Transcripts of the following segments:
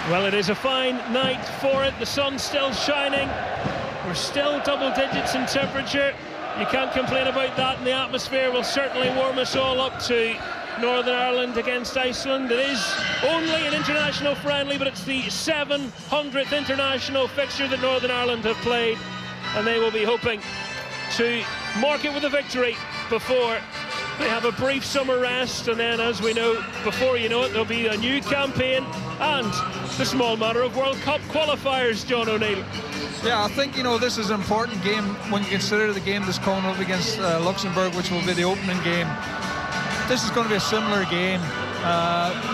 Well, it is a fine night for it. The sun's still shining. We're still double digits in temperature. You can't complain about that, and the atmosphere will certainly warm us all up to Northern Ireland against Iceland. It is only an international friendly, but it's the 700th international fixture that Northern Ireland have played, and they will be hoping to mark it with a victory before they have a brief summer rest, and then, as we know, before you know it, there'll be a new campaign and the small matter of World Cup qualifiers, John O'Neill. Yeah, I think, this is an important game when you consider the game that's coming up against Luxembourg, which will be the opening game. This is going to be a similar game.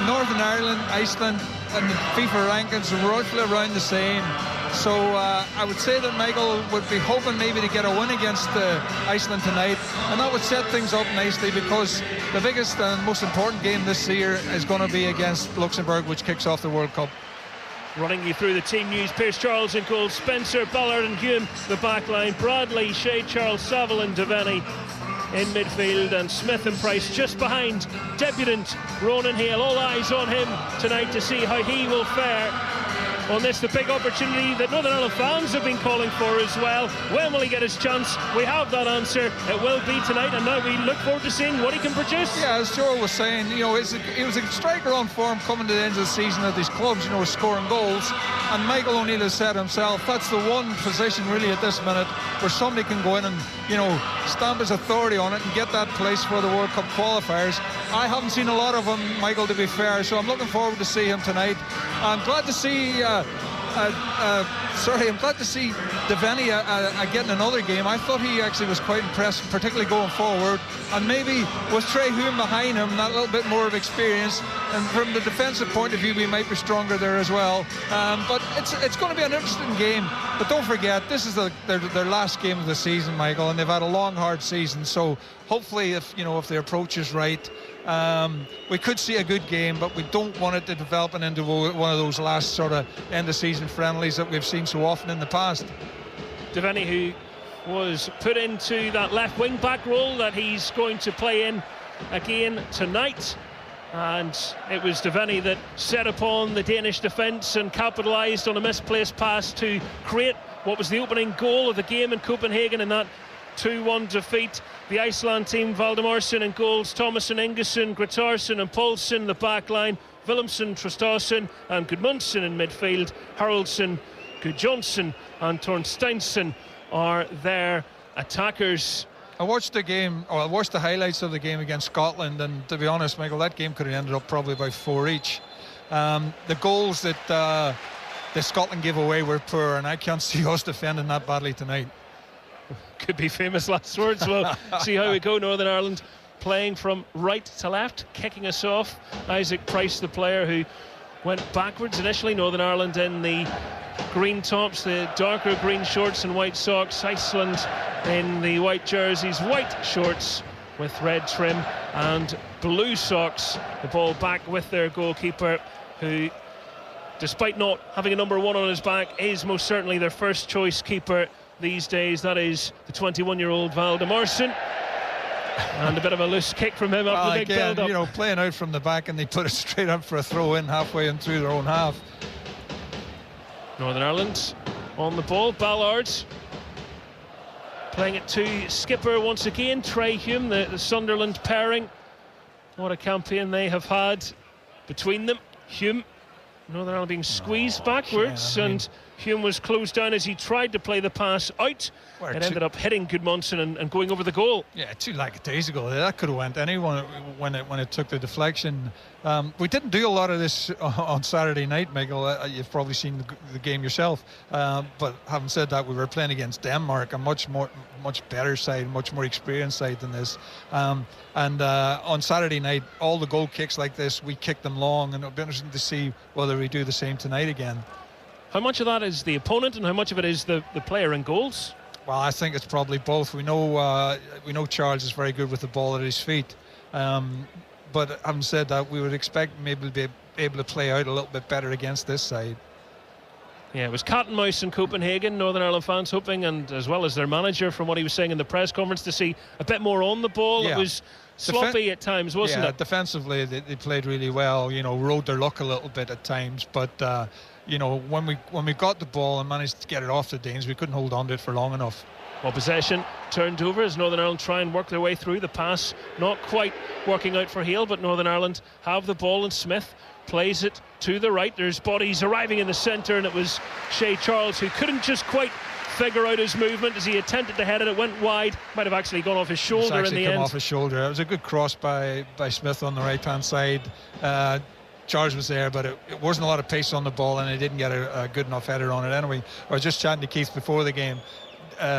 Northern Ireland, Iceland, and the FIFA rankings are roughly around the same. So I would say that Michael would be hoping maybe to get a win against Iceland tonight, and that would set things up nicely, because the biggest and most important game this year is going to be against Luxembourg, which kicks off the World Cup. Running you through the team news: Pierce Charles in goal, Spencer, Ballard and Hume the back line, Bradley, Shea, Charles, Saville and Devaney in midfield, and Smith and Price just behind debutant Ronan Hale. All eyes on him tonight to see how he will fare on this, the big opportunity that Northern Ireland fans have been calling for as well. When will he get his chance? We have that answer. It will be tonight, and now we look forward to seeing what he can produce. Yeah, as Joel was saying, he was a striker on form coming to the end of the season at these clubs, scoring goals. And Michael O'Neill has said himself, that's the one position really at this minute where somebody can go in and, stamp his authority on it and get that place for the World Cup qualifiers. I haven't seen a lot of him, Michael, to be fair, so I'm looking forward to see him tonight. I'm glad to see I'm glad to see Devaney getting another game. I thought he actually was quite impressive, particularly going forward, and maybe with Trey Hume behind him, that little bit more of experience, and from the defensive point of view we might be stronger there as well. But it's going to be an interesting game, but don't forget, this is their last game of the season, Michael, and they've had a long hard season, so hopefully if the approach is right, we could see a good game, but we don't want it to develop into one of those last sort of end of season friendlies that we've seen so often in the past. Devaney, who was put into that left wing back role that he's going to play in again tonight, and it was Devaney that set upon the Danish defence and capitalised on a misplaced pass to create what was the opening goal of the game in Copenhagen in that 2-1 defeat. The Iceland team: Valdimarsson in goals, Thomason, Ingesson, Gretarsson and Poulsen the back line, Willemsen, Traustason and Gudmundsson in midfield. Haraldsson, Gudjonsson and Torsteinsson are their attackers. I watched the highlights of the game against Scotland, and to be honest, Michael, that game could have ended up probably by 4 each. The goals that Scotland gave away were poor, and I can't see us defending that badly tonight. Could be famous last words. We'll see how we go. Northern Ireland playing from right to left, kicking us off. Isaac Price, the player who went backwards initially. Northern Ireland in the green tops, the darker green shorts and white socks. Iceland in the white jerseys, white shorts with red trim and blue socks. The ball back with their goalkeeper, who, despite not having a number 1 on his back, is most certainly their first choice keeper these days. That is the 21-year-old Valdimarsson, and a bit of a loose kick from him after the big build-up. Playing out from the back, and they put it straight up for a throw-in halfway in through their own half. Northern Ireland on the ball. Ballard playing it to skipper once again, Trey Hume, the Sunderland pairing. What a campaign they have had between them. Hume, Northern Ireland being squeezed backwards, and Hume was closed down as he tried to play the pass out. It ended up hitting Gudmundsson and going over the goal. Yeah, 2 days ago, that could have went anyone when it took the deflection. We didn't do a lot of this on Saturday night, Michael. You've probably seen the game yourself. But having said that, we were playing against Denmark, a much better side, much more experienced side than this. And on Saturday night, all the goal kicks like this, we kicked them long, and it'll be interesting to see whether we do the same tonight again. How much of that is the opponent, and how much of it is the player in goals? Well, I think it's probably both. We know Charles is very good with the ball at his feet, but having said that, we would expect maybe to be able to play out a little bit better against this side. Yeah, it was cat and mouse in Copenhagen. Northern Ireland fans hoping, and as well as their manager, from what he was saying in the press conference, to see a bit more on the ball. Yeah. It was sloppy at times, wasn't it? Defensively they played really well. Rode their luck a little bit at times, but when we got the ball and managed to get it off the Danes, we couldn't hold on to it for long enough. Well, possession turned over as Northern Ireland try and work their way through. The pass not quite working out for Hale, but Northern Ireland have the ball, and Smith plays it to the right. There's bodies arriving in the centre, and it was Shea Charles who couldn't just quite figure out his movement as he attempted to head it. It went wide, might have actually gone off his shoulder in the end. Off his shoulder. It was a good cross by Smith on the right-hand side. Charles was there, but it wasn't a lot of pace on the ball, and he didn't get a good enough header on it anyway. I was just chatting to Keith before the game.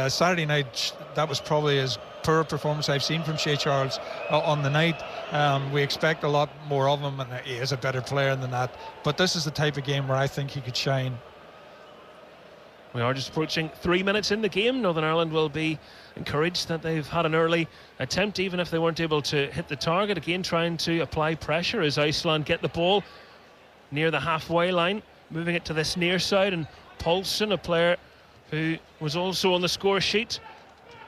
Saturday night, that was probably as poor performance I've seen from Shea Charles on the night. We expect a lot more of him, and he is a better player than that. But this is the type of game where I think he could shine. We are just approaching 3 minutes in the game. Northern Ireland will be encouraged that they've had an early attempt, even if they weren't able to hit the target. Again, trying to apply pressure as Iceland get the ball near the halfway line, moving it to this near side, and Paulson, a player who was also on the score sheet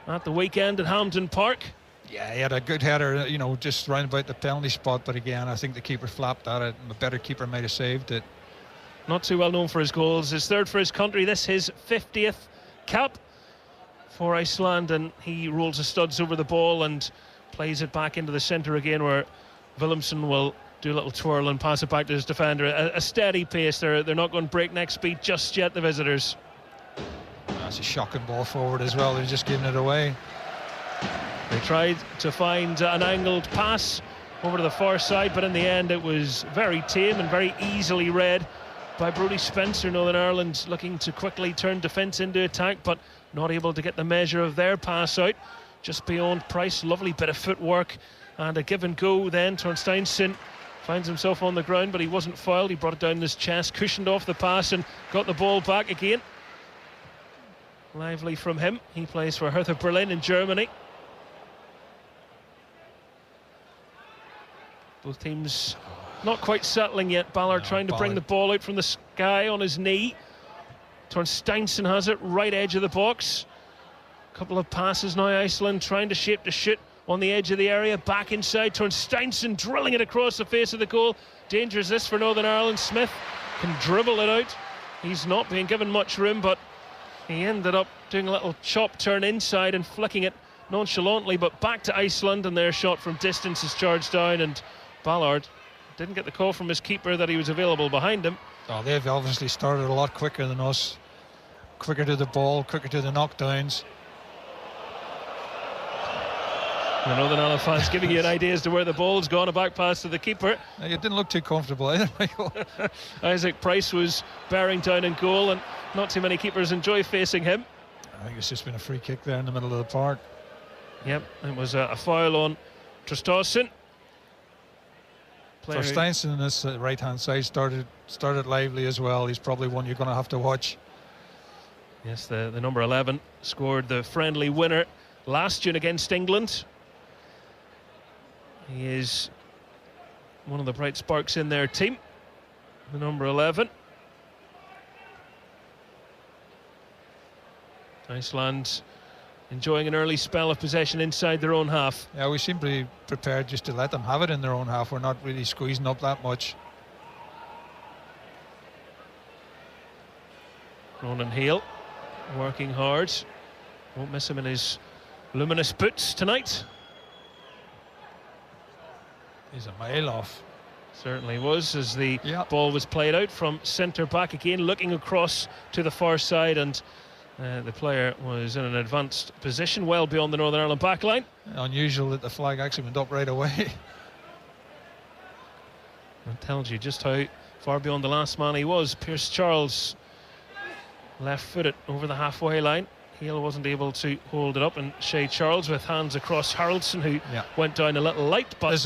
at the weekend at Hampden Park. Yeah, he had a good header, just round about the penalty spot, but again, I think the keeper flapped at it, and a better keeper might have saved it. Not too well known for his goals. His third for his country. This his 50th cap for Iceland, and he rolls the studs over the ball and plays it back into the centre again, where Williamson will do a little twirl and pass it back to his defender. A steady pace. They're not going breakneck speed just yet, the visitors. That's a shocking ball forward as well. They're just giving it away. They tried to find an angled pass over to the far side, but in the end it was very tame and very easily read by Brodie Spencer. Northern Ireland looking to quickly turn defence into attack, but not able to get the measure of their pass out. Just beyond Price, lovely bit of footwork and a give and go then. Torsteinson finds himself on the ground, but he wasn't fouled. He brought it down in his chest, cushioned off the pass and got the ball back again. Lively from him. He plays for Hertha Berlin in Germany. Both teams not quite settling yet. Ballard trying to bring the ball out from the sky on his knee. Torsteinson has it, right edge of the box. Couple of passes now, Iceland trying to shape to shoot on the edge of the area. Back inside, Torsteinson drilling it across the face of the goal. Dangerous this for Northern Ireland. Smith can dribble it out. He's not being given much room, but he ended up doing a little chop turn inside and flicking it nonchalantly, but back to Iceland, and their shot from distance is charged down, and Ballard didn't get the call from his keeper that he was available behind him. Oh, they've obviously started a lot quicker than us. Quicker to the ball, quicker to the knockdowns. The Northern Ireland fans giving you an idea as to where the ball's gone. A back pass to the keeper. It didn't look too comfortable either, Michael. Isaac Price was bearing down in goal, and not too many keepers enjoy facing him. I think it's just been a free kick there in the middle of the park. Yep, it was a foul on Traustason. Torsteinson on this right hand side started lively as well. He's probably one you're going to have to watch. Yes, the number 11 scored the friendly winner last June against England. He is one of the bright sparks in their team, the number 11. Iceland enjoying an early spell of possession inside their own half. Yeah, we seem to be prepared just to let them have it in their own half. We're not really squeezing up that much. Ronan Hale working hard. Won't miss him in his luminous boots tonight. He's a mile off. Certainly was, as the ball was played out from centre back again, looking across to the far side, and the player was in an advanced position well beyond the Northern Ireland back line. Unusual that the flag actually went up right away. It tells you just how far beyond the last man he was. Pierce Charles left-footed over the halfway line. Hale wasn't able to hold it up, and Shea Charles with hands across Haraldson, who went down a little light. But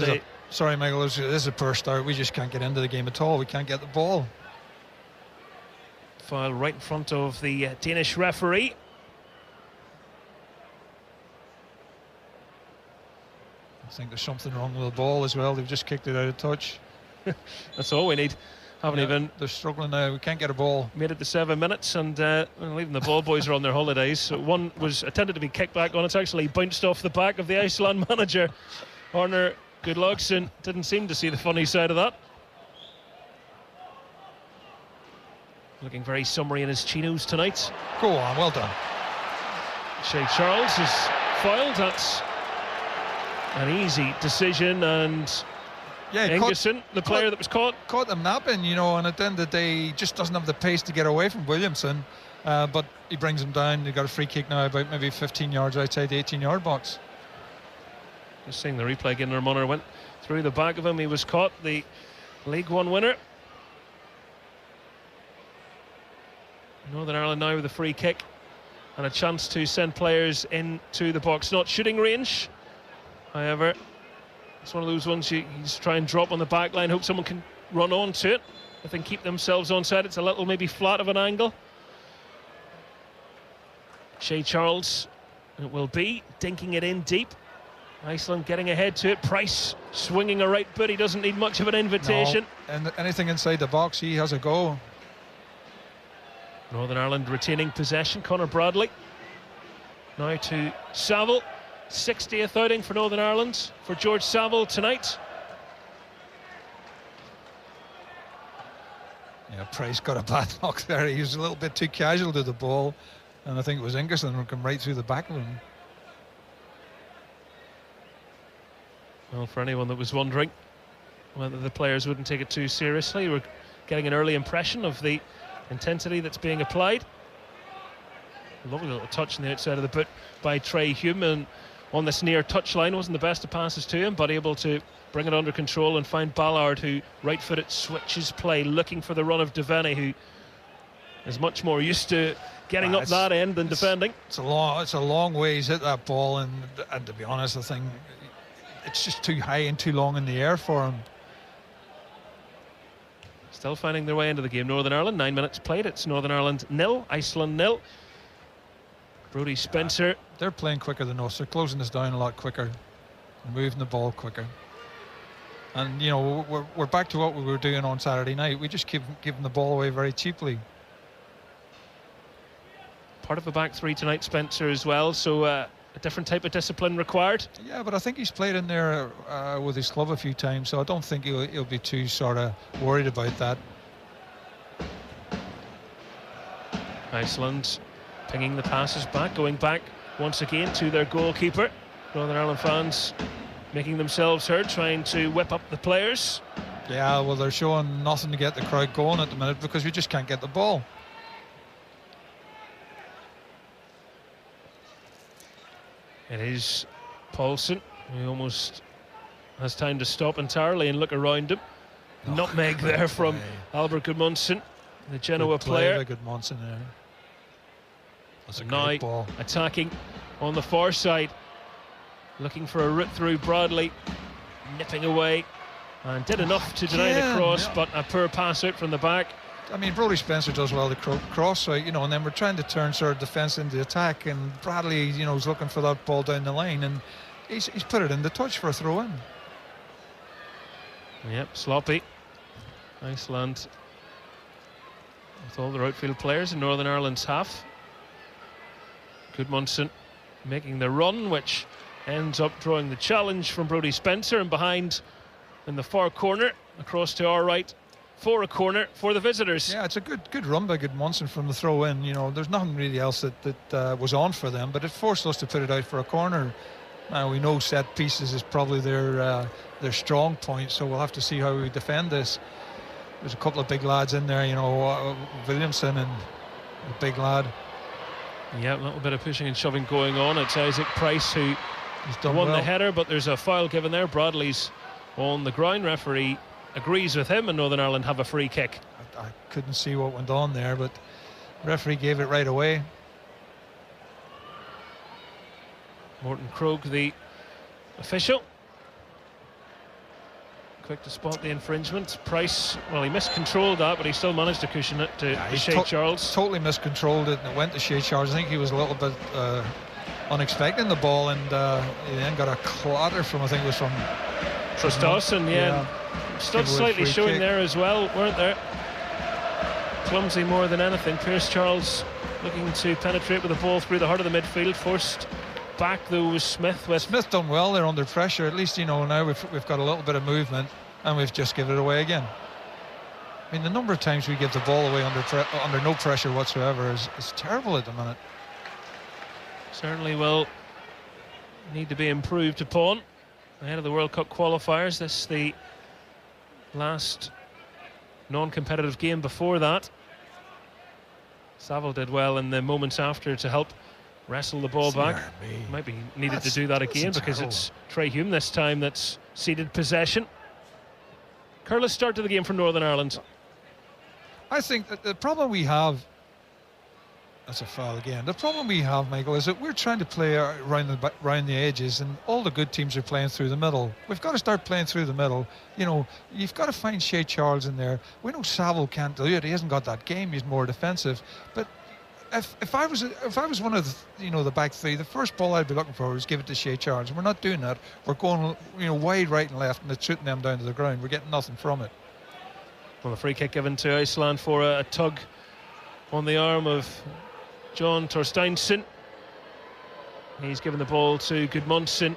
sorry, Michael, this is a poor start. We just can't get into the game at all. We can't get the ball. Foul right in front of the Danish referee. I think there's something wrong with the ball as well. They've just kicked it out of touch. That's all we need Haven't even. They're struggling now. We can't get a ball. Made it to 7 minutes, and even the ball boys are on their holidays. So one was attempted to be kicked back on. It's actually bounced off the back of the Iceland manager, Arnar Gudlaugsson. Didn't seem to see the funny side of that. Looking very summery in his chinos tonight. Go on, well done. Shea Charles is fouled. That's an easy decision, and Ingerson, the player that was caught them napping, and at the end of the day, he just doesn't have the pace to get away from Williamson. But he brings him down. They've got a free kick now, about maybe 15 yards outside the 18-yard box. Just seeing the replay again. Munner went through the back of him. He was caught. The League One winner. Northern Ireland now with a free kick and a chance to send players into the box. Not shooting range, however. It's one of those ones you just try and drop on the back line, hope someone can run onto it. If they can keep themselves onside, it's a little maybe flat of an angle. Shea Charles, it will be, dinking it in deep. Iceland getting ahead to it. Price swinging a right boot. He doesn't need much of an invitation. No, and anything inside the box, he has a go. Northern Ireland retaining possession. Conor Bradley now to Saville. 60th outing for Northern Ireland for George Saville tonight. Yeah, Price got a bad knock there. He was a little bit too casual to the ball, and I think it was Ingerson who came right through the back of him. Well, for anyone that was wondering whether the players wouldn't take it too seriously, we're getting an early impression of the intensity that's being applied. Lovely little touch on the outside of the boot by Trey Hume, and on this near touchline wasn't the best of passes to him, but able to bring it under control and find Ballard, who right-footed switches play, looking for the run of Devaney, who is much more used to getting up that end than defending. It's a long way he's hit that ball, and to be honest, I think it's just too high and too long in the air for him. Still finding their way into the game. Northern Ireland, 9 minutes played. It's Northern Ireland 0, Iceland 0. Brodie Spencer. They're playing quicker than us. They're closing us down a lot quicker, moving the ball quicker. And we're back to what we were doing on Saturday night. We just keep giving the ball away very cheaply. Part of a back three tonight, Spencer, as well. So a different type of discipline required. Yeah, but I think he's played in there with his club a few times, so I don't think he'll be too sort of worried about that. Iceland pinging the passes back, going back once again to their goalkeeper. Northern Ireland fans making themselves heard, trying to whip up the players. Yeah, well, they're showing nothing to get the crowd going at the minute because we just can't get the ball. It is Paulson, who almost has time to stop entirely and look around him. Nutmeg there from Albert Gudmundsson, the Genoa player. Gudmundsson there. That's a now great ball. Attacking on the far side, looking for a route through. Bradley nipping away and did enough to deny the cross, but a poor pass out from the back. I mean, Brodie Spencer does well to cross out, and then we're trying to turn sort of defence into attack, and Bradley, is looking for that ball down the line, and he's put it in the touch for a throw-in. Yep, sloppy. Iceland with all their outfield players in Northern Ireland's half. Gudmundsson making the run, which ends up drawing the challenge from Brodie Spencer, and behind in the far corner, across to our right, for a corner for the visitors. Yeah, it's a good run by Gudmundsson from the throw-in. There's nothing really else that was on for them, but it forced us to put it out for a corner. Now we know set pieces is probably their strong point, so we'll have to see how we defend this. There's a couple of big lads in there, Williamson and a big lad. Yeah, a little bit of pushing and shoving going on. It's Isaac Price who won the header, but there's a foul given there. Bradley's on the ground. Referee agrees with him, and Northern Ireland have a free kick. I couldn't see what went on there, but the referee gave it right away. Morton Krogh, the official, quick to spot the infringement. Price, well, he miscontrolled that, but he still managed to cushion it to Shea Charles. Totally miscontrolled it, and it went to Shea Charles. I think he was a little bit unexpecting the ball, and he then got a clatter from, I think it was from Trostosson, yeah. studs slightly showing there as well, weren't there? Clumsy more than anything. Pierce Charles looking to penetrate with the ball through the heart of the midfield. Forced back though was Smith. Smith done well there under pressure. At least, you know, now we've got a little bit of movement, and we've just given it away again. I mean, the number of times we give the ball away under no pressure whatsoever is terrible at the minute. Certainly will need to be improved upon ahead of the World Cup qualifiers. This is the last non-competitive game before that. Saville did well in the moments after to help wrestle the ball back. Might be needed to do that again because it's Trey Hume this time that's ceded possession. Careless start to the game for Northern Ireland. I think that the problem we have, that's a foul again. The problem we have, Michael, is that we're trying to play around the edges, and all the good teams are playing through the middle. We've got to start playing through the middle. You know, you've got to find Shea Charles in there. We know Saville can't do it. He hasn't got that game. He's more defensive. But if I was one of the back three, the first ball I'd be looking for was give it to Shea Charles. And we're not doing that. We're going wide right and left, and it's shooting them down to the ground. We're getting nothing from it. Well, a free kick given to Iceland for a tug on the arm of John Torsteinsson. He's given the ball to Gudmundsson,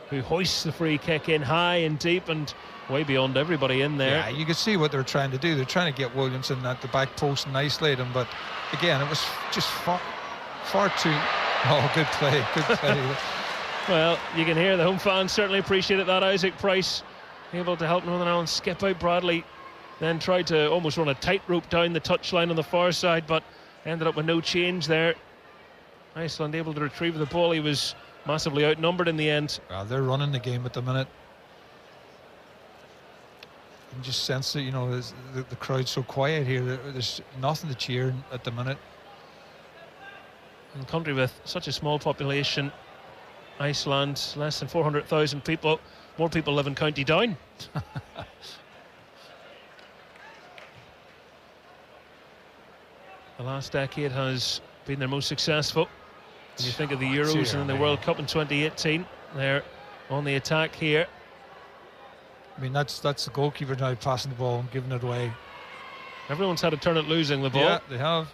who hoists the free kick in high and deep and way beyond everybody in there. Yeah, you can see what they're trying to do. They're trying to get Williamson at the back post and isolate him, but again, it was just far too... Oh, good play. Well, you can hear the home fans certainly appreciated that. Isaac Price able to help Northern Ireland skip out. Bradley then tried to almost run a tightrope down the touchline on the far side, but ended up with no change there. Iceland able to retrieve the ball. He was massively outnumbered in the end. Well, they're running the game at the minute. You just sense that, the crowd's so quiet here. There's nothing to cheer at the minute. In a country with such a small population, Iceland, less than 400,000 people. More people live in County Down. The last decade has been their most successful. When you think of the Euros and then the World Cup in 2018, they're on the attack here. I mean, that's the goalkeeper now passing the ball and giving it away. Everyone's had a turn at losing the ball. Yeah, they have.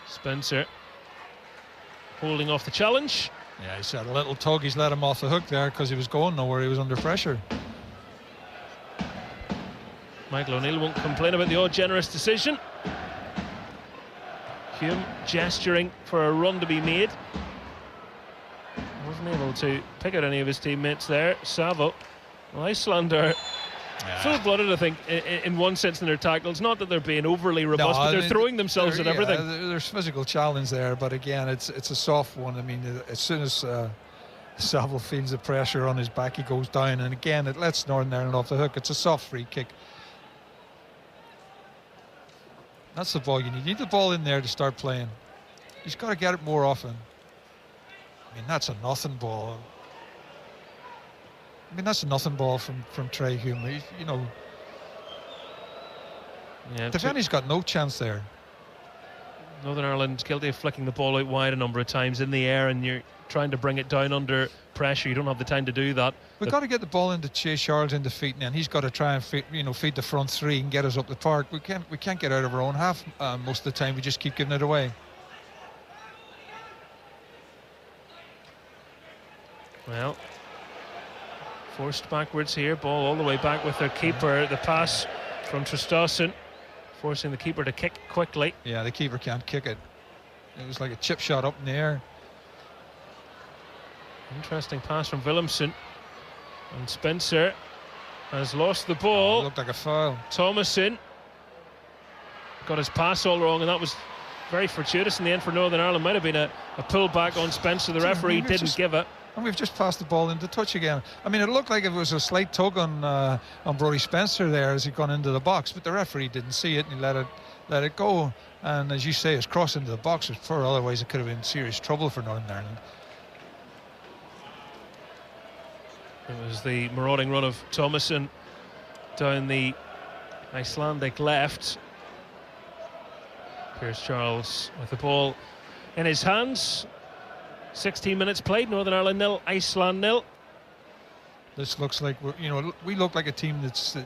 Spencer holding off the challenge. Yeah, he's had a little tug. He's let him off the hook there because he was going nowhere. He was under pressure. Michael O'Neill won't complain about the odd generous decision. Hume gesturing for a run to be made. Wasn't able to pick out any of his teammates there. Saville. Well, Iceland are full-blooded, I think, in one sense in their tackles. Not that they're being overly robust, but they're throwing themselves at everything. There's physical challenge there, but again, it's a soft one. I mean, as soon as Saville feels the pressure on his back, he goes down, and again, it lets Northern Ireland off the hook. It's a soft free kick. That's the ball you need. You need the ball in there to start playing. He's got to get it more often. I mean, that's a nothing ball. I mean, that's a nothing ball from Trey Hume. Devaney's got no chance there. Northern Ireland guilty of flicking the ball out wide a number of times in the air, and you're trying to bring it down under pressure. You don't have the time to do that. We've got to get the ball into Shea Charles in the feet, and then he's got to try and feed the front three and get us up the park. We can't get out of our own half most of the time. We just keep giving it away. Well, forced backwards here. Ball all the way back with their keeper. The pass from Traustason, forcing the keeper to kick quickly. Yeah, the keeper can't kick it. It was like a chip shot up in the air. Interesting pass from Willemsen. And Spencer has lost the ball. It looked like a foul. Thomason got his pass all wrong, and that was very fortuitous in the end for Northern Ireland. Might have been a pull back on Spencer. The referee didn't give it. And we've just passed the ball into touch again. I mean, it looked like it was a slight tug on Brodie Spencer there as he'd gone into the box, but the referee didn't see it and he let it go. And as you say, his cross into the box was poor. Otherwise, it could have been serious trouble for Northern Ireland. It was the marauding run of Thomason down the Icelandic left. Pierce Charles with the ball in his hands. 16 minutes played, Northern Ireland 0, Iceland 0. This looks like we look like a team that's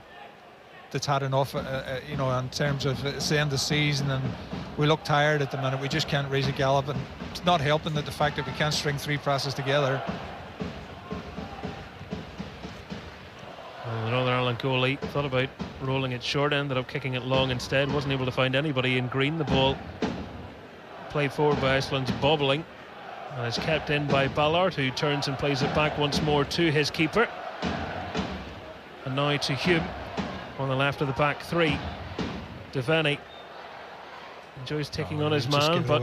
had enough, in terms of it's the end of the season, and we look tired at the minute. We just can't raise a gallop, and it's not helping that the fact that we can't string 3 passes together. Well, the Northern Ireland goalie thought about rolling it short, ended up kicking it long instead. Wasn't able to find anybody in green. The ball played forward by Iceland's bobbling, and is kept in by Ballard, who turns and plays it back once more to his keeper. And now to Hume on the left of the back three. Devaney enjoys taking on his man, but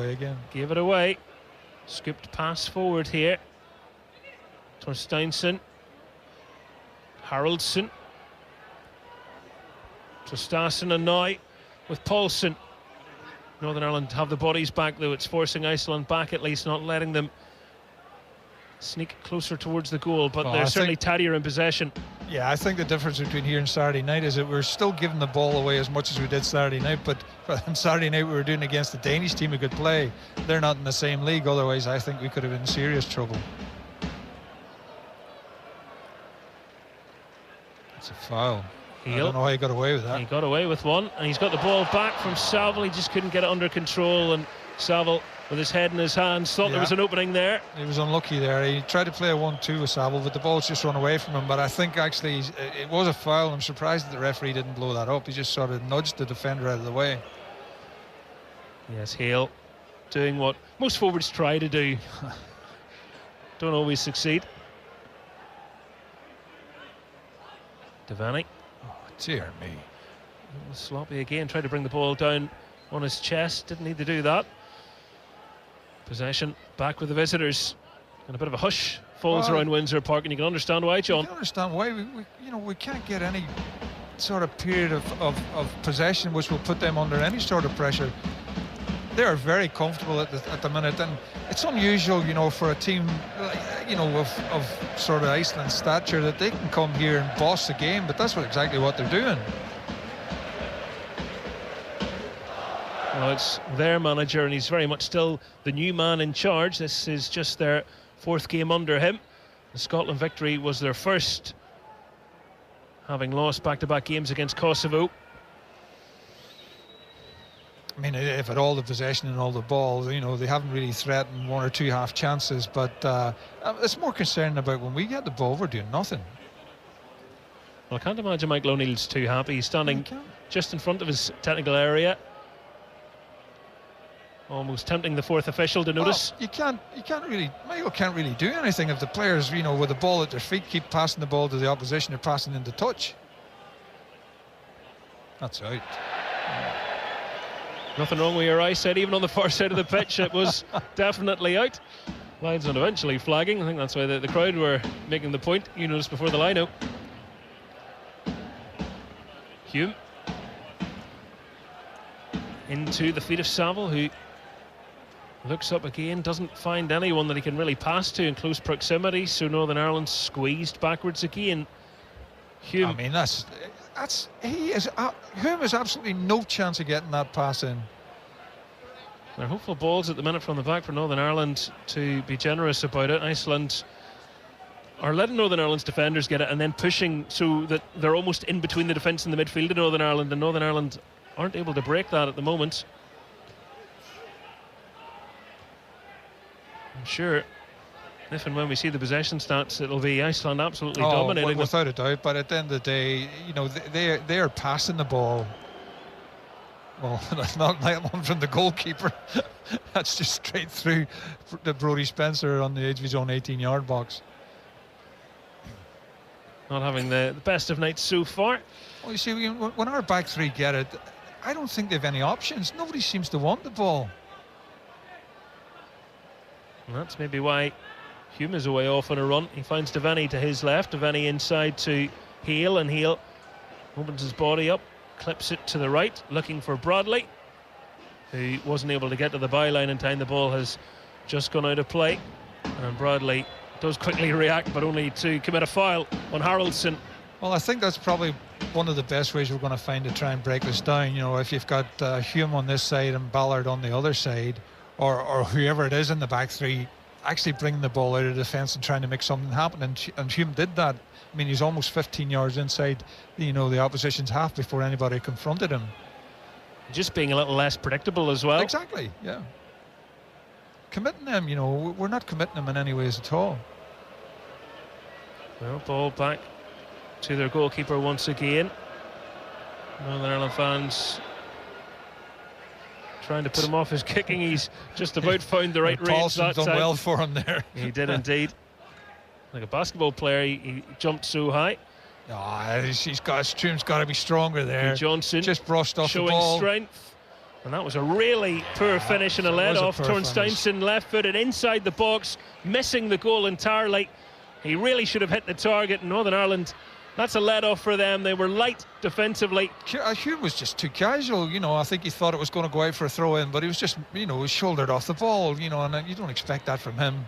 gave it away. Scooped pass forward here. Torsteinsson, Haraldsson, Traustason, and now with Paulson. Northern Ireland have the bodies back, though. It's forcing Iceland back, at least not letting them sneak closer towards the goal, but they're certainly tidier in possession. Yeah, I think the difference between here and Saturday night is that we're still giving the ball away as much as we did Saturday night, but on Saturday night we were doing it against the Danish team who could play. They're not in the same league, otherwise I think we could have been in serious trouble. It's a foul. I don't know how he got away with that. He got away with one, and he's got the ball back from Saville. He just couldn't get it under control, and Saville, with his head in his hands, thought there was an opening there. He was unlucky there. He tried to play a 1-2 with Saville, but the ball's just run away from him. But I think actually it was a foul. I'm surprised that the referee didn't blow that up. He just sort of nudged the defender out of the way. Yes, Hale doing what most forwards try to do. Don't always succeed. Devaney. Oh, dear me. Sloppy again, tried to bring the ball down on his chest. Didn't need to do that. Possession back with the visitors, and a bit of a hush falls around Windsor Park, and you can understand why, John. You can understand why. We can't get any sort of period of possession which will put them under any sort of pressure. They are very comfortable at the minute, and it's unusual, for a team, of sort of Iceland's stature, that they can come here and boss the game. But that's exactly what they're doing. Well, it's their manager, and he's very much still the new man in charge. This is just their 4th game under him. The Scotland victory was their first, having lost back-to-back games against Kosovo. I mean, if at all the possession and all the ball, they haven't really threatened 1 or 2 half chances, but it's more concerning about when we get the ball, we're doing nothing. Well, I can't imagine Michael O'Neill's too happy. He's standing just in front of his technical area, almost tempting the 4th official to notice. Michael can't really do anything if the players, with the ball at their feet, keep passing the ball to the opposition or passing into touch. That's out. Nothing wrong with your eyesight, even on the far side of the pitch. It was definitely out. Linesman eventually flagging. I think that's why the crowd were making the point, you noticed, before the line-out. Hume into the feet of Saville, who looks up again, doesn't find anyone that he can really pass to in close proximity, so Northern Ireland squeezed backwards again. Hume. I mean, Hume has absolutely no chance of getting that pass in. They're hopeful balls at the minute from the back for Northern Ireland to be generous about it. Iceland are letting Northern Ireland's defenders get it and then pushing so that they're almost in between the defence and the midfield of Northern Ireland, and Northern Ireland aren't able to break that at the moment. I'm sure if and when we see the possession stats, it'll be Iceland absolutely dominating. Without a doubt, but at the end of the day, they are passing the ball. Well, that's not like one from the goalkeeper. That's just straight through the Brodie Spencer on the edge of his own 18-yard box. Not having the best of nights so far. Well, you see, when our back three get it, I don't think they've any options. Nobody seems to want the ball. And that's maybe why Hume is away off on a run. He finds Devaney to his left. Devaney inside to Hale, and Hale opens his body up, clips it to the right, looking for Bradley, who wasn't able to get to the byline in time. The ball has just gone out of play, and Bradley does quickly react, but only to commit a foul on Haraldsson. Well, I think that's probably one of the best ways we're going to find to try and break this down. If you've got Hume on this side and Ballard on the other side, or whoever it is in the back three, actually bringing the ball out of defence and trying to make something happen. And Hume did that. I mean, he's almost 15 yards inside, the opposition's half before anybody confronted him. Just being a little less predictable as well. Exactly, yeah. Committing them, we're not committing them in any ways at all. Well, ball back to their goalkeeper once again. Northern Ireland fans trying to put him off his kicking. He's just about found the right range that done time. Well for him there. He did indeed. Like a basketball player, he jumped so high. Strume's got to be stronger there. Johnson just brushed off the ball. Showing strength. And that was a really poor finish and a let-off. Torsteinson left-footed inside the box, missing the goal entirely. He really should have hit the target. Northern Ireland, that's a let-off for them. They were light defensively. Hume was just too casual. I think he thought it was going to go out for a throw-in, but he was just, he was shouldered off the ball, and you don't expect that from him.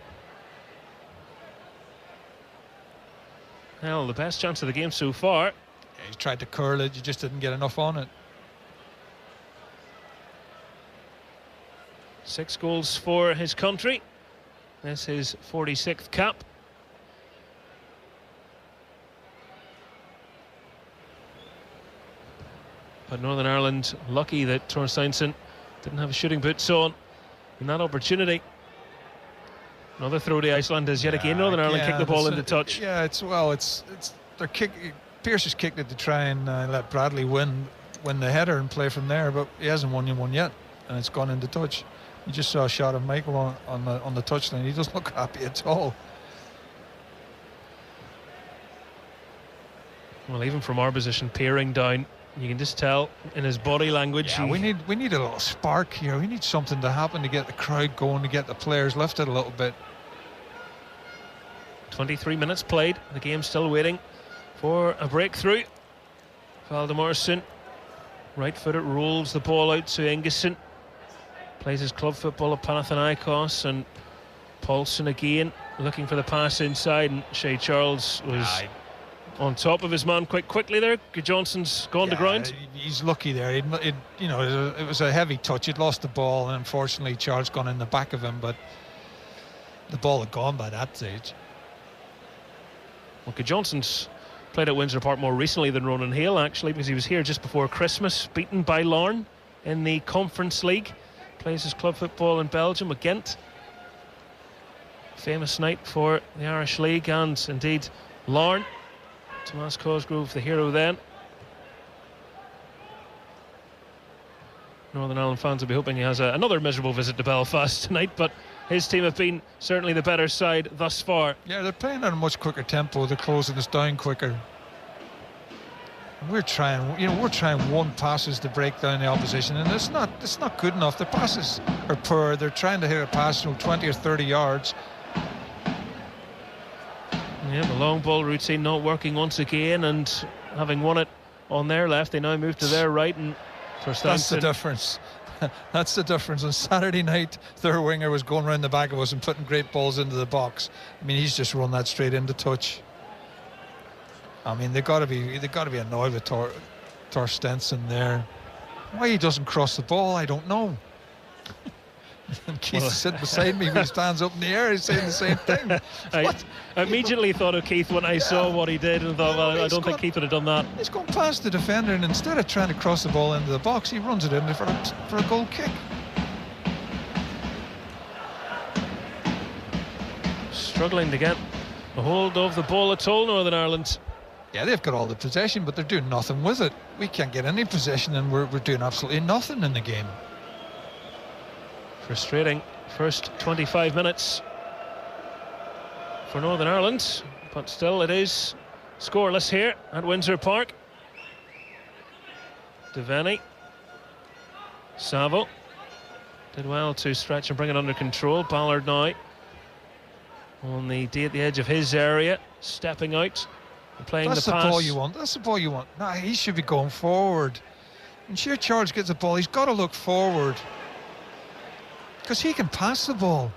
Well, the best chance of the game so far. Yeah, he tried to curl it, you just didn't get enough on it. 6 goals for his country. This is his 46th cap. But Northern Ireland lucky that Torsteinson didn't have his shooting boots on in that opportunity. Another throw to Iceland as yet again Northern Ireland kick the ball into touch. Yeah, it's their kick. Pierce has kicked it to try and let Bradley win the header and play from there, but he hasn't won one yet, and it's gone into touch. You just saw a shot of Michael on the touchline. He doesn't look happy at all. Well, even from our position, peering down, you can just tell in his body language. Yeah, we need a little spark here. We need something to happen to get the crowd going, to get the players lifted a little bit. 23 minutes played. The game's still waiting for a breakthrough. Valdemarson, right-footed, rolls the ball out to Ingesson. Plays his club football at Panathinaikos, and Paulson again looking for the pass inside, and Shea Charles was on top of his man quite quickly there. Johnson's gone to ground. He's lucky there. It was a heavy touch. He'd lost the ball, and unfortunately Charles gone in the back of him, but the ball had gone by that stage. Well, Johnson's played at Windsor Park more recently than Ronan Hale, actually, because he was here just before Christmas, beaten by Larne in the Conference League. Plays his club football in Belgium with Ghent. Famous night for the Irish League and indeed Larne. Tomas Cosgrove, the hero then. Northern Ireland fans will be hoping he has another miserable visit to Belfast tonight, but his team have been certainly the better side thus far. Yeah, they're playing at a much quicker tempo. They're closing us down quicker. We're trying one passes to break down the opposition, and it's not good enough. The passes are poor. They're trying to hit a pass 20 or 30 yards. Yeah, the long ball routine not working once again, and having won it on their left, they now move to their right, and that's the difference. That's the difference. On Saturday night, their winger was going around the back of us and putting great balls into the box. I mean, he's just run that straight into touch. I mean, they got to be annoyed with Torsteinson there. Why he doesn't cross the ball, I don't know. And Keith's sitting beside me, when he stands up in the air, he's saying the same thing. I immediately thought of Keith when I saw what he did, and thought, well, I don't think Keith would have done that. He's gone past the defender, and instead of trying to cross the ball into the box, he runs it in for a goal kick. Struggling to get a hold of the ball at all, Northern Ireland. Yeah, they've got all the possession, but they're doing nothing with it. We can't get any possession, and we're doing absolutely nothing in the game. Frustrating first 25 minutes for Northern Ireland, but still it is scoreless here at Windsor Park. Devaney, Savo did well to stretch and bring it under control. Ballard now on the edge of his area, stepping out and playing the pass. That's the ball you want. That's the ball you want. Nah, he should be going forward. And Shea Charles gets the ball, he's got to look forward, because he can pass the ball.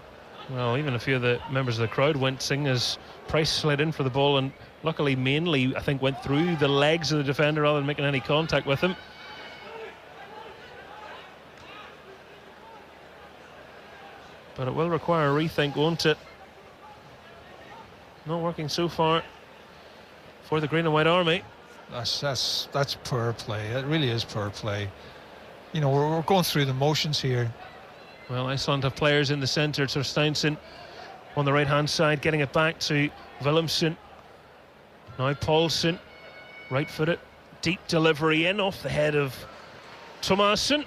Well, even a few of the members of the crowd went sing as Price slid in for the ball, and luckily mainly I think went through the legs of the defender rather than making any contact with him. But it will require a rethink, won't it? Not working so far for the Green and White Army. That's poor play. It really is poor play. You know, we're going through the motions here. Well, Iceland have players in the centre. Torsteinsson on the right-hand side, getting it back to Willemsen. Now Paulsen, right-footed, deep delivery in off the head of Thomassen,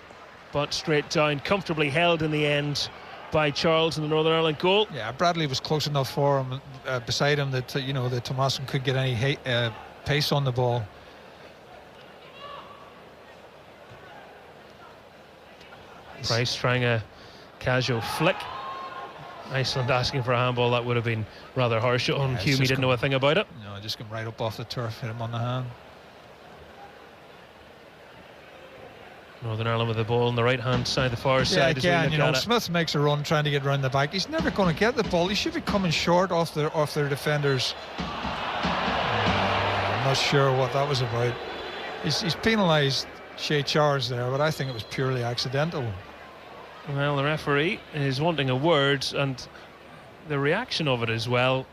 but straight down, comfortably held in the end by Charles in the Northern Ireland goal. Yeah, Bradley was close enough for him, beside him, that that Thomassen could get any pace on the ball. Price trying a casual flick. Iceland asking for a handball. That would have been rather harsh on Hume. He didn't know a thing about it. No, just come right up off the turf, hit him on the hand. Northern Ireland with the ball on the right hand side, the far side. Again, Smith makes a run trying to get round the back. He's never going to get the ball. He should be coming short off their defenders. I'm not sure what that was about. He's penalised Shea Charles there, but I think it was purely accidental. Well, the referee is wanting a word, and the reaction of it as well,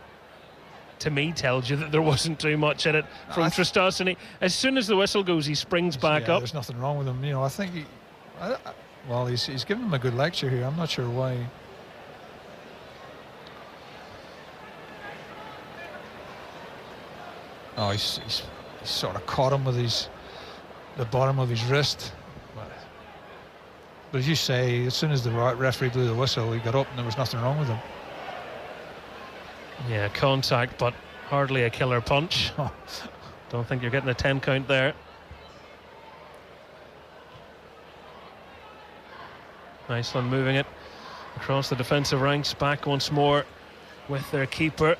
to me, tells you that there wasn't too much in it from Traustason. As soon as the whistle goes, he springs back up. There's nothing wrong with him. I think he's giving him a good lecture here. I'm not sure why. Oh, he's sort of caught him with the bottom of his wrist. But as you say, as soon as the referee blew the whistle, he got up and there was nothing wrong with him. Yeah, contact, but hardly a killer punch. Don't think you're getting a 10 count there. Iceland moving it across the defensive ranks, back once more with their keeper.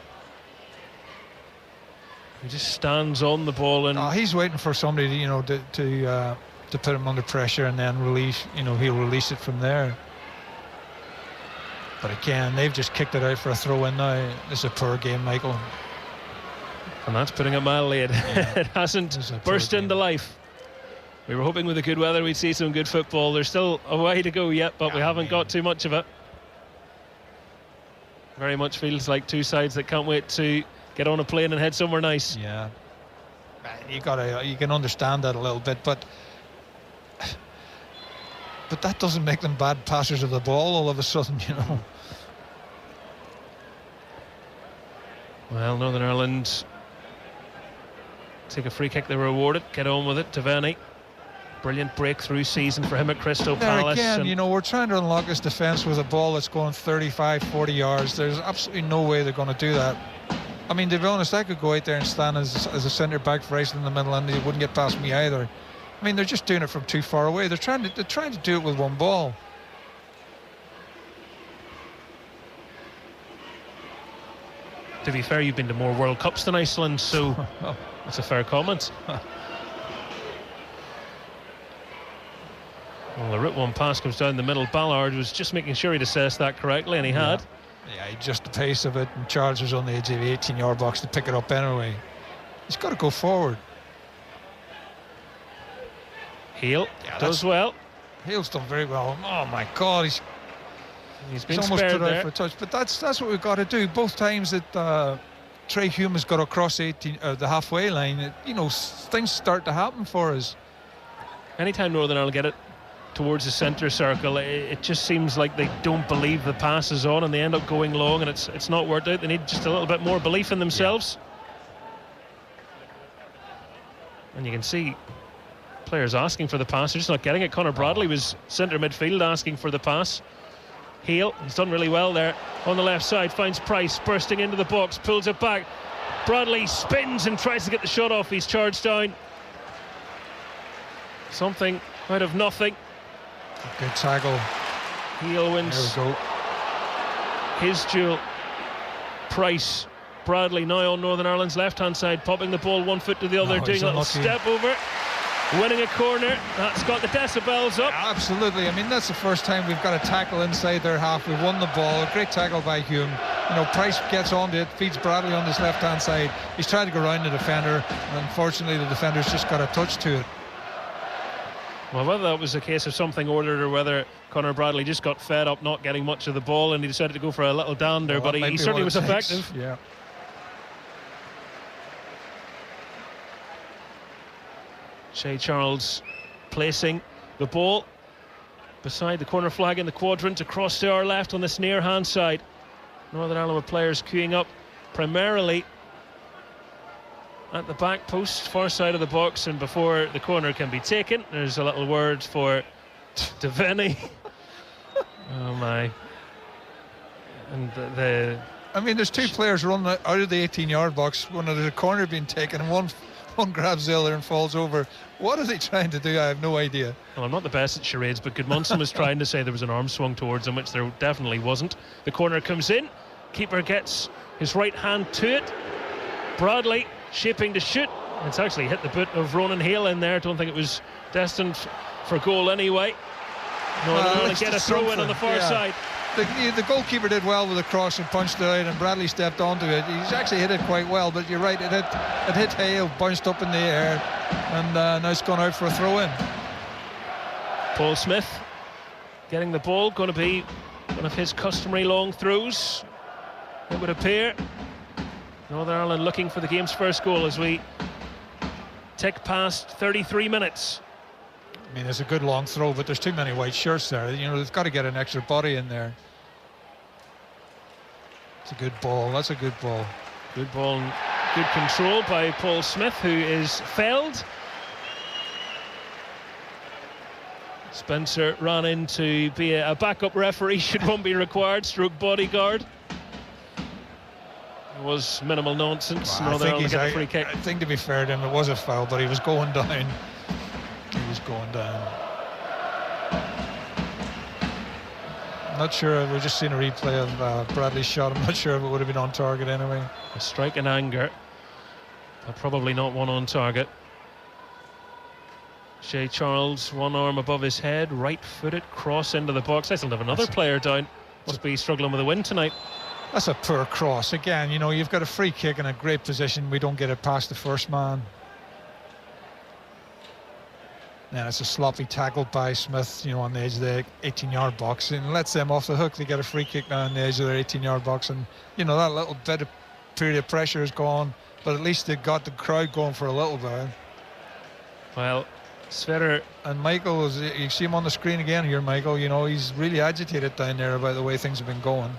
He just stands on the ball and he's waiting for somebody to put him under pressure and then release. He'll release it from there. But again, they've just kicked it out for a throw-in now. This is a poor game, Michael. And that's putting it mildly. It hasn't burst into life. We were hoping with the good weather we'd see some good football. There's still a way to go yet, but we haven't got too much of it. Very much feels like two sides that can't wait to get on a plane and head somewhere nice. Yeah, you can understand that a little bit, but that doesn't make them bad passers of the ball all of a sudden, Well, Northern Ireland take a free kick. They were awarded. Get on with it. Devaney, brilliant breakthrough season for him at Crystal Palace. Again, we're trying to unlock his defence with a ball that's going 35, 40 yards. There's absolutely no way they're going to do that. I mean, to be honest, I could go out there and stand as a centre back for Iceland in the middle, and they wouldn't get past me either. I mean, they're just doing it from too far away. They're trying to do it with one ball. To be fair, you've been to more World Cups than Iceland, so that's a fair comment. Well, the route one pass comes down the middle. Ballard was just making sure he'd assessed that correctly, and he had. Yeah, just the pace of it, and Charles was on the edge of the 18-yard box to pick it up anyway. He's got to go forward. Heel does well. Heel's done very well. Oh my God, he's been almost spared put there out for a touch. But that's what we've got to do. Both times that Trey Hume has got across the halfway line, things start to happen for us. Anytime Northern Ireland get it towards the centre circle, it just seems like they don't believe the pass is on, and they end up going long, and it's not worked out. They need just a little bit more belief in themselves. And you can see players asking for the pass, they're just not getting it. Conor Bradley was centre midfield asking for the pass. Heel, he's done really well there on the left side, finds Price bursting into the box, pulls it back. Bradley spins and tries to get the shot off. He's charged down. Something out of nothing. Good tackle. Heel wins. There we go. His duel. Price, Bradley now on Northern Ireland's left hand side, popping the ball one foot to the other, doing a little step over, winning a corner. That's got the decibels up. Yeah, absolutely. I mean, that's the first time we've got a tackle inside their half. We've won the ball. A great tackle by Hume. Price gets onto it, feeds Bradley on his left hand side. He's trying to go around the defender, and unfortunately the defender's just got a touch to it. Well, whether that was a case of something ordered or whether Conor Bradley just got fed up not getting much of the ball and he decided to go for a little dander, but he certainly was effective. Yeah. Shea Charles placing the ball beside the corner flag in the quadrant across to our left on this near hand side. Northern Ireland players queuing up primarily at the back post, far side of the box, and before the corner can be taken, there's a little word for Devaney. Oh my. And I mean, there's 2 players running out of the 18-yard box when there's a corner being taken, and one grabs the other and falls over. What are they trying to do? I have no idea. Well, I'm not the best at charades, but Goodmunson was trying to say there was an arm swung towards him, which there definitely wasn't. The corner comes in, keeper gets his right hand to it. Bradley shaping to shoot. It's actually hit the boot of Ronan Hale in there. Don't think it was destined for goal anyway. No, get a throw in on the far side. The goalkeeper did well with the cross and punched it out, and Bradley stepped onto it. He's actually hit it quite well, but you're right, it hit Hale, bounced up in the air, and now it's gone out for a throw in. Paul Smith getting the ball, going to be one of his customary long throws, it would appear. Northern Ireland looking for the game's first goal as we tick past 33 minutes. I mean, it's a good long throw, but there's too many white shirts there. You know, they've got to get an extra body in there. It's a good ball. That's a good ball. Good ball and good control by Paul Smith, who is felled. Spencer ran in to be a backup referee should one be required, stroke bodyguard. It was minimal nonsense. Well, Northern Ireland get a free kick. I think, to be fair to him, it was a foul, but he was going down. He was going down. I'm not sure. We've just seen a replay of Bradley's shot. I'm not sure if it would have been on target anyway. A strike in anger, but probably not one on target. Shea Charles, one arm above his head, right-footed, cross into the box. Iceland have another player down. Must be struggling with the wind tonight. That's a poor cross. Again, you know, you've got a free kick in a great position. We don't get it past the first man. Then it's a sloppy tackle by Smith, you know, on the edge of the 18-yard box, and lets them off the hook. They get a free kick now on the edge of their 18-yard box, and you know that little bit of period of pressure is gone, but at least they got the crowd going for a little bit. Well, Sverre and Michael, you see him on the screen again here, Michael. You know, he's really agitated down there about the way things have been going.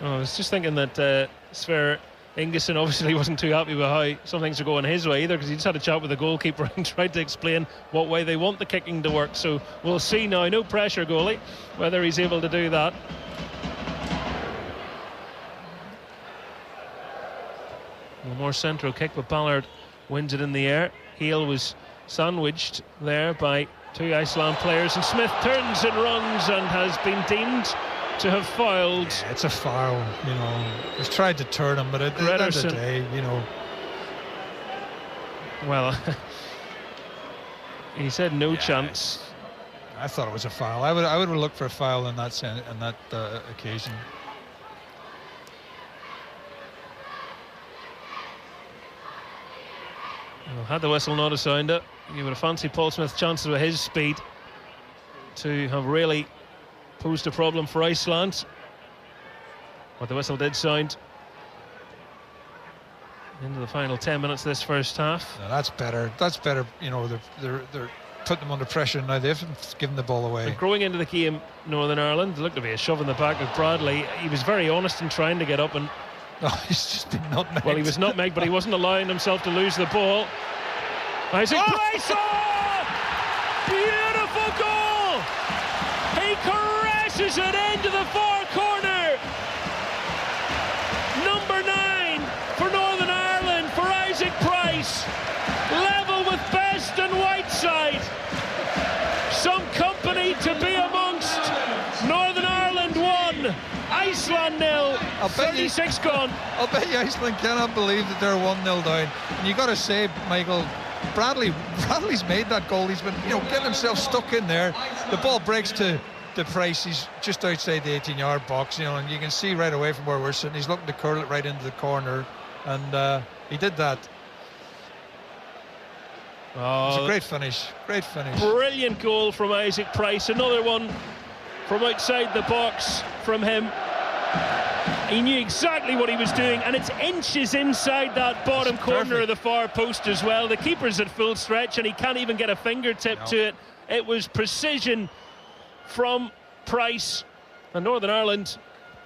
I was just thinking that Sverre Ingesson obviously wasn't too happy with how some things are going his way either, because he just had a chat with the goalkeeper and tried to explain what way they want the kicking to work. So we'll see now. No pressure, goalie, whether he's able to do that. One more central kick, but Ballard wins it in the air. Hale was sandwiched there by 2 Iceland players, and Smith turns and runs and has been deemed to have fouled. Yeah, it's a foul, you know. He's tried to turn him, but at the end of the day, you know. Well, he said no chance. I thought it was a foul. I would have looked for a foul in that occasion. Well, had the whistle not have sounded, you would have fancied Paul Smith's chances with his speed to have really posed a problem for Iceland. But the whistle did sound. Into the final 10 minutes of this first half. No, that's better. That's better. You know, they're putting them under pressure now. They've given the ball away. But growing into the game, Northern Ireland, there looked to be a shove in the back of Bradley. He was very honest in trying to get up, and he's just been nutmegged. Well, he was nutmegged, but he wasn't allowing himself to lose the ball. Isaac Price! Oh! Beautiful goal! He caresses it into the far corner. Number 9 for Northern Ireland for Isaac Price. Level with Best and Whiteside. Some company to be amongst. Northern Ireland 1, Iceland 0. 36 gone. I'll bet you Iceland cannot believe that they're 1-0 down. And you got to say, Michael, Bradley's made that goal. He's been, getting himself stuck in there. The ball breaks to Price. He's just outside the 18-yard box, and you can see right away from where we're sitting, he's looking to curl it right into the corner, and he did that. It's a great finish. Great finish. Brilliant goal from Isaac Price. Another one from outside the box from him. He knew exactly what he was doing, and it's inches inside that bottom corner of the far post as well. The keeper's at full stretch, and he can't even get a fingertip to it. It was precision from Price. And Northern Ireland,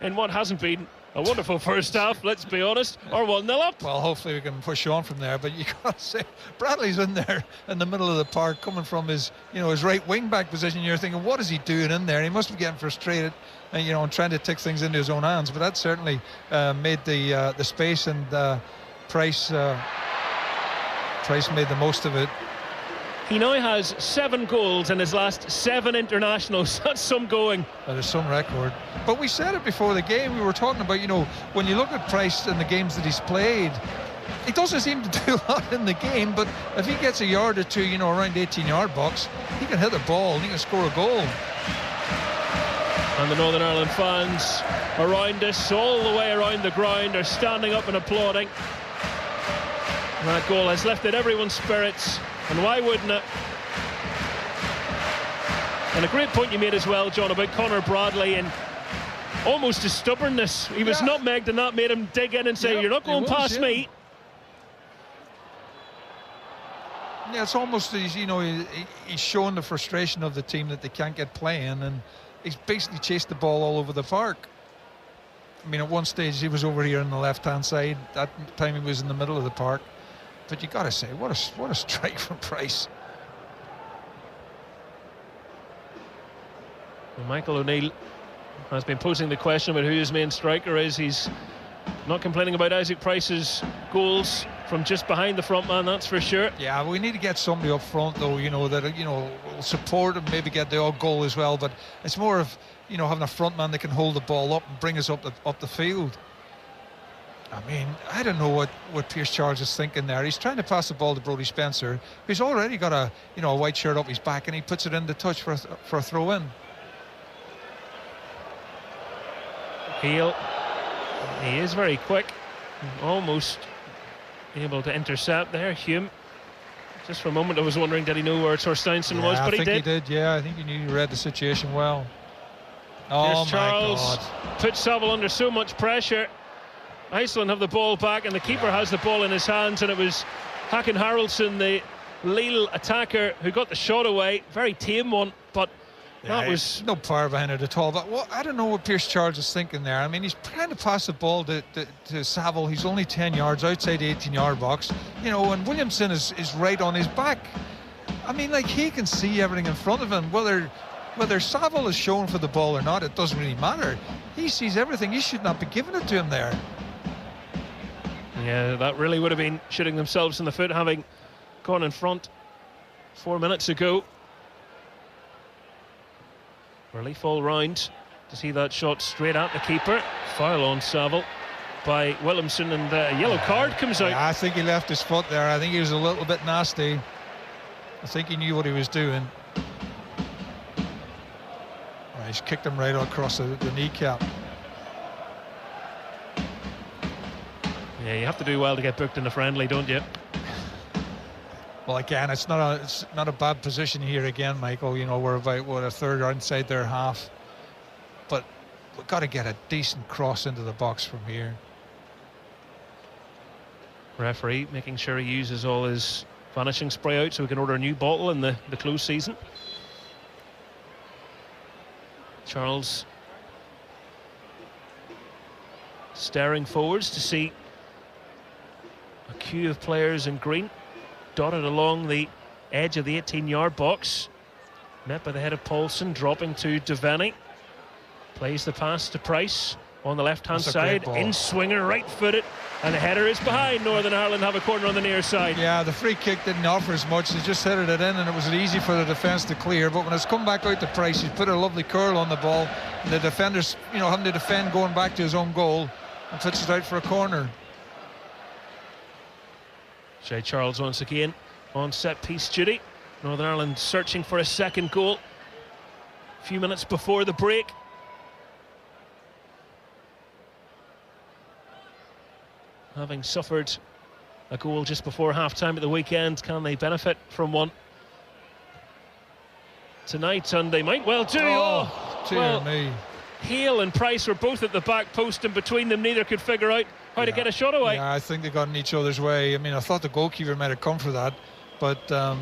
in what hasn't been a wonderful first half, let's be honest, are 1-0 up. Well, hopefully we can push on from there, but you got to say, Bradley's in there in the middle of the park, coming from his, his right wing back position. You're thinking, what is he doing in there? He must be getting frustrated, and and trying to take things into his own hands. But that certainly made the space, and Price made the most of it. He now has 7 goals in his last 7 internationals. That's some going. That is some record. But we said it before the game. We were talking about, when you look at Price in the games that he's played, he doesn't seem to do a lot in the game, but if he gets a yard or two, around the 18-yard box, he can hit the ball and he can score a goal. And the Northern Ireland fans around us, all the way around the ground, are standing up and applauding. And that goal has lifted everyone's spirits. And why wouldn't it? And a great point you made as well, John, about Conor Bradley and almost his stubbornness. He was nutmegged, and that made him dig in and say, you're not going past me. Yeah, it's almost, he's showing the frustration of the team that they can't get playing, and he's basically chased the ball all over the park. I mean, at one stage he was over here on the left-hand side. That time he was in the middle of the park. But you got to say, what a strike from Price. Well, Michael O'Neill has been posing the question about who his main striker is. He's not complaining about Isaac Price's goals from just behind the front man, that's for sure. Yeah, we need to get somebody up front, though, that will support and maybe get the odd goal as well. But it's more of having a front man that can hold the ball up and bring us up the field. I mean, I don't know what Pierce Charles is thinking there. He's trying to pass the ball to Brodie Spencer, who's already got a white shirt up his back, and he puts it in the touch for a throw in. He is very quick, almost able to intercept there. Hume, just for a moment I was wondering, did he know where Torsteinsson was? But I think he did. Yeah, I think he read the situation well. Pierce Charles puts Saville under so much pressure. Iceland have the ball back, and the keeper has the ball in his hands, and it was Håkon Haraldsson, the Lille attacker, who got the shot away. Very tame one, but that was no power behind it at all. But I don't know what Pierce Charles is thinking there. I mean, he's trying to pass the ball to Saville. He's only 10 yards outside the 18-yard box, and Williamson is right on his back. I mean, like, he can see everything in front of him. Whether Saville is shown for the ball or not, it doesn't really matter. He sees everything. He should not be giving it to him there. Yeah, that really would have been shooting themselves in the foot, having gone in front 4 minutes ago. Relief all round to see that shot straight at the keeper. Foul on Saville by Williamson, and a yellow card comes out. I think he left his foot there. I think he was a little bit nasty. I think he knew what he was doing. He's kicked him right across the kneecap. Yeah, you have to do well to get booked in a friendly, don't you? Well, again, it's not a bad position here again, Michael. We're about a third inside their half, but we've got to get a decent cross into the box from here. Referee making sure he uses all his vanishing spray out so we can order a new bottle in the close season. Charles staring forwards to see a queue of players in green dotted along the edge of the 18-yard box. Met by the head of Paulson, dropping to Devaney. Plays the pass to Price on the left-hand side. In swinger, right-footed, and the header is behind. Northern Ireland have a corner on the near side. Yeah, the free kick didn't offer as much. They just headed it in, and it was easy for the defence to clear. But when it's come back out to Price, he's put a lovely curl on the ball. And the defenders, having to defend going back to his own goal, and puts it out for a corner. Shay Charles once again on set-piece duty. Northern Ireland searching for a second goal. A few minutes before the break. Having suffered a goal just before half-time at the weekend. Can they benefit from one tonight? And they might well do. Oh, dear me. Hale and Price were both at the back post, and between them neither could figure out how to get a shot away. Yeah, I think they got in each other's way. I mean, I thought the goalkeeper might have come for that, but I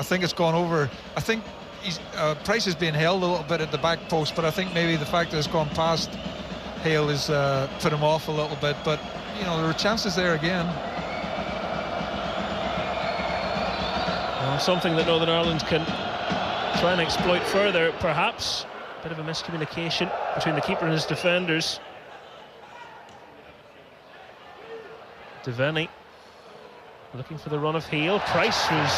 think it's gone over. I think Price is being held a little bit at the back post, but I think maybe the fact that it's gone past Hale has put him off a little bit. But you know, there are chances there again. Well, something that Northern Ireland can try and exploit further, perhaps. Bit of a miscommunication between the keeper and his defenders. Devaney looking for the run of Hale. Price was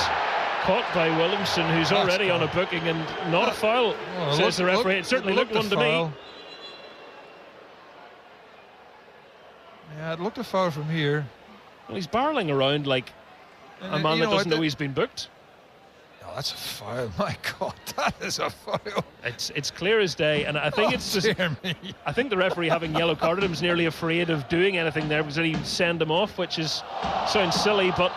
caught by Williamson, who's already on a booking, and not a foul, says the referee. It certainly looked one to me. Yeah, it looked a foul from here. Well, he's barreling around like a man that doesn't know he's been booked. No, that's a foul. My God, that is a foul. It's clear as day, and I think it's just. I think the referee, having yellow carded him, is nearly afraid of doing anything there because then he send him off, which sounds silly, but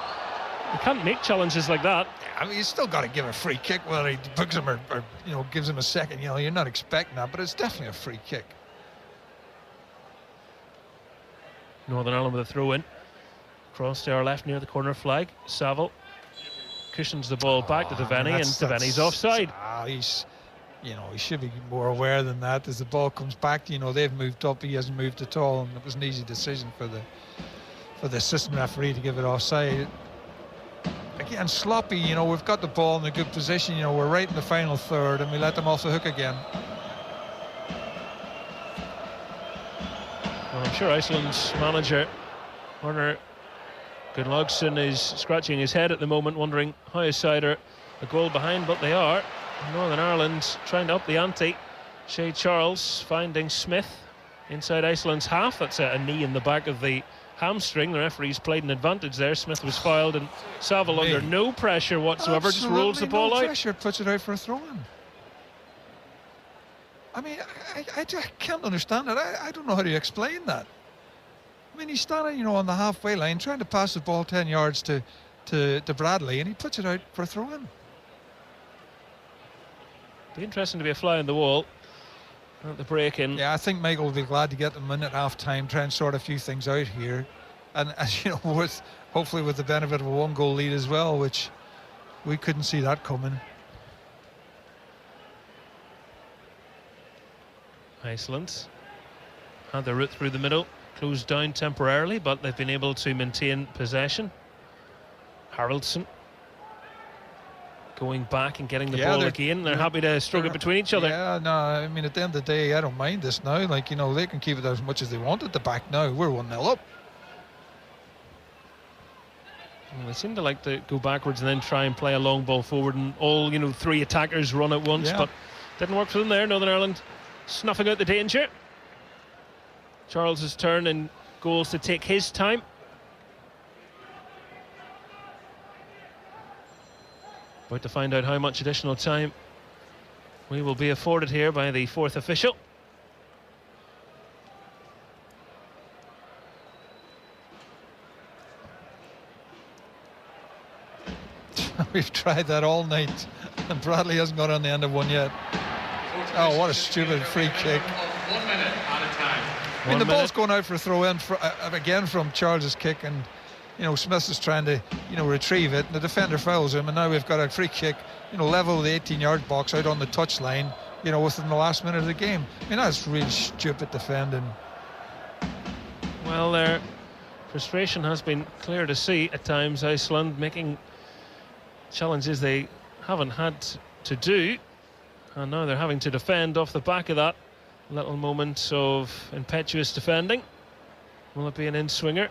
you can't make challenges like that. I mean, you still got to give a free kick whether he books him or gives him a second. You know, you're not expecting that, but it's definitely a free kick. Northern Ireland with a throw in. Cross to our left near the corner flag. Saville cushions the ball back to Devaney, and Devaney's offside. He should be more aware than that. As the ball comes back, they've moved up, he hasn't moved at all, and it was an easy decision for the assistant referee to give it offside. Again, sloppy. We've got the ball in a good position. We're right in the final third, and we let them off the hook again. Well, I'm sure Iceland's manager Werner Gunnlaugsson is scratching his head at the moment, wondering how his side are a goal behind, but they are. Northern Ireland trying to up the ante. Shay Charles finding Smith inside Iceland's half. That's a knee in the back of the hamstring. The referee's played an advantage there. Smith was fouled, and Saville, under no pressure whatsoever, just rolls the ball out. Pressure, puts it out for a throw-in. I mean, I can't understand it. I don't know how to explain that. I mean, he's standing, on the halfway line trying to pass the ball 10 yards to Bradley, and he puts it out for a throw-in. Be interesting to be a fly on the wall at the break-in. Yeah, I think Michael will be glad to get them in at half-time, try and sort a few things out here. And as you know, hopefully with the benefit of a one-goal lead as well, which we couldn't see that coming. Iceland had their route through the middle, closed down temporarily, but they've been able to maintain possession. Haraldsson going back and getting the ball again. They're happy to struggle between each other. Yeah, no, I mean, at the end of the day, I don't mind this now. Like, they can keep it as much as they want at the back now. We're 1-0 up. Well, they seem to like to go backwards and then try and play a long ball forward, and all, three attackers run at once, but didn't work for them there. Northern Ireland snuffing out the danger. Charles's turn, and goals to take his time. About to find out how much additional time we will be afforded here by the fourth official. We've tried that all night, and Bradley hasn't got on the end of one yet. Oh, what a stupid free kick. 1 minute at a time. I mean, the ball's going out for a throw-in again from Charles's kick, and Smith is trying to retrieve it, and the defender fouls him, and now we've got a free kick level of the 18-yard box out on the touchline within the last minute of the game. I mean, that's really stupid defending. Well, their frustration has been clear to see at times. Iceland making challenges they haven't had to do, and now they're having to defend off the back of that little moment of impetuous defending. Will it be an in-swinger?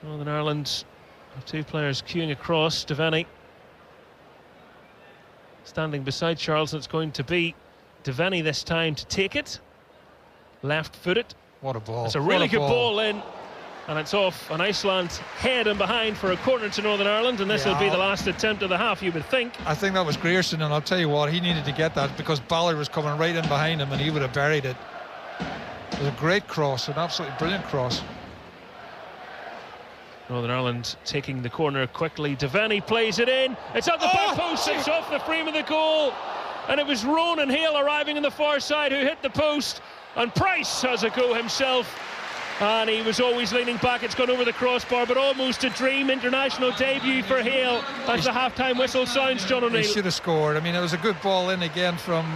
Northern Ireland have two players queuing across. Devaney standing beside Charles, and it's going to be Devaney this time to take it. Left-footed. What a ball. It's a really good ball in, and it's off an Iceland head and behind for a corner to Northern Ireland, and this will be the last attempt of the half, you would think. I think that was Grierson, and I'll tell you what, he needed to get that because Ballard was coming right in behind him, and he would have buried it. It was a great cross, an absolutely brilliant cross. Northern Ireland taking the corner quickly. Devaney plays it in. It's at the back post. It's off the frame of the goal. And it was Ronan Hale arriving on the far side who hit the post. And Price has a go himself. And he was always leaning back. It's gone over the crossbar, but almost a dream international debut for Hale as the half-time whistle sounds, John O'Neill. He should have scored. I mean, it was a good ball in again from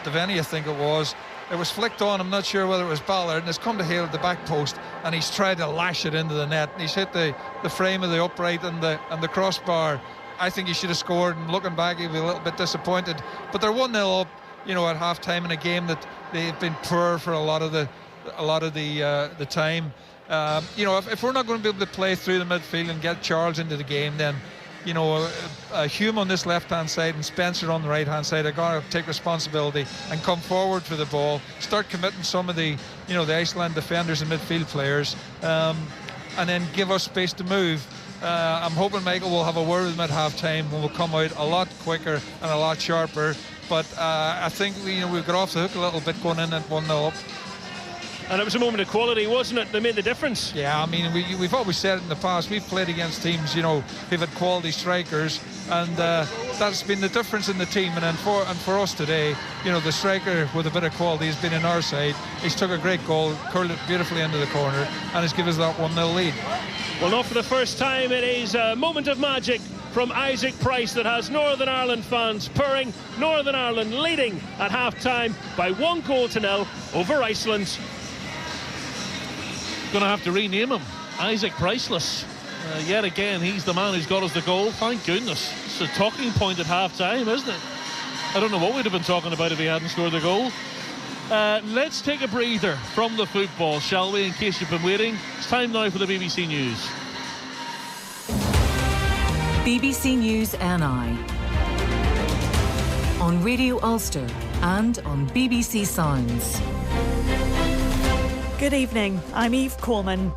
Devaney, I think it was. It was flicked on, I'm not sure whether it was Ballard, and it's come to Hale at the back post, and he's tried to lash it into the net, and he's hit the frame of the upright and the crossbar. I think he should have scored, and looking back he'll be a little bit disappointed. But they're 1-0 up, at half-time in a game that they've been poor for a lot of the time. If we're not going to be able to play through the midfield and get Charles into the game, then Hume on this left-hand side and Spencer on the right-hand side are going to take responsibility and come forward for the ball, start committing some of the Iceland defenders and midfield players, and then give us space to move. I'm hoping Michael will have a word with them at half-time when we'll come out a lot quicker and a lot sharper. But I think we've got off the hook a little bit going in at 1-0 up. And it was a moment of quality, wasn't it? They made the difference. Yeah, I mean, we've always said it in the past. We've played against teams, who've had quality strikers, and that's been the difference in the team. And for us today, the striker with a bit of quality has been on our side. He's took a great goal, curled it beautifully into the corner, and has given us that 1-0 lead. Well, not for the first time. It is a moment of magic from Isaac Price that has Northern Ireland fans purring. Northern Ireland leading at half-time by 1-0 over Iceland. Going to have to rename him Isaac Priceless. Yet again, he's the man who's got us the goal. Thank goodness. It's a talking point at half-time, isn't it? I don't know what we'd have been talking about if he hadn't scored the goal. Let's take a breather from the football, shall we, in case you've been waiting. It's time now for the BBC News. BBC News NI on Radio Ulster and on BBC Sounds. Good evening, I'm Eve Coleman.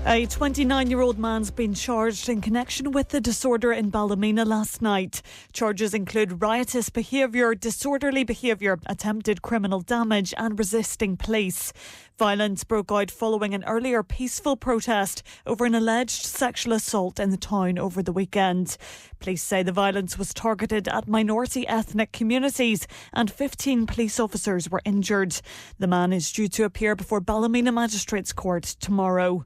A 29-year-old man's been charged in connection with the disorder in Ballymena last night. Charges include riotous behaviour, disorderly behaviour, attempted criminal damage and resisting police. Violence broke out following an earlier peaceful protest over an alleged sexual assault in the town over the weekend. Police say the violence was targeted at minority ethnic communities and 15 police officers were injured. The man is due to appear before Ballymena Magistrates Court tomorrow.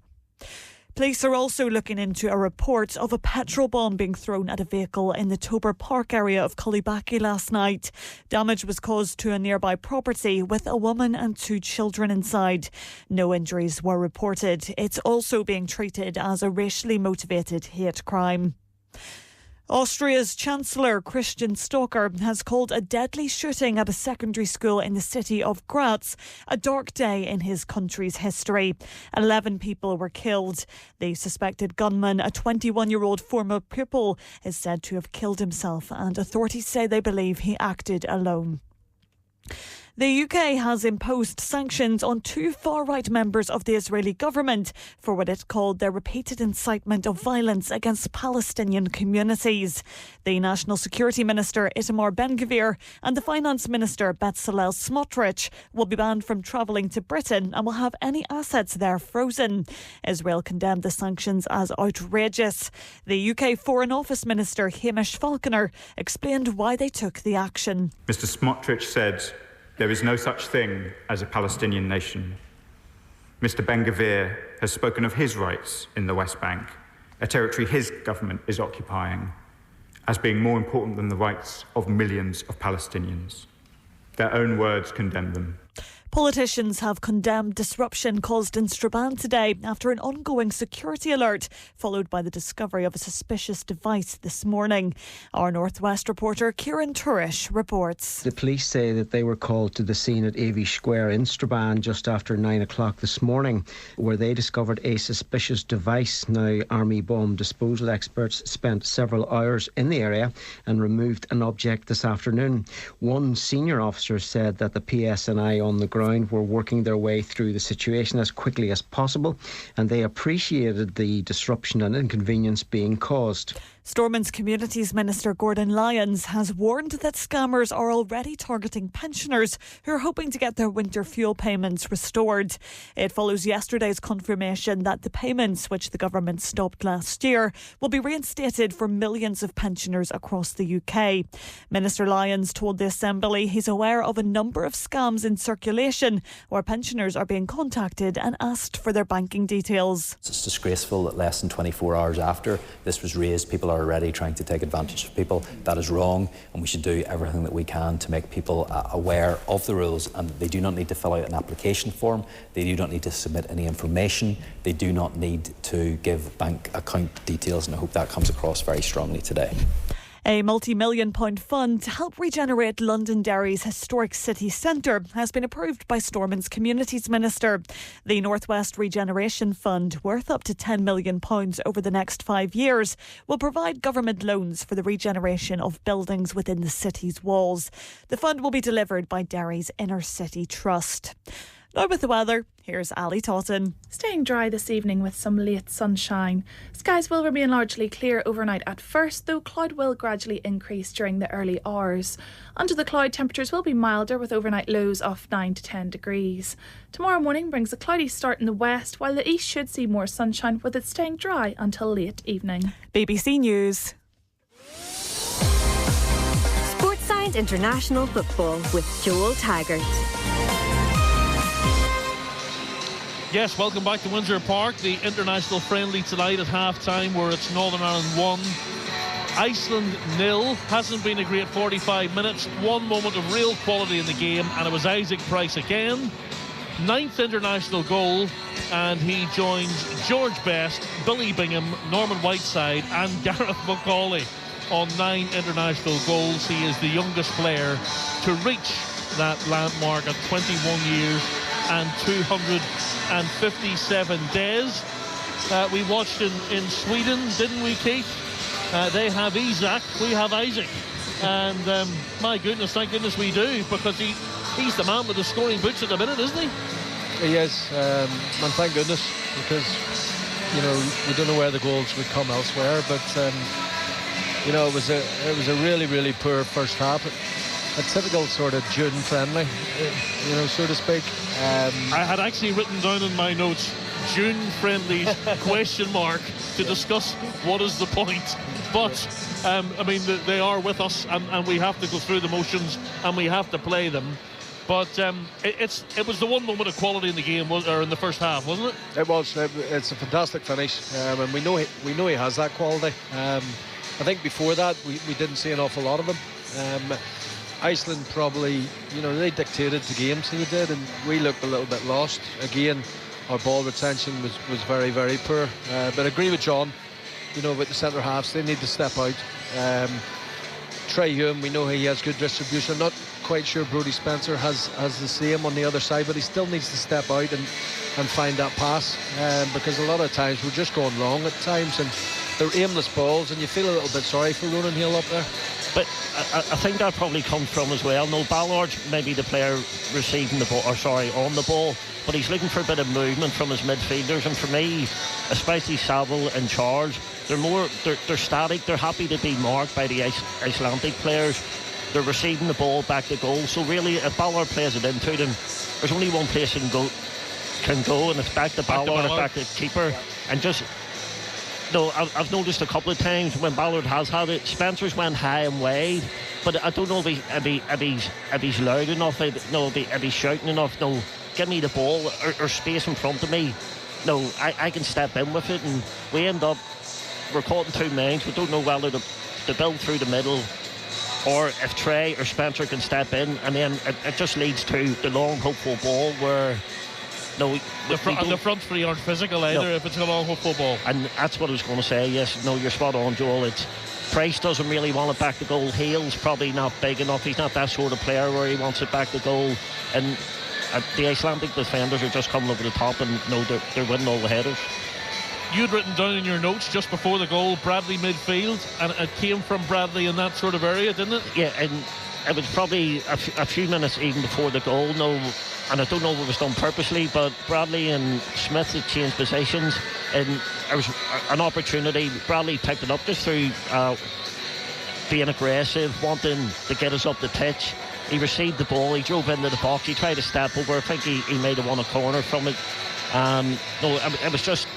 Police are also looking into a report of a petrol bomb being thrown at a vehicle in the Tober Park area of Cullibackie last night. Damage was caused to a nearby property with a woman and 2 children inside. No injuries were reported. It's also being treated as a racially motivated hate crime. Austria's Chancellor Christian Stocker has called a deadly shooting at a secondary school in the city of Graz a dark day in his country's history. 11 people were killed. The suspected gunman, a 21-year-old former pupil, is said to have killed himself, and authorities say they believe he acted alone. The UK has imposed sanctions on 2 far-right members of the Israeli government for what it called their repeated incitement of violence against Palestinian communities. The National Security Minister Itamar Ben-Gvir and the Finance Minister Bezalel Smotrich will be banned from travelling to Britain and will have any assets there frozen. Israel condemned the sanctions as outrageous. The UK Foreign Office Minister Hamish Falconer explained why they took the action. Mr Smotrich said, "There is no such thing as a Palestinian nation." Mr Ben-Gvir has spoken of his rights in the West Bank, a territory his government is occupying, as being more important than the rights of millions of Palestinians. Their own words condemn them. Politicians have condemned disruption caused in Strabane today after an ongoing security alert, followed by the discovery of a suspicious device this morning. Our Northwest reporter Kieran Turish reports. The police say that they were called to the scene at Avish Square in Strabane just after 9 o'clock this morning, where they discovered a suspicious device. Now, Army bomb disposal experts spent several hours in the area and removed an object this afternoon. One senior officer said that the PSNI on the ground were working their way through the situation as quickly as possible, and they appreciated the disruption and inconvenience being caused. Stormont's Communities Minister Gordon Lyons has warned that scammers are already targeting pensioners who are hoping to get their winter fuel payments restored. It follows yesterday's confirmation that the payments, which the government stopped last year, will be reinstated for millions of pensioners across the UK. Minister Lyons told the Assembly he's aware of a number of scams in circulation where pensioners are being contacted and asked for their banking details. It's disgraceful that less than 24 hours after this was raised, people are already trying to take advantage of people. That is wrong, and we should do everything that we can to make people aware of the rules, and they do not need to fill out an application form, they do not need to submit any information, they do not need to give bank account details, and I hope that comes across very strongly today. A multi-million-pound fund to help regenerate Londonderry's historic city centre has been approved by Stormont's Communities Minister. The North West Regeneration Fund, worth up to £10 million over the next 5 years, will provide government loans for the regeneration of buildings within the city's walls. The fund will be delivered by Derry's Inner City Trust. Now with the weather, here's Ali Totten. Staying dry this evening with some late sunshine. Skies will remain largely clear overnight at first, though cloud will gradually increase during the early hours. Under the cloud, temperatures will be milder with overnight lows of 9 to 10 degrees. Tomorrow morning brings a cloudy start in the west, while the east should see more sunshine, with it staying dry until late evening. BBC News. Sports Science International Football with Joel Taggart. Yes, welcome back to Windsor Park. The international friendly tonight at half-time, where it's Northern Ireland 1, Iceland 0. Hasn't been a great 45 minutes. One moment of real quality in the game, and it was Isaac Price again. 9th international goal, and he joins George Best, Billy Bingham, Norman Whiteside and Gareth McCauley on 9 international goals. He is the youngest player to reach that landmark at 21 years and 257 days. We watched in Sweden, didn't we, Keith? They have Isak, we have Isaac. And my goodness, thank goodness we do, because he's the man with the scoring boots at the minute, isn't he? He is, and thank goodness, because, you know, we don't know where the goals would come elsewhere, but, you know, it was a really, really poor first half. A typical sort of June friendly, you know, so to speak. I had actually written down in my notes June friendlies question mark to discuss what is the point. But I mean, they are with us, and we have to go through the motions and we have to play them. But it was the one moment of quality in the game, or in the first half, wasn't it? It was. It's a fantastic finish, and we know he has that quality. I think before that we didn't see an awful lot of him. Iceland probably, you know, they dictated the game, so they did, and we looked a little bit lost. Again, our ball retention was very, very poor. But I agree with John, you know, about the centre halves. They need to step out. Trey Hume, we know he has good distribution. Not quite sure Brodie Spencer has the same on the other side, but he still needs to step out and find that pass, because a lot of times we're just going long at times, and they're aimless balls, and you feel a little bit sorry for Ronan Hill up there. But I think that probably comes from as well. No, Ballard maybe the player receiving the ball, or sorry, on the ball, but he's looking for a bit of movement from his midfielders. And for me, especially Saville and Charles, they're static. They're happy to be marked by the Icelandic players. They're receiving the ball back to goal. So really, if Ballard plays it into them, there's only one place he can go, and it's back to Ballard, back to keeper, and just. No, I've noticed a couple of times when Ballard has had it, Spencer's went high and wide, but I don't know if he's loud enough, if he's shouting enough. No, give me the ball or space in front of me. No, I can step in with it, and we end up, we're caught in 2 minds. We don't know whether to build through the middle, or if Trey or Spencer can step in, and then it just leads to the long hopeful ball where. No, the front three aren't physical either, if it's a long hopeful ball. And that's what I was going to say. Yes, no, you're spot on, Joel. It's Price doesn't really want it back to goal. Hale's probably not big enough. He's not that sort of player where he wants it back to goal. And the Icelandic defenders are just coming over the top, and no, they're winning all the headers. You'd written down in your notes just before the goal, Bradley midfield, and it came from Bradley in that sort of area, didn't it? Yeah, and it was probably a few minutes even before the goal. No. And I don't know if it was done purposely, but Bradley and Smith had changed positions, and there was an opportunity. Bradley picked it up just through being aggressive, wanting to get us up the pitch. He received the ball, he drove into the box, he tried to step over. I think he may have won a corner from it. No, it was just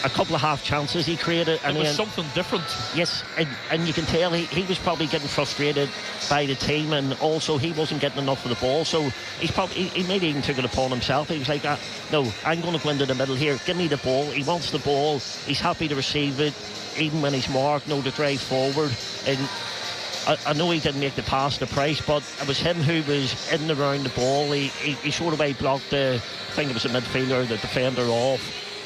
a couple of half chances he created. And it was something different. Yes, and you can tell he was probably getting frustrated by the team, and also he wasn't getting enough of the ball. So he maybe even took it upon himself. He was like, no, I'm going to go into the middle here. Give me the ball. He wants the ball. He's happy to receive it, even when he's marked. No, to drive forward. And I know he didn't make the pass to Price, but it was him who was in and around the ball. He sort of blocked I think it was a midfielder, the defender off,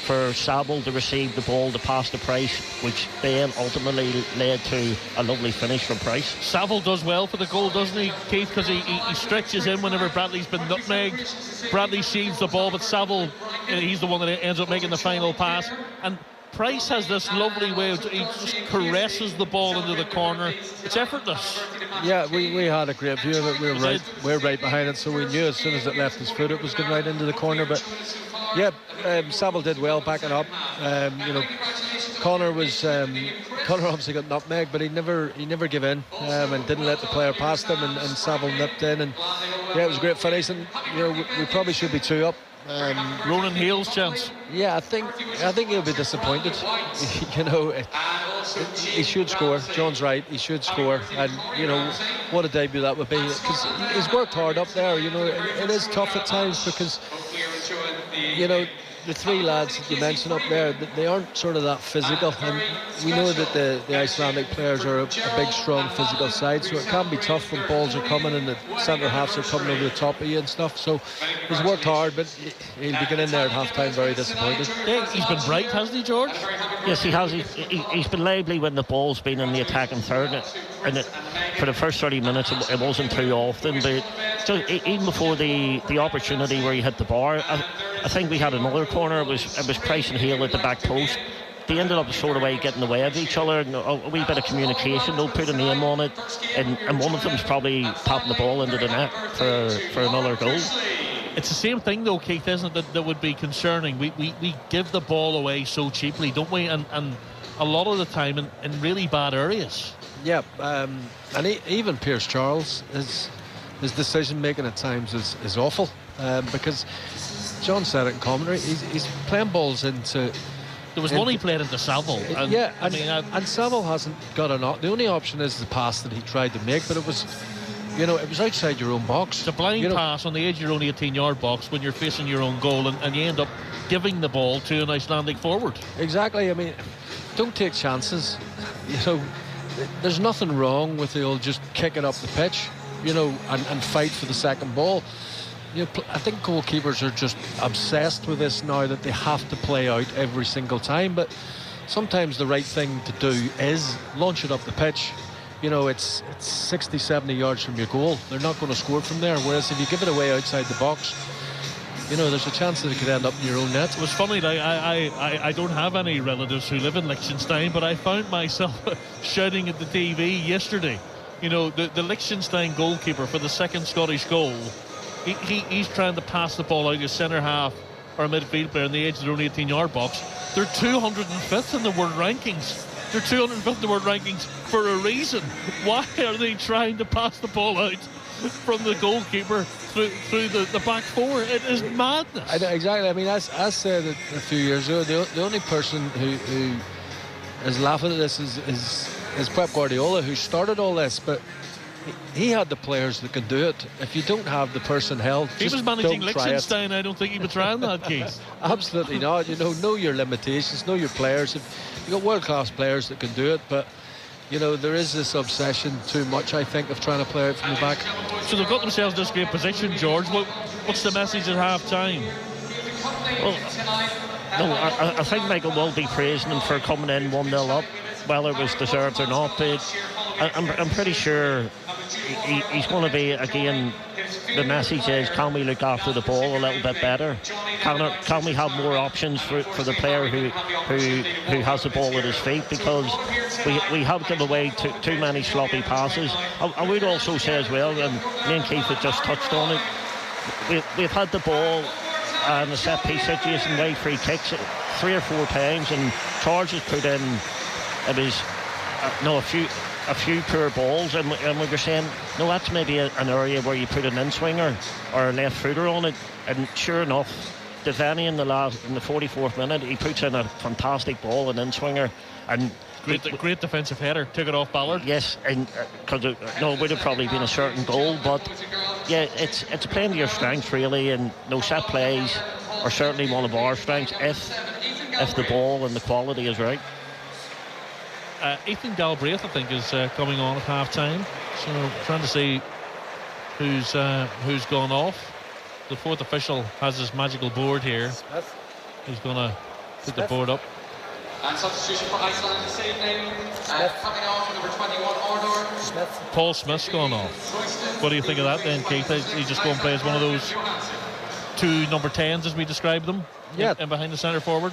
for Saville to receive the ball, to pass to Price, which then ultimately led to a lovely finish from Price. Saville does well for the goal, doesn't he, Keith? Because he stretches in whenever Bradley's been nutmegged. Bradley sees the ball, but Saville, he's the one that ends up making the final pass. And Price has this lovely way of, he just caresses the ball into the corner. It's effortless. Yeah, we had a great view of it. We're right behind it, so we knew as soon as it left his foot it was going right into the corner. But yeah, Saville did well backing up. Connor obviously got nutmegged, but he never gave in and didn't let the player past him, and Saville nipped in, and yeah, it was a great finish. And we probably should be 2 up. Ronan Hale's chance. Yeah, I think he'll be disappointed. He should score. John's right. He should score, and what a debut that would be, because he's worked hard up there. It is tough at times because the 3 lads that you mentioned up there, they aren't sort of that physical, and we know that the Icelandic players are a big, strong physical side, so it can be tough when balls are coming and the centre halves are coming over the top of you and stuff. So he's worked hard, but he'll be getting in there at half time very disappointed. Yeah, he's been bright, hasn't he, George? Yes, he has. He's been lively when the ball's been in the attacking third, and for the first 30 minutes it wasn't too often, but just, even before the opportunity where he hit the bar, I think we had another corner. It was Price and Hale at the back post. They ended up sort of getting in the way of each other, and a wee bit of communication. They'll put a name on it, and one of them's probably popping the ball into the net for another goal. It's the same thing though, Keith, isn't it, that would be concerning? We give the ball away so cheaply, don't we? And a lot of the time in really bad areas. Yeah, and even Pierce Charles, his decision making at times is awful, because John said it in commentary, he's playing balls into... There was one he played into Saville. And Saville hasn't got an option. The only option is the pass that he tried to make, but it was outside your own box. It's a blind pass on the edge of your own 18-yard box when you're facing your own goal, and you end up giving the ball to an Icelandic forward. Exactly. I mean, don't take chances. There's nothing wrong with the old just kick it up the pitch, and fight for the second ball. I think goalkeepers are just obsessed with this now, that they have to play out every single time, but sometimes the right thing to do is launch it up the pitch. It's 60, 70 yards from your goal. They're not going to score from there, whereas if you give it away outside the box, there's a chance that it could end up in your own net. It was funny, I don't have any relatives who live in Liechtenstein, but I found myself shouting at the TV yesterday. The Liechtenstein goalkeeper for the second Scottish goal, he's trying to pass the ball out to centre half or a midfield player on the edge of their own 18-yard box. They're 205th in the world rankings. They're 205th in the world rankings for a reason. Why are they trying to pass the ball out from the goalkeeper through the back four? It is madness. Exactly. I mean, I said it a few years ago, the only person who is laughing at this is Pep Guardiola, who started all this, but he had the players that could do it. If you don't have the personnel, he was managing Liechtenstein. I don't think he would try in that case. Absolutely not. Know your limitations, know your players. You've got world-class players that can do it, but there is this obsession too much, I think, of trying to play out from the back. So they've got themselves in this great position, George. What's the message at half-time? Well, no, I think Michael will be praising him for coming in 1-0 up, whether it was deserved or not, but I'm pretty sure he's going to be, again, the message is, can we look after the ball a little bit better? Can we have more options for the player who has the ball at his feet? Because we have given away too many sloppy passes. I would also say as well, and me and Keith have just touched on it, we've had the ball and the set piece situation, way free kicks 3 or 4 times, and Charles has put in, it was a few poor balls, and we were saying, no, that's maybe an area where you put an in-swinger or a left footer on it, and sure enough, Devaney in the 44th minute, he puts in a fantastic ball, an in-swinger, and great defensive header, took it off Ballard. Yes, and because it would have probably been a certain goal, but yeah, it's playing to your strengths really, and no set plays are certainly one of our strengths if the ball and the quality is right. Ethan Galbraith, I think, is coming on at half time, so trying to see who's gone off. The fourth official has his magical board here. He's going to put the board up. And substitution for Iceland this evening. Coming off, number 21, Ordor. Paul Smith's gone off. What do you think of that then, Keith? He just go and play as one of those 2 number 10s, as we described them? Yeah. And behind the centre forward?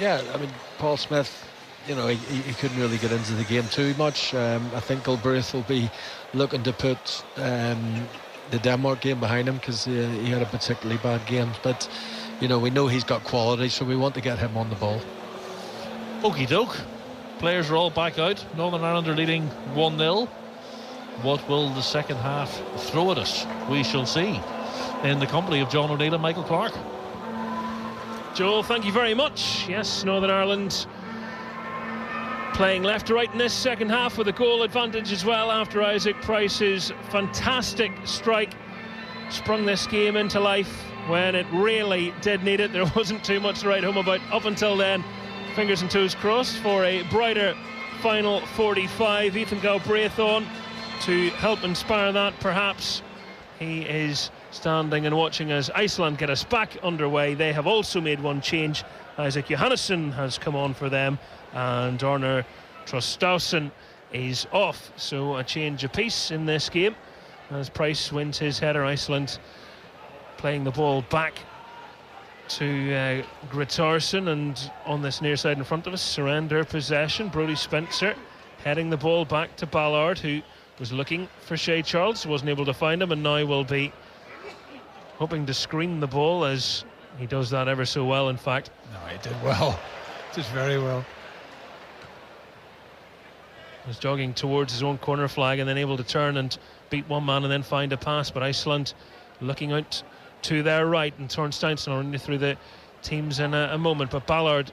Yeah, I mean, Paul Smith, you know, he couldn't really get into the game too much. I think Galbraith will be looking to put the Denmark game behind him, because he had a particularly bad game. But, you know, we know he's got quality, so we want to get him on the ball. Okie doke. Players are all back out. Northern Ireland are leading 1-0. What will the second half throw at us? We shall see. In the company of John O'Neill and Michael Clark. Joel, thank you very much. Yes, Northern Ireland playing left to right in this second half with a goal advantage as well, after Isaac Price's fantastic strike sprung this game into life when it really did need it. There wasn't too much to write home about up until then. Fingers and toes crossed for a brighter final 45. Ethan Galbraith on to help inspire that, perhaps. He is standing and watching as Iceland get us back underway. They have also made one change. Isaac Johannesson has come on for them, and Arnar Trostausen is off. So a change apiece in this game as Price wins his header. Iceland playing the ball back to Grittarson, and on this near side in front of us, surrender possession. Brodie Spencer heading the ball back to Ballard, who was looking for Shea Charles, wasn't able to find him, and now will be hoping to screen the ball, as he does that ever so well, in fact. No, he did well. Did very well. Was jogging towards his own corner flag and then able to turn and beat one man and then find a pass, but Iceland looking out to their right, and Tornsteinsson will run you through the teams in a moment. But Ballard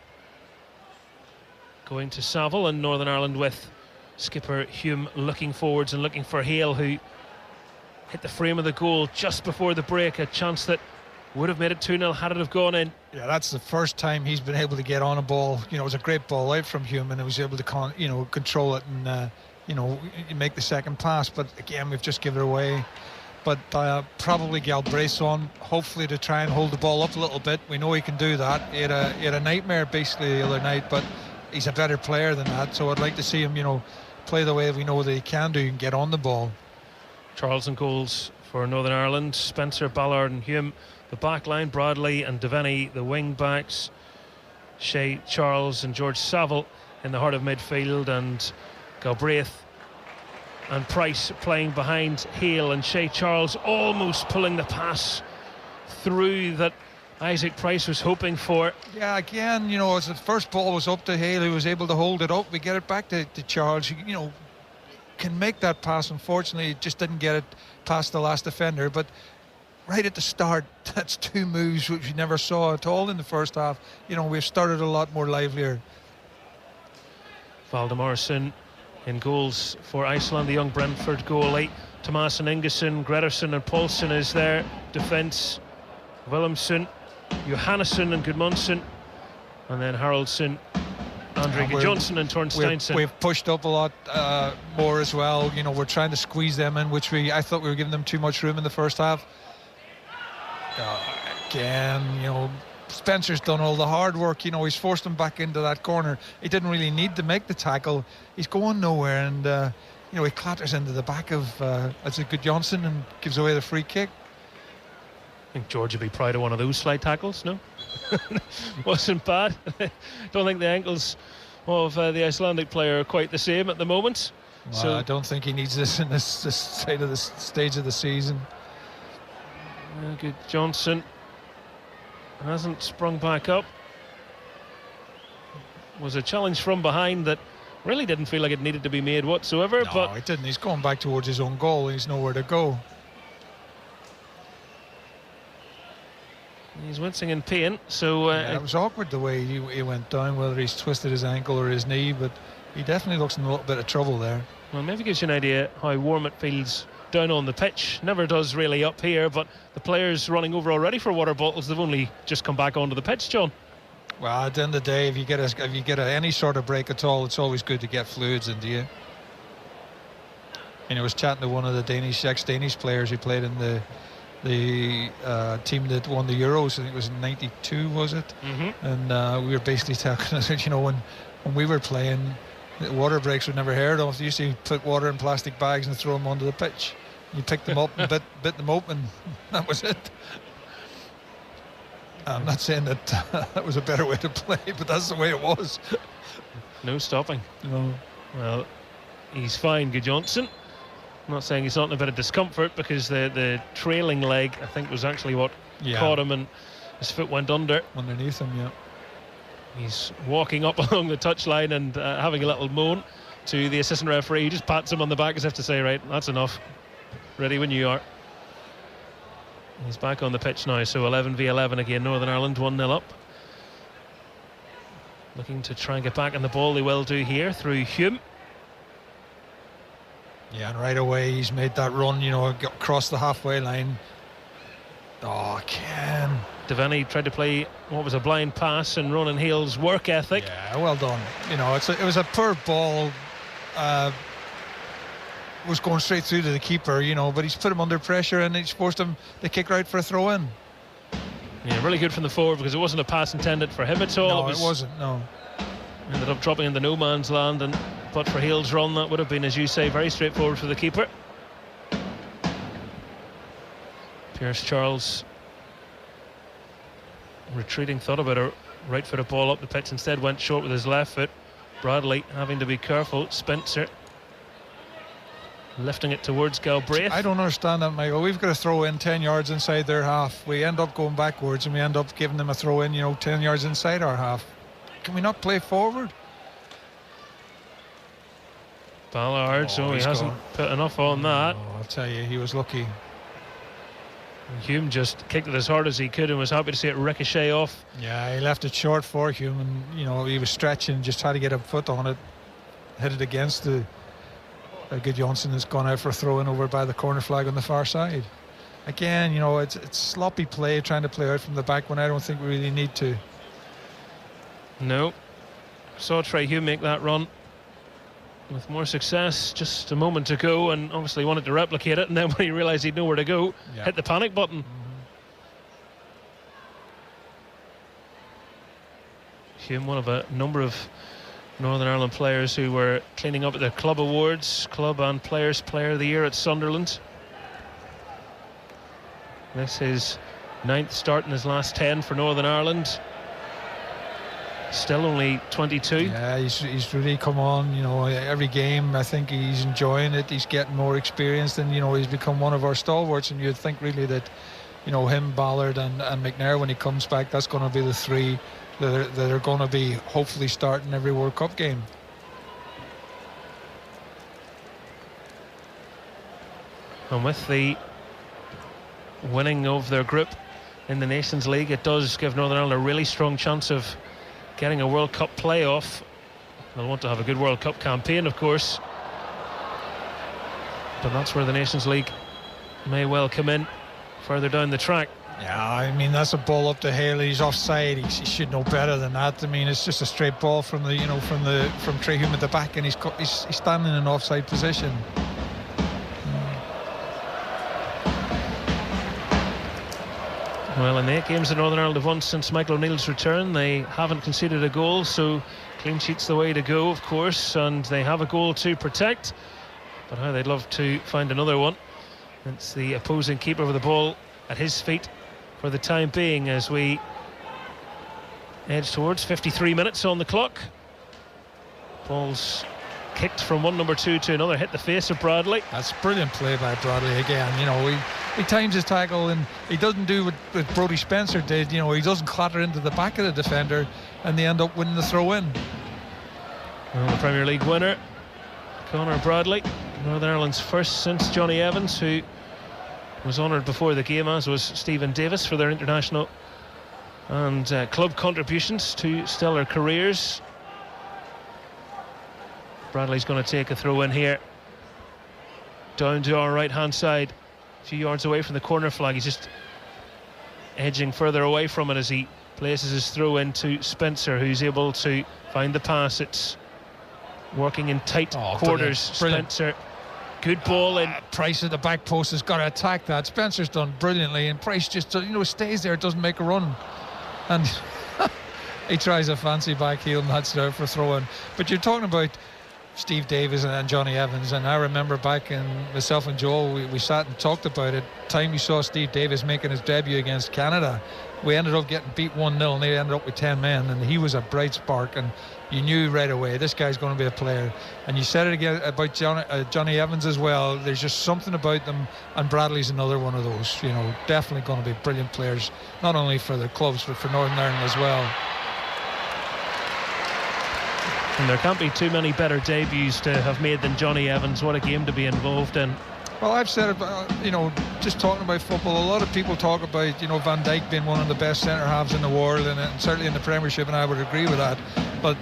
going to Saville, and Northern Ireland with skipper Hume looking forwards and looking for Hale, who hit the frame of the goal just before the break. A chance that would have made it 2-0 had it have gone in. Yeah, that's the first time he's been able to get on a ball. You know, it was a great ball out from Hume, and he was able to control it and make the second pass. But again, we've just given it away. But probably Galbraith on, hopefully, to try and hold the ball up a little bit. We know he can do that. He had a nightmare basically the other night, but he's a better player than that. So I'd like to see him, play the way we know that he can do and get on the ball. Charles and goals for Northern Ireland. Spencer, Ballard and Hume the back line, Bradley and Devaney the wing backs, Shea Charles and George Saville in the heart of midfield, and Galbraith and Price playing behind Hale, and Shea Charles almost pulling the pass through that Isaac Price was hoping for. Yeah, again, as the first ball was up to Hale, who was able to hold it up. We get it back to Charles, who, can make that pass. Unfortunately, just didn't get it past the last defender. But right at the start, that's 2 moves which we never saw at all in the first half. We've started a lot more livelier. Valdemarsson in goals for Iceland, the young Brentford goalie. Tomasen Ingesson, Gretarsson and Paulsen is their defence. Willemsen, Johannesson and Gudmundsson, and then Haraldsson, Andre Johnson and Tornsteinsson. We've pushed up a lot more as well. We're trying to squeeze them in, which I thought we were giving them too much room in the first half. Again, Spencer's done all the hard work. He's forced them back into that corner. He didn't really need to make the tackle. He's going nowhere, and he clatters into the back of Gudmundsson and gives away the free kick. I think George would be proud of one of those slide tackles. No, wasn't bad. Don't think the ankles of the Icelandic player are quite the same at the moment. Well, so I don't think he needs this in this side of the stage of the season. Good Johnson hasn't sprung back up. was a challenge from behind that really didn't feel like it needed to be made whatsoever. No, but it didn't. He's going back towards his own goal. He's nowhere to go. He's wincing in pain. So it was awkward the way he went down, whether he's twisted his ankle or his knee, but he definitely looks in a little bit of trouble there. Well, maybe gives you an idea how warm it feels down on the pitch. Never does really up here, but the players running over already for water bottles, they've only just come back onto the pitch, John. Well, at the end of the day, if you get any sort of break at all, it's always good to get fluids into you. And I was chatting to one of the ex-Danish players who played in the team that won the Euros. I think it was in '92, was it? Mm-hmm. And we were basically talking, you know, when we were playing, the water breaks were never heard of. They used to put water in plastic bags and throw them onto the pitch. You picked them up and bit them open. That was it. I'm not saying that that was a better way to play, but that's the way it was. No stopping. No. Well, he's fine, Gudjonsson. I'm not saying he's not in a bit of discomfort, because the trailing leg, I think, was actually what caught him, and his foot went underneath him. Yeah. He's walking up along the touchline and having a little moan to the assistant referee. He just pats him on the back as if to say, right, that's enough. Ready when you are. He's back on the pitch now, so 11 v 11 again. Northern Ireland 1-0 up. Looking to try and get back on the ball. They will do here through Hume. Yeah, and right away he's made that run, you know, across the halfway line. Oh, Ken. Devaney tried to play what was a blind pass, and Ronan Hale's work ethic. Yeah, well done. You know, it was a poor ball. Was going straight through to the keeper, you know, but he's put him under pressure and he's forced him to kick right for a throw in. Yeah, really good from the forward, because it wasn't a pass intended for him at all. No, it wasn't, no. Ended up dropping into no man's land, and but for Hale's run, that would have been, as you say, very straightforward for the keeper. Pierce Charles retreating, thought about a right footed ball up the pitch, instead went short with his left foot. Bradley having to be careful. Spencer lifting it towards Galbraith. I don't understand that, Michael. We've got to throw in 10 yards inside their half. We end up going backwards and we end up giving them a throw in, you know, 10 yards inside our half. Can we not play forward? Ballard, so he hasn't put enough on that. I'll tell you, he was lucky. Hume just kicked it as hard as he could and was happy to see it ricochet off. Yeah, he left it short for Hume, and you know, he was stretching, just tried to get a foot on it, hit it against the Gudjonsson has gone out for a throw in over by the corner flag on the far side. Again, you know, it's sloppy play, trying to play out from the back when I don't think we really need to. No. Saw Trey Hume make that run with more success just a moment ago, and obviously wanted to replicate it, and then when he realised he'd nowhere to go, hit the panic button. Hume, one of a number of Northern Ireland players who were cleaning up at the club awards, club and players player of the year at Sunderland. This is 9th start in his last 10 for Northern Ireland. Still only 22. Yeah, he's really come on, you know, every game. I think he's enjoying it. He's getting more experience, and you know, he's become one of our stalwarts, and you'd think really that, you know, him, Ballard and McNair, when he comes back, that's going to be the three that are going to be hopefully starting every World Cup game. And with the winning of their group in the Nations League, it does give Northern Ireland a really strong chance of getting a World Cup playoff. They'll want to have a good World Cup campaign, of course, but that's where the Nations League may well come in further down the track. Yeah, I mean, that's a ball up to Hale. He's offside. He should know better than that. I mean, it's just a straight ball from the, you know, from Trey Hume at the back, and he's standing in an offside position. Well, in the 8 games that Northern Ireland have won since Michael O'Neill's return, they haven't conceded a goal, so clean sheet's the way to go, of course, and they have a goal to protect, but how they'd love to find another one. It's the opposing keeper with the ball at his feet for the time being, as we edge towards 53 minutes on the clock. Ball's kicked from one number 2 to another, hit the face of Bradley. That's brilliant play by Bradley again. You know, he times his tackle, and he doesn't do what Brodie Spencer did. You know, he doesn't clatter into the back of the defender, and they end up winning the throw in. Well, the Premier League winner, Conor Bradley, Northern Ireland's first since Johnny Evans, who was honoured before the game, as was Stephen Davis, for their international and club contributions to stellar careers. Bradley's going to take a throw in here, down to our right hand side, a few yards away from the corner flag. He's just edging further away from it as he places his throw into Spencer, who's able to find the pass. It's working in tight quarters. Brilliant. Spencer, good ball in. Price at the back post has got to attack that. Spencer's done brilliantly, and Price just stays there, doesn't make a run, and he tries a fancy back heel, and that's there for throw in. But you're talking about Steve Davis and Johnny Evans, and I remember back in myself and Joel, we sat and talked about it. Time we saw Steve Davis making his debut against Canada, we ended up getting beat 1-0, and they ended up with 10 men, and he was a bright spark, and you knew right away this guy's going to be a player. And you said it again about Johnny Evans as well. There's just something about them, and Bradley's another one of those. Definitely going to be brilliant players, not only for the clubs but for Northern Ireland as well. And there can't be too many better debuts to have made than Johnny Evans. What a game to be involved in. Well, I've said it, just talking about football, a lot of people talk about, Van Dijk being one of the best centre-halves in the world, and certainly in the Premiership, and I would agree with that. But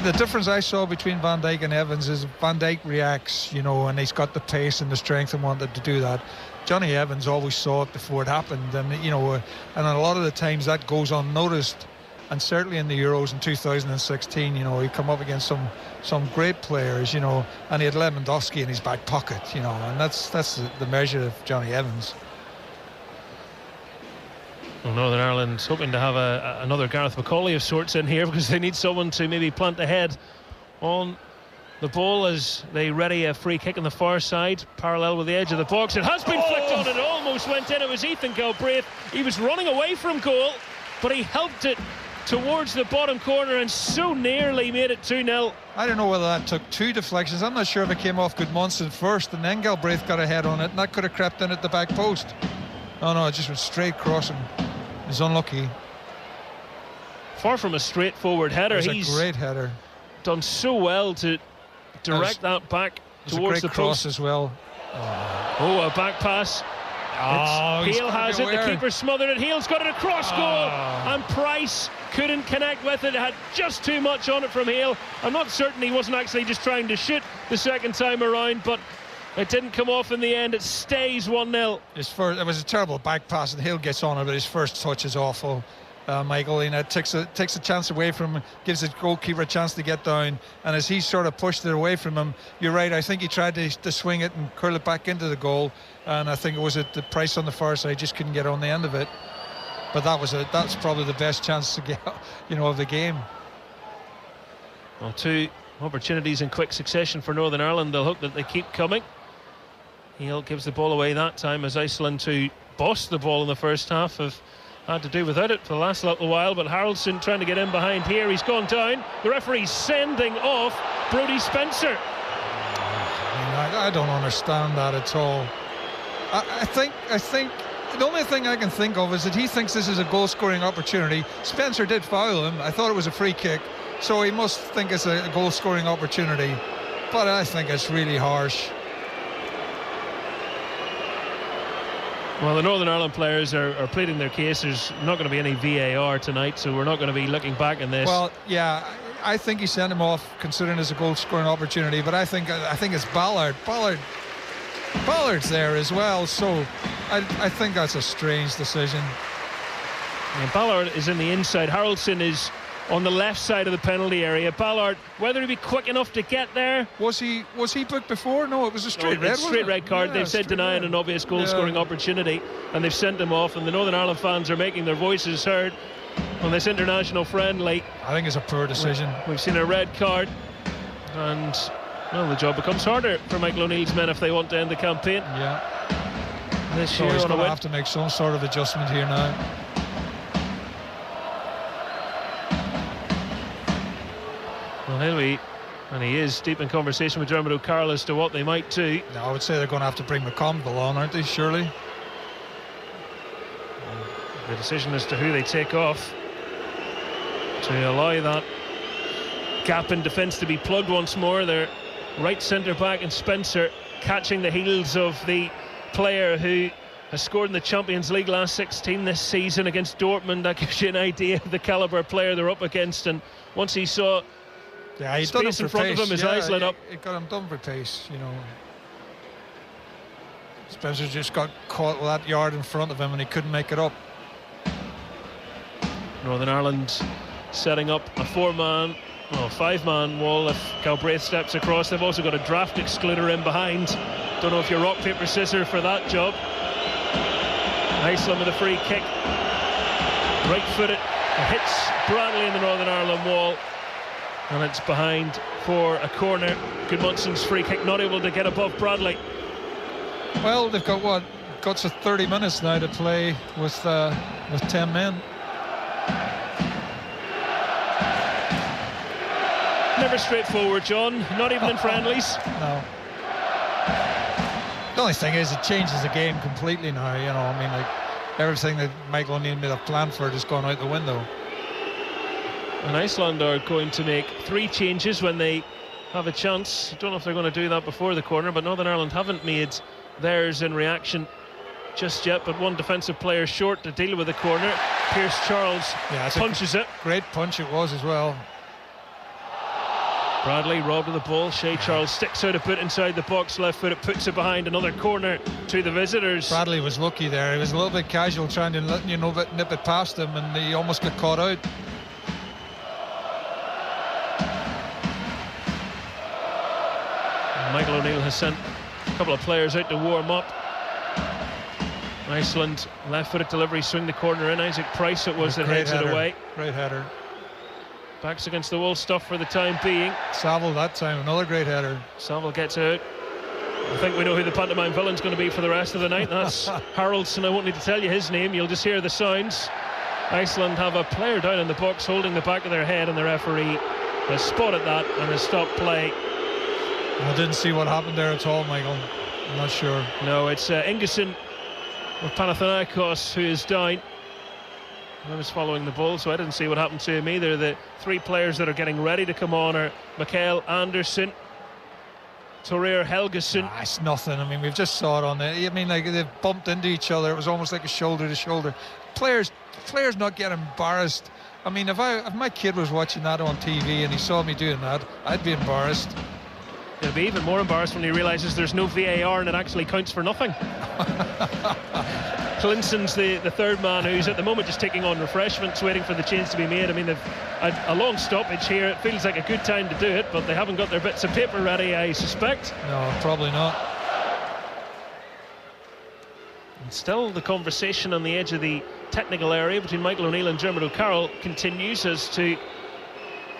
the difference I saw between Van Dijk and Evans is Van Dijk reacts, and he's got the pace and the strength and wanted to do that. Johnny Evans always saw it before it happened, and, and a lot of the times that goes unnoticed. And certainly in the Euros in 2016, he come up against some great players, and he had Lewandowski in his back pocket, and that's the measure of Johnny Evans. Well, Northern Ireland hoping to have another Gareth McCauley of sorts in here, because they need someone to maybe plant ahead on the ball as they ready a free kick on the far side, parallel with the edge of the box. It has been flicked on, it almost went in. It was Ethan Galbraith. He was running away from goal, but he helped it towards the bottom corner and so nearly made it 2-0. I don't know whether that took two deflections. I'm not sure if it came off Goodmonson first and then Galbraith got a head on it, and that could have crept in at the back post. No, it just went straight across him. He's unlucky. Far from a straightforward header. He's a great header. Done so well to direct that back towards the cross post as well. A back pass. Hale has it, the keeper smothered it, Hale's got it across goal, and Price couldn't connect with it. It had just too much on it from Hale. I'm not certain he wasn't actually just trying to shoot the second time around, but it didn't come off in the end. It stays 1-0. It was a terrible back pass, and Hale gets on it, but his first touch is awful. Michael, it takes a chance away from him, gives the goalkeeper a chance to get down, and as he sort of pushed it away from him, you're right, I think he tried to swing it and curl it back into the goal, and I think it was at the Price on the far side just couldn't get on the end of it. But that's probably the best chance to get of the game. Well, two opportunities in quick succession for Northern Ireland. They'll hope that they keep coming. Hale gives the ball away that time, as Iceland, who bossed the ball in the first half, have had to do without it for the last little while. But Haraldson trying to get in behind here. He's gone down. The referee's sending off Brodie Spencer. I don't understand that at all. I think the only thing I can think of is that he thinks this is a goal-scoring opportunity. Spencer did foul him. I thought it was a free kick, so he must think it's a goal-scoring opportunity. But I think it's really harsh. Well, the Northern Ireland players are pleading their case. There's not going to be any VAR tonight, so we're not going to be looking back in this. Well, yeah, I think he sent him off considering it's a goal-scoring opportunity, but I think it's Ballard. Ballard's there as well, so I think that's a strange decision. And Ballard is in the inside. Haraldson is on the left side of the penalty area. Ballard, whether he'd be quick enough to get there. Was he booked before? No, it was a straight red. Straight red card. They've said denying an obvious goal-scoring opportunity, and they've sent him off. And the Northern Ireland fans are making their voices heard on this international friendly. I think it's a poor decision. We've seen a red card, and the job becomes harder for Michael O'Neill's men if they want to end the campaign. Yeah. This year he's on going to have to make some sort of adjustment here now. Well, and he is deep in conversation with Dermot O'Carroll as to what they might do. No, I would say they're going to have to bring McConville on, aren't they, surely? The decision as to who they take off to allow that gap in defence to be plugged once more. Their right centre back and Spencer catching the heels of the player who has scored in the Champions League last 16 this season against Dortmund. That gives you an idea of the calibre player they're up against. And once he saw space in front of him, his eyes lit up. It got him done for pace, you know. Spencer just got caught with that yard in front of him and he couldn't make it up. Northern Ireland setting up a 5-man wall if Galbraith steps across. They've also got a draft excluder in behind. Don't know if you're rock, paper, scissors for that job. Iceland with a free kick. Right-footed. It hits Bradley in the Northern Ireland wall. And it's behind for a corner. Gudmundsson's free kick not able to get above Bradley. Well, they've got got 30 minutes now to play with 10 men. Never straightforward, John. Not even in friendlies. No. The only thing is, it changes the game completely now. You know, I mean, like everything that Michael O'Neill made a plan for just gone out the window. And Iceland are going to make 3 changes when they have a chance. I don't know if they're going to do that before the corner, but Northern Ireland haven't made theirs in reaction just yet. But one defensive player short to deal with the corner. Pierce Charles punches it. Great punch it was as well. Bradley robbed of the ball. Shea Charles sticks out a bit inside the box, left foot. It puts it behind. Another corner to the visitors. Bradley was lucky there. He was a little bit casual trying to nip it past him, and he almost got caught out. And Michael O'Neill has sent a couple of players out to warm up. Iceland left-footed delivery, swing the corner in. Isaac Price it was that heads it away. Great header. Backs against the wall stuff for the time being. Saville that time, another great header. Saville gets out. I think we know who the pantomime villain's going to be for the rest of the night. That's Haraldson. I won't need to tell you his name. You'll just hear the sounds. Iceland have a player down in the box holding the back of their head, and the referee has spotted that and has stopped play. I didn't see what happened there at all, Michael. I'm not sure. No, it's Ingesson of Panathinaikos who is down. I was following the ball, so I didn't see what happened to him either. The 3 players that are getting ready to come on are Mikael Andersson, Torir Helgeson. It's nothing. I mean, we've just saw it on there. I mean, like they've bumped into each other. It was almost like a shoulder to shoulder. Players not get embarrassed. I mean, if my kid was watching that on TV and he saw me doing that, I'd be embarrassed. He'll be even more embarrassed when he realises there's no VAR and it actually counts for nothing. Clinson's the third man who's at the moment just taking on refreshments, waiting for the change to be made. I mean, they've had a long stoppage here. It feels like a good time to do it, but they haven't got their bits of paper ready, I suspect. No, probably not. And still the conversation on the edge of the technical area between Michael O'Neill and Dermot O'Carroll continues as to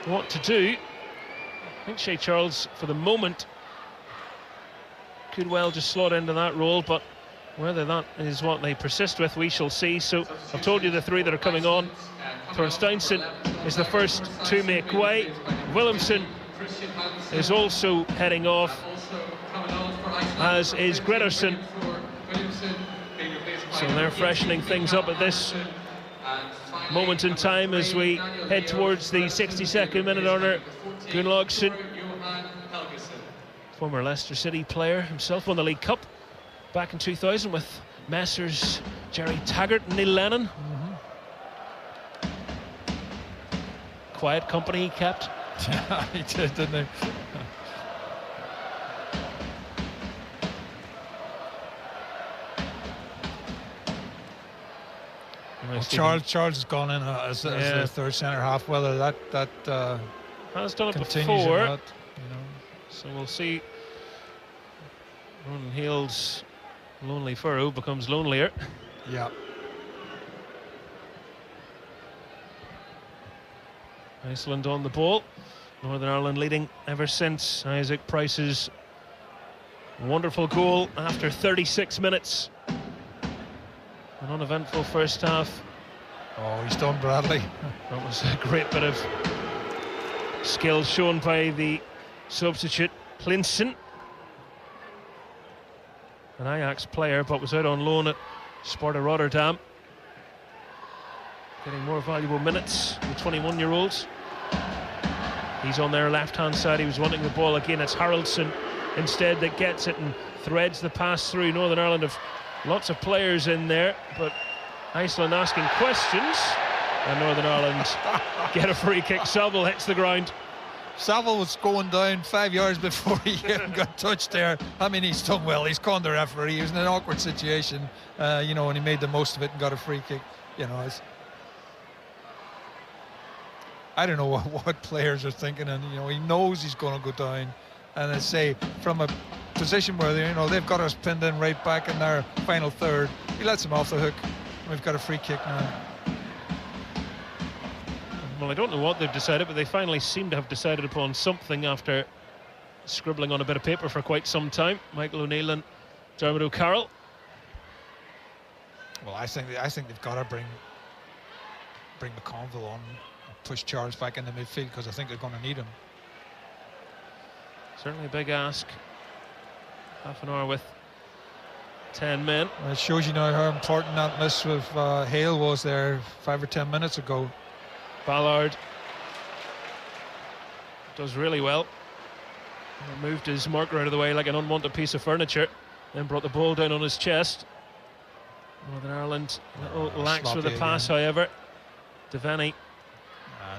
what to do. I think Shea Charles, for the moment, could well just slot into that role, but whether that is what they persist with, we shall see. So I've told you the 3 that are coming on. Thorsteinsson is the first to make way. Williamson is also heading off, as is Gretarsson. So they're freshening things up at this moment in time as we head towards the 62nd minute. Honor Gunnlaugsson, former Leicester City player himself, won the League Cup back in 2000 with Messrs Jerry Taggart and Neil Lennon. Quiet company he kept. Yeah, he did, didn't he? Charles has gone in as a third centre half. Whether that has done it continues before, or not, so we'll see. Ronan Hale's lonely furrow becomes lonelier. Yeah. Iceland on the ball. Northern Ireland leading ever since Isaac Price's wonderful goal after 36 minutes. An uneventful first half. Oh, he's done Bradley. That was a great bit of skill shown by the substitute Clinson, an Ajax player, but was out on loan at Sparta Rotterdam, getting more valuable minutes. The 21-year-olds. He's on their left-hand side. He was wanting the ball again. It's Haraldson instead that gets it and threads the pass through. Northern Ireland have lots of players in there, but Iceland asking questions, and Northern Ireland get a free kick. Saville hits the ground. Saville was going down 5 yards before he even got touched there. I mean, he's done well. He's conned the referee. He was in an awkward situation, and he made the most of it and got a free kick. I don't know what players are thinking, and he knows he's going to go down. And I say, from a position where they've got us pinned in right back in their final third, he lets him off the hook. We've got a free kick now. Well, I don't know what they've decided, but they finally seem to have decided upon something after scribbling on a bit of paper for quite some time. Michael O'Neill and Dermot O'Carroll. Well, I think they've got to bring McConville on and push Charles back into midfield, because I think they're going to need him. Certainly a big ask. Half an hour with 10 men. Well, it shows you now how important that miss with Hale was there 5 or 10 minutes ago. Ballard does really well. Moved his marker out of the way like an unwanted piece of furniture, then brought the ball down on his chest. Northern Ireland a little lax with the pass, however. Devaney.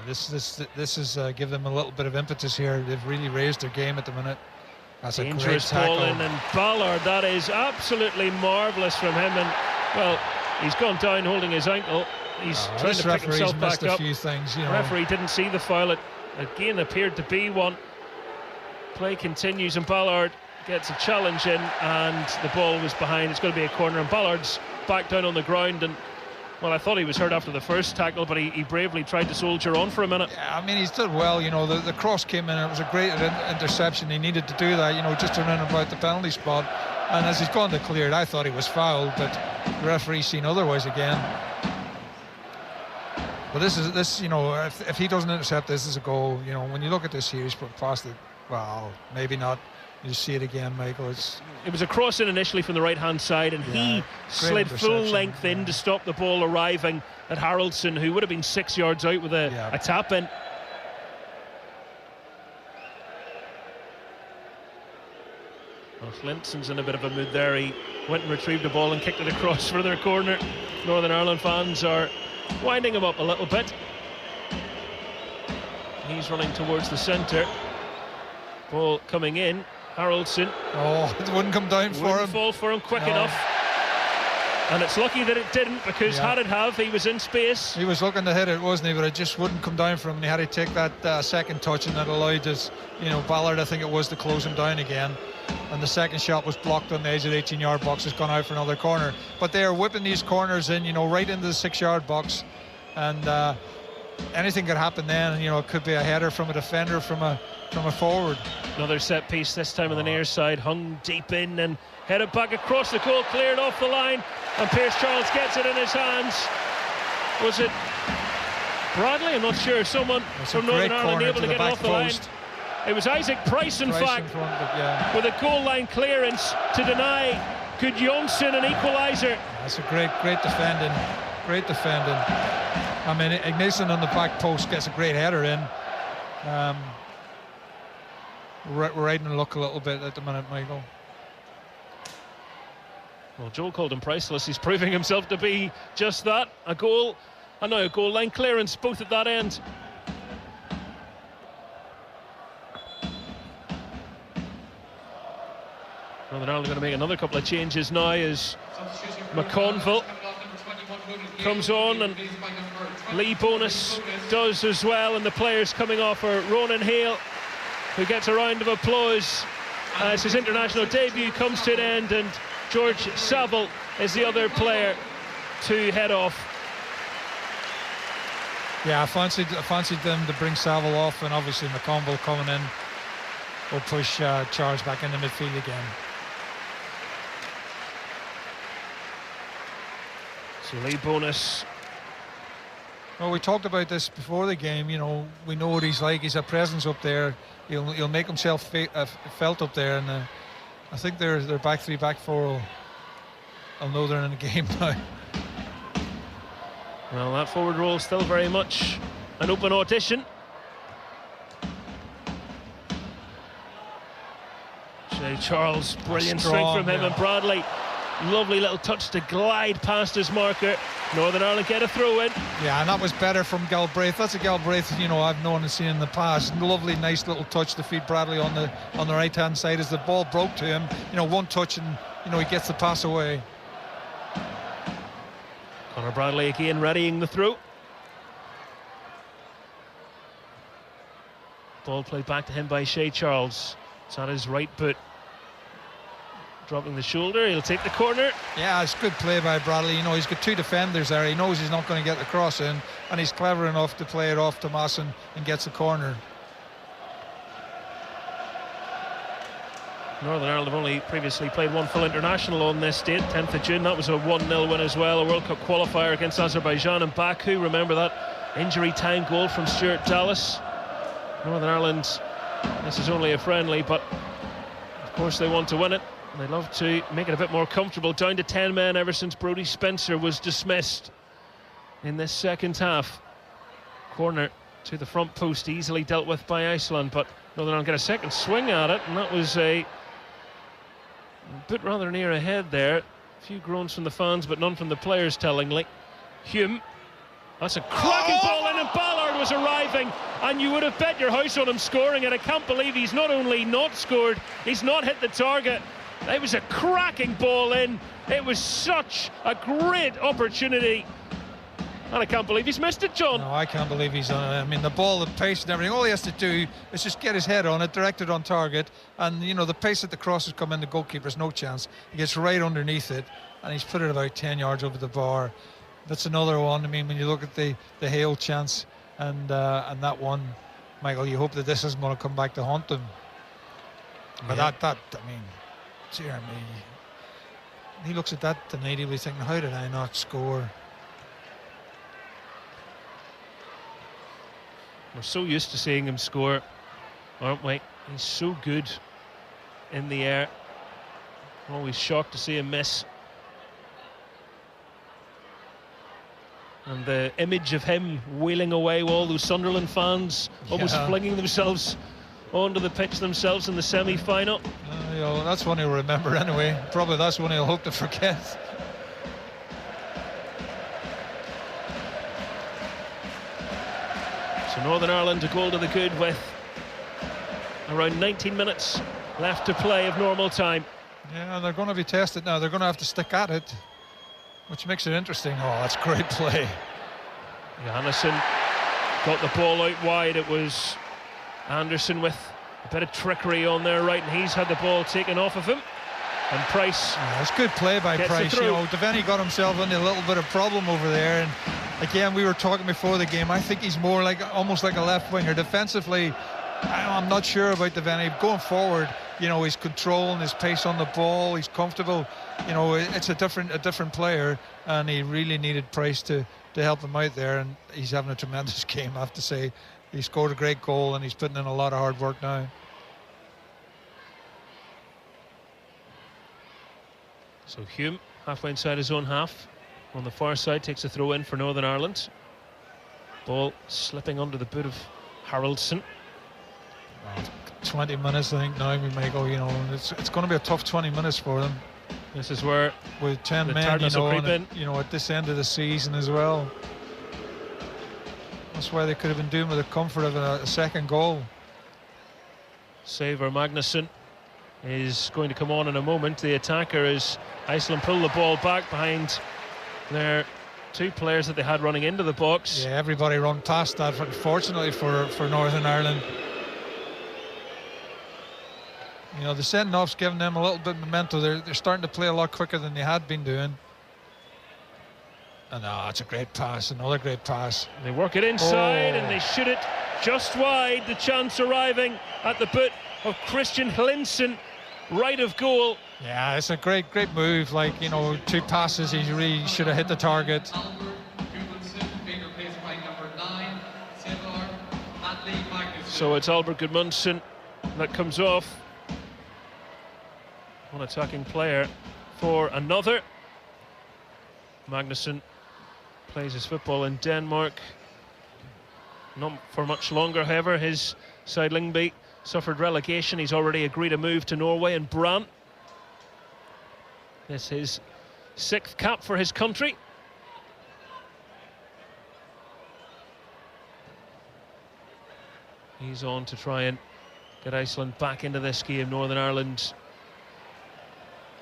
This is give them a little bit of impetus here. They've really raised their game at the minute. That's dangerous a great ball tackle. in, and Ballard, that is absolutely marvellous from him. And well, he's gone down holding his ankle. He's trying to pick himself back up. A few things, The referee didn't see the foul. It again appeared to be one. Play continues, and Ballard gets a challenge in, and the ball was behind. It's going to be a corner, and Ballard's back down on the ground. And well, I thought he was hurt after the first tackle, but he bravely tried to soldier on for a minute. Yeah, I mean, he's done well. The cross came in. It was a great interception. He needed to do that, just to run about the penalty spot. And as he's gone to clear it, I thought he was fouled, but the referee's seen otherwise again. But if he doesn't intercept, this is a goal. When you look at this series, but past it, well, maybe not. You see it again, Michael. It was a cross in initially from the right-hand side, and he slid full length in to stop the ball arriving at Haraldson, who would have been 6 yards out with a tap in. Well, Flintson's in a bit of a mood there. He went and retrieved the ball and kicked it across for their corner. Northern Ireland fans are winding him up a little bit. He's running towards the centre. Ball coming in. Haraldson. Oh, it wouldn't come down for him. Wouldn't fall for him quick enough. And it's lucky that it didn't, because had it have, he was in space. He was looking to hit it, wasn't he? But it just wouldn't come down for him, and he had to take that second touch, and that allowed us, Ballard, I think it was, to close him down again. And the second shot was blocked on the edge of the 18-yard box. It's gone out for another corner. But they are whipping these corners in, right into the 6-yard box. And anything could happen then. It could be a header from a defender, from a forward. Another set piece, this time on the near side, hung deep in and headed back across the goal, cleared off the line, and Pierce Charles gets it in his hands. Was it Bradley? I'm not sure. Someone from Northern Ireland able to get it off the line. It was Isaac Price, in fact, with a goal line clearance to deny Gudjonsson an equaliser. That's a great defending. Great defending. I mean, Ignason on the back post gets a great header in. We're riding luck a little bit at the minute, Michael. Well, Joel called him priceless. He's proving himself to be just that. A goal, and now a goal line clearance, both at that end. Northern Ireland are going to make another couple of changes now as McConville comes on, and Lee Bonus does as well, and the players coming off are Ronan Hale, who gets a round of applause as his international debut comes to an end, and George Saville is the other player to head off. Yeah, I fancied them to bring Saville off, and obviously McConville coming in will push Charles back into midfield again. So Lee Bonus. Well, we talked about this before the game. We know what he's like. He's a presence up there. He'll make himself felt up there, and I think their back three, back four will know they're in the game now. Well, that forward role still very much an open audition. Charles, brilliant Strong, strength from him, yeah. and Bradley, lovely little touch to glide past his marker. Northern Ireland get a throw in. Yeah, and that was better from Galbraith. That's a Galbraith, I've known and seen in the past. Lovely, nice little touch to feed Bradley on the right hand side as the ball broke to him. One touch and he gets the pass away. Conor Bradley again readying the throw. Ball played back to him by Shea Charles. It's on his right boot. Dropping the shoulder, he'll take the corner. Yeah, it's good play by Bradley. He's got two defenders there. He knows he's not going to get the cross in, and he's clever enough to play it off to Mawson and gets the corner. Northern Ireland have only previously played one full international on this date, 10th of June. That was a 1-0 win as well, a World Cup qualifier against Azerbaijan and Baku. Remember that injury time goal from Stuart Dallas. Northern Ireland, this is only a friendly, but of course they want to win it. They'd love to make it a bit more comfortable. Down to 10 men ever since Brodie Spencer was dismissed in this second half. Corner to the front post, easily dealt with by Iceland, but Northern Ireland get a second swing at it, and that was a bit rather near ahead there. A few groans from the fans, but none from the players, tellingly. Hume, that's a cracking ball in, and Ballard was arriving, and you would have bet your house on him scoring it. I can't believe he's not only not scored, he's not hit the target. It was a cracking ball in. It was such a great opportunity, and I can't believe he's missed it, John. No, I can't believe he's on it. I mean, the ball, the pace and everything, all he has to do is just get his head on it, direct it on target, and the pace that the crosses come in, the goalkeeper's no chance. He gets right underneath it, and he's put it about 10 yards over the bar. That's another one. I mean, when you look at the Hale chance and that one, Michael, you hope that this isn't going to come back to haunt them. But Yeah. I mean, dear me. He looks at that tonight, he'll be thinking, how did I not score? We're so used to seeing him score, aren't we? He's so good in the air. Always shocked to see him miss. And the image of him wheeling away with all those Sunderland fans, almost flinging themselves onto the pitch themselves in the semi-final. That's one he'll remember anyway. Probably that's one he'll hope to forget. So Northern Ireland a goal to the good with around 19 minutes left to play of normal time. Yeah, they're going to be tested now. They're going to have to stick at it, which makes it interesting. Oh, that's great play. Johannesson got the ball out wide. It was Anderson with a bit of trickery on their right, and he's had the ball taken off of him. And Price. It's good play by Price. Devaney got himself into a little bit of problem over there, and again, we were talking before the game. I think he's more like almost like a left winger defensively. I'm not sure about Devaney going forward. His control and his pace on the ball. He's comfortable. It's a different player, and he really needed Price to help him out there. And he's having a tremendous game, I have to say. He scored a great goal, and he's putting in a lot of hard work now. So Hume, halfway inside his own half, on the far side, takes a throw in for Northern Ireland. Ball slipping under the boot of Haraldson. 20 minutes, I think now we may go. It's going to be a tough 20 minutes for them. This is where with 10 men, at this end of the season as well. That's why they could have been doing with the comfort of a second goal. Saver Magnusson is going to come on in a moment. The attacker is Iceland pull the ball back behind their two players that they had running into the box. Yeah, everybody run past that, unfortunately for Northern Ireland. The sending-off's giving them a little bit of momentum. They're starting to play a lot quicker than they had been doing. And it's a great pass, another great pass. They work it inside and they shoot it just wide. The chance arriving at the boot of Christian Hlinson, right of goal. Yeah, it's a great move. Two passes, he really should have hit the target. So it's Albert Gudmundsson that comes off. One attacking player for another. Magnusson plays his football in Denmark. Not for much longer, however. His side Lyngby suffered relegation. He's already agreed a move to Norway, and Brann, this is his 6th cap for his country. He's on to try and get Iceland back into this game. Northern Ireland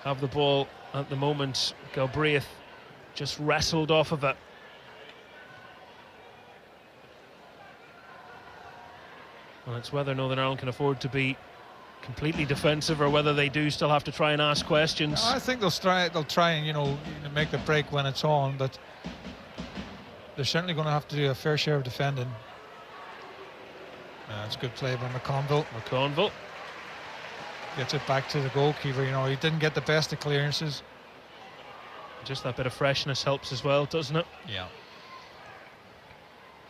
have the ball at the moment. Galbraith just wrestled off of it. Well, it's whether Northern Ireland can afford to be completely defensive or whether they do still have to try and ask questions. I think they'll try and make the break when it's on, but they're certainly going to have to do a fair share of defending. It's a good play by McConville. Gets it back to the goalkeeper. He didn't get the best of clearances. Just that bit of freshness helps as well, doesn't it? Yeah.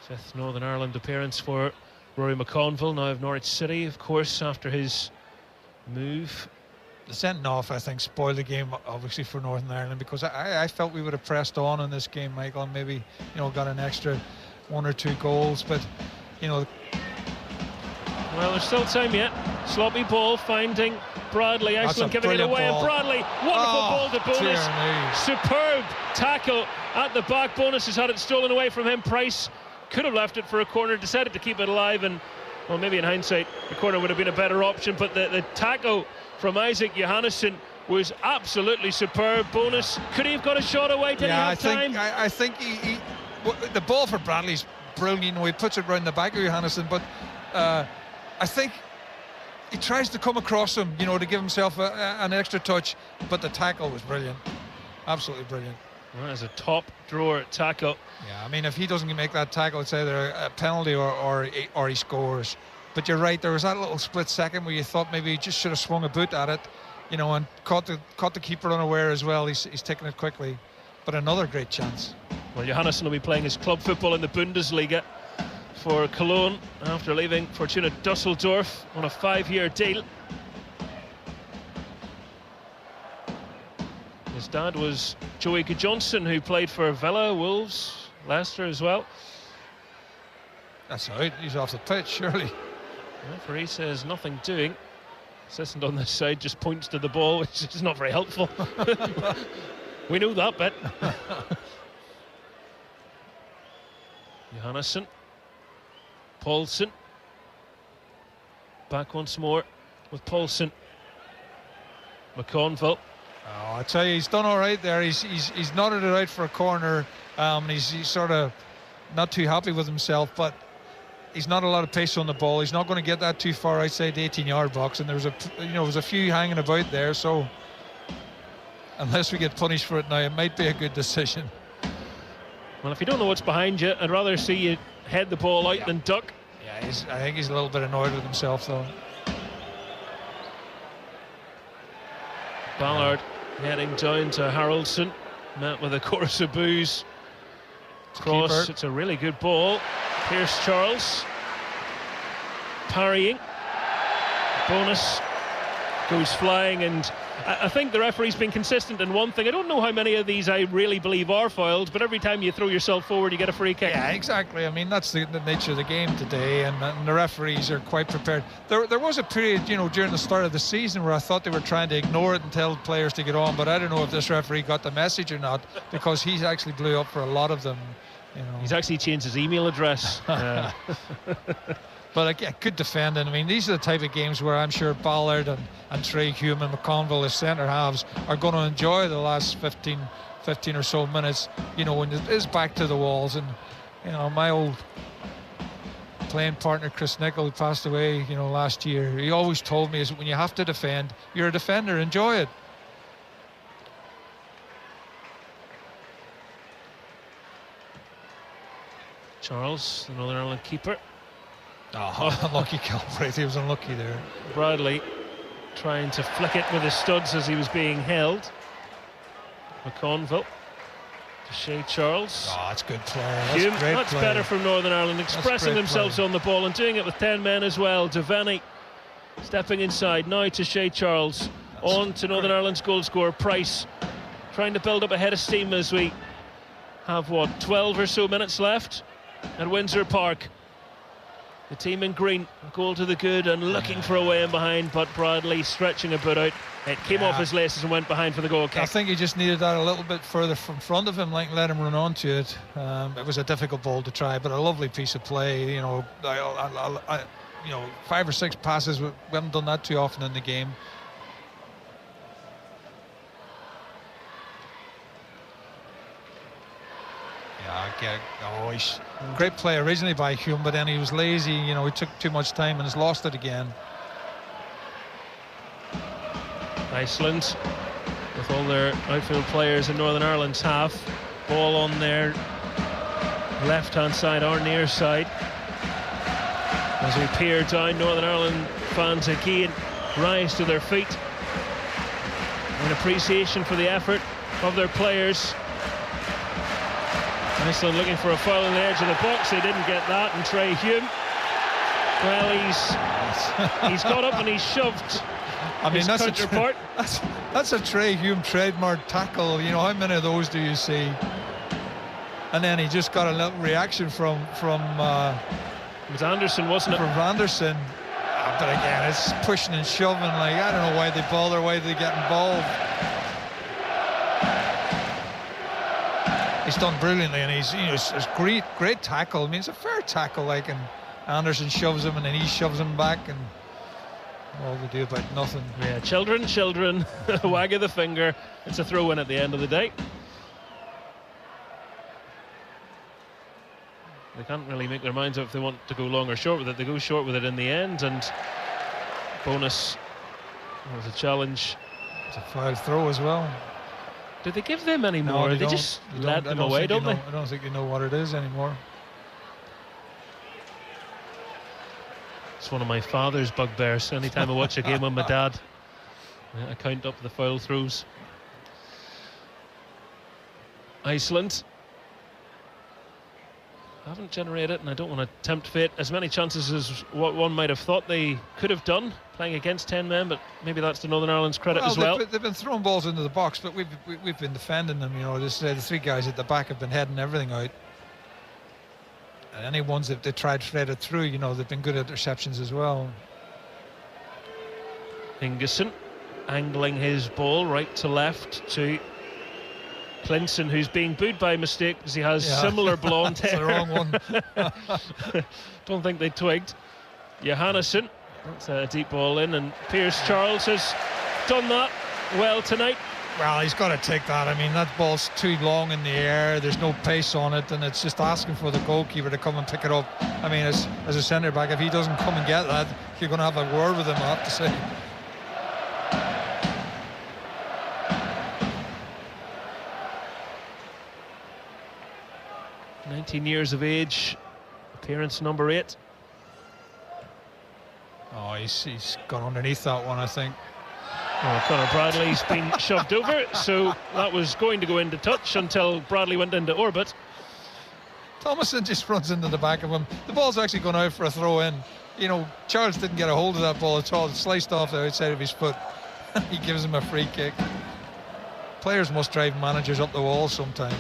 5th Northern Ireland appearance for Rory McConville, now of Norwich City, of course, after his move. The sending off, I think, spoiled the game, obviously, for Northern Ireland, because I felt we would have pressed on in this game, Michael, and maybe, got an extra 1 or 2 goals, but, Well, there's still time yet. Sloppy ball finding Bradley. Iceland giving it away, ball. and Bradley, wonderful ball to Bonus. Superb tackle at the back. Bonus has had it stolen away from him. Price could have left it for a corner, decided to keep it alive, and, well, maybe in hindsight, the corner would have been a better option, but the tackle from Isaac Johannesson was absolutely superb. Bonus, could he have got a shot away? Did he have time? I think the ball for Bradley's brilliant. He puts it round the back of Johannesson, but I think he tries to come across him, to give himself an extra touch, but the tackle was brilliant. Absolutely brilliant. Well, that is a top drawer tackle. Yeah, I mean, if he doesn't make that tackle, it's either a penalty or he scores. But you're right, there was that little split second where you thought maybe he just should have swung a boot at it, and caught the keeper unaware as well. He's taken it quickly. But another great chance. Well, Johannesson will be playing his club football in the Bundesliga for Cologne after leaving Fortuna Dusseldorf on a 5-year deal. His dad was Joey Gudjonsson, who played for Villa, Wolves, Leicester as well. That's out. He's off the pitch, surely. The referee says nothing doing. Assistant on this side just points to the ball, which is not very helpful. We know that bit. Johannesson. Paulson. Back once more with Paulson. McConville. Oh, I tell you, he's done all right there. He's nodded it out for a corner. He's sort of not too happy with himself, but he's not a lot of pace on the ball. He's not going to get that too far outside the 18-yard box, and there was a few hanging about there. So unless we get punished for it now, it might be a good decision. Well, if you don't know what's behind you, I'd rather see you head the ball out than duck. Yeah, I think he's a little bit annoyed with himself, though. Ballard heading down to Haraldson, met with a chorus of boos. Cross, Keeper. It's a really good ball. Pierce Charles parrying. Bonus goes flying, and I think the referee's been consistent in one thing. I don't know how many of these I really believe are fouled, but every time you throw yourself forward, you get a free kick. Yeah, exactly. I mean, that's the nature of the game today, and the referees are quite prepared. There was a period, during the start of the season where I thought they were trying to ignore it and tell players to get on, but I don't know if this referee got the message or not, because he's actually blew up for a lot of them. He's actually changed his email address. But again, good defending. I mean, these are the type of games where I'm sure Ballard and Trey Hume and McConville as centre halves are going to enjoy the last 15 or so minutes, when it is back to the walls. And, my old playing partner, Chris Nicholl, who passed away, last year, he always told me is when you have to defend, you're a defender, enjoy it. Charles, the Northern Ireland keeper. Unlucky Galbraith, he was unlucky there. Bradley trying to flick it with his studs as he was being held. McConville to Shea Charles. Oh, that's good play. That's better from Northern Ireland, expressing themselves on the ball and doing it with 10 men as well. Devaney stepping inside now to Shea Charles. On to Northern Ireland's goal scorer Price, trying to build up a head of steam as we have 12 or so minutes left at Windsor Park. The team in green, goal to the good and looking for a way in behind, but Bradley stretching a bit out. It came off his laces and went behind for the goal kick. I think he just needed that a little bit further from front of him, like let him run onto it. It was a difficult ball to try, but a lovely piece of play. You know, 5 or 6 passes. We haven't done that too often in the game. He's great play originally by Hume, but then he was lazy. You know, he took too much time and has lost it again. Iceland, with all their outfield players in Northern Ireland's half, ball on their left-hand side, our near side. As we peer down, Northern Ireland fans again rise to their feet in appreciation for the effort of their players. Iceland looking for a foul on the edge of the box. They didn't get that, and Trey Hume, well, he's got up and he's shoved. I mean, that's counterpart. That's a Trey Hume trademark tackle. You know, how many of those do you see? And then he just got a little reaction from it was Anderson, wasn't it? From Anderson. But again, it's pushing and shoving. Like, I don't know why they bother, why they get involved. He's done brilliantly, and he's it's great tackle. I mean, it's a fair tackle, like, and Anderson shoves him and then he shoves him back, and all they do about nothing. Yeah, children, wag of the finger. It's a throw-in at the end of the day. They can't really make their minds up if they want to go long or short with it. They go short with it in the end, and bonus was a challenge. It's a foul throw as well. Did they give them any more? They just let them away, don't they? I don't think you know what it is anymore. It's one of my father's bugbears. Anytime I watch a game with my dad, I count up the foul throws. Iceland haven't generated, and I don't want to tempt fate, as many chances as what one might have thought they could have done, playing against 10 men, but maybe that's to Northern Ireland's credit as well. They've been throwing balls into the box, but we've been defending them. You know, the 3 guys at the back have been heading everything out. And any ones that they tried threaded through, you know, they've been good at interceptions as well. Ingerson angling his ball right to left to Clinton, who's being booed by mistake because he has similar blonde hair. It's the wrong one. Don't think they twigged. Johannesson, that's a deep ball in, and Pierce Charles has done that well tonight. Well, he's got to take that. I mean, that ball's too long in the air. There's no pace on it, and it's just asking for the goalkeeper to come and pick it up. I mean, as a centre back, if he doesn't come and get that, you're going to have a word with him, I have to say. 19 years of age, appearance number 8. Oh, he's gone underneath that one, I think. Oh, Conor Bradley's been shoved over, so that was going to go into touch until Bradley went into orbit. Thomason just runs into the back of him. The ball's actually gone out for a throw-in. You know, Charles didn't get a hold of that ball at all. It sliced off the outside of his foot. He gives him a free kick. Players must drive managers up the wall sometime.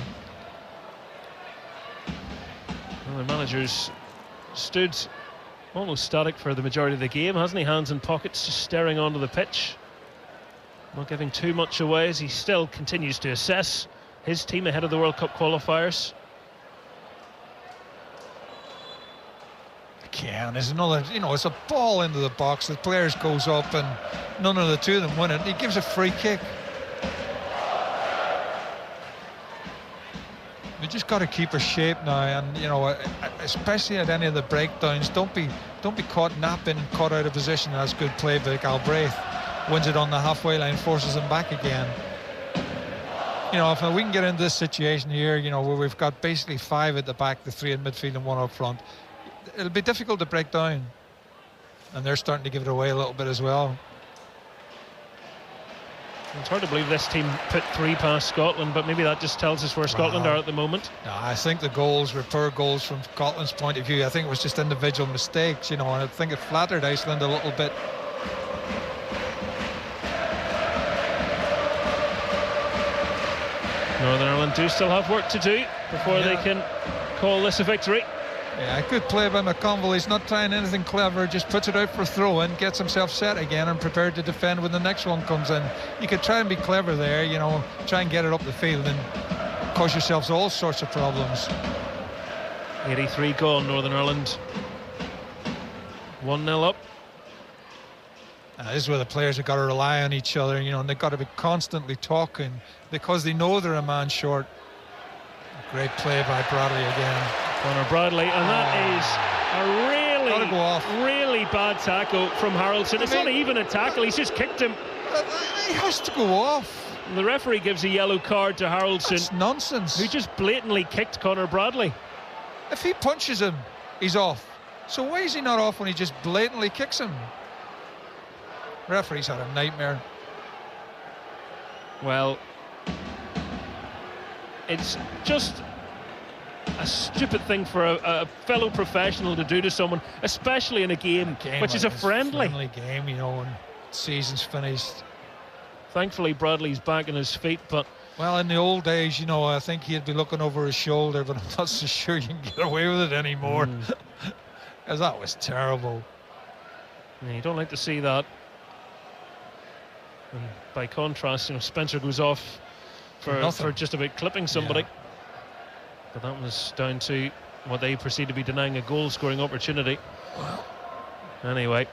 Well, the manager's stood almost static for the majority of the game, hasn't he? Hands in pockets, just staring onto the pitch. Not giving too much away as he still continues to assess his team ahead of the World Cup qualifiers. Again, there's another, you know, it's a ball into the box. The players goes up and none of the two of them win it. He gives a free kick. We just got to keep a shape now, and you know, especially at any of the breakdowns, don't be caught napping and caught out of position. That's good play by Galbraith. Wins it on the halfway line, forces him back again. You know, if we can get into this situation here, you know, where we've got basically 5 at the back, the 3 in midfield and 1 up front, it'll be difficult to break down. And they're starting to give it away a little bit as well. It's hard to believe this team put 3 past Scotland, but maybe that just tells us where Scotland are at the moment. No, I think the goals were poor goals from Scotland's point of view. I think it was just individual mistakes, you know, and I think it flattered Iceland a little bit. Northern Ireland do still have work to do before they can call this a victory. Yeah, good play by McConville. He's not trying anything clever, just puts it out for a throw in, gets himself set again and prepared to defend when the next one comes in. You could try and be clever there, you know, try and get it up the field and cause yourselves all sorts of problems. 83 gone, Northern Ireland 1-0 up. This is where the players have got to rely on each other, you know, and they've got to be constantly talking because they know they're a man short. Great play by Bradley again. Conor Bradley, and that is a really bad tackle from Haraldson. It's not even a tackle, he's just kicked him. He has to go off. And the referee gives a yellow card to Haraldson. That's nonsense. Who just blatantly kicked Conor Bradley. If he punches him, he's off. So why is he not off when he just blatantly kicks him? Referee's had a nightmare. Well, it's just a stupid thing for a fellow professional to do to someone, especially in a game which is a friendly game, you know, and season's finished. Thankfully Bradley's back on his feet, but well, in the old days, you know, I think he'd be looking over his shoulder, but I'm not so sure you can get away with it anymore. Because that was terrible. Yeah, you don't like to see that. And by contrast, you know, Spencer goes off for just about clipping somebody. Yeah. But that was down to what they perceive to be denying a goal scoring opportunity. Well, anyway,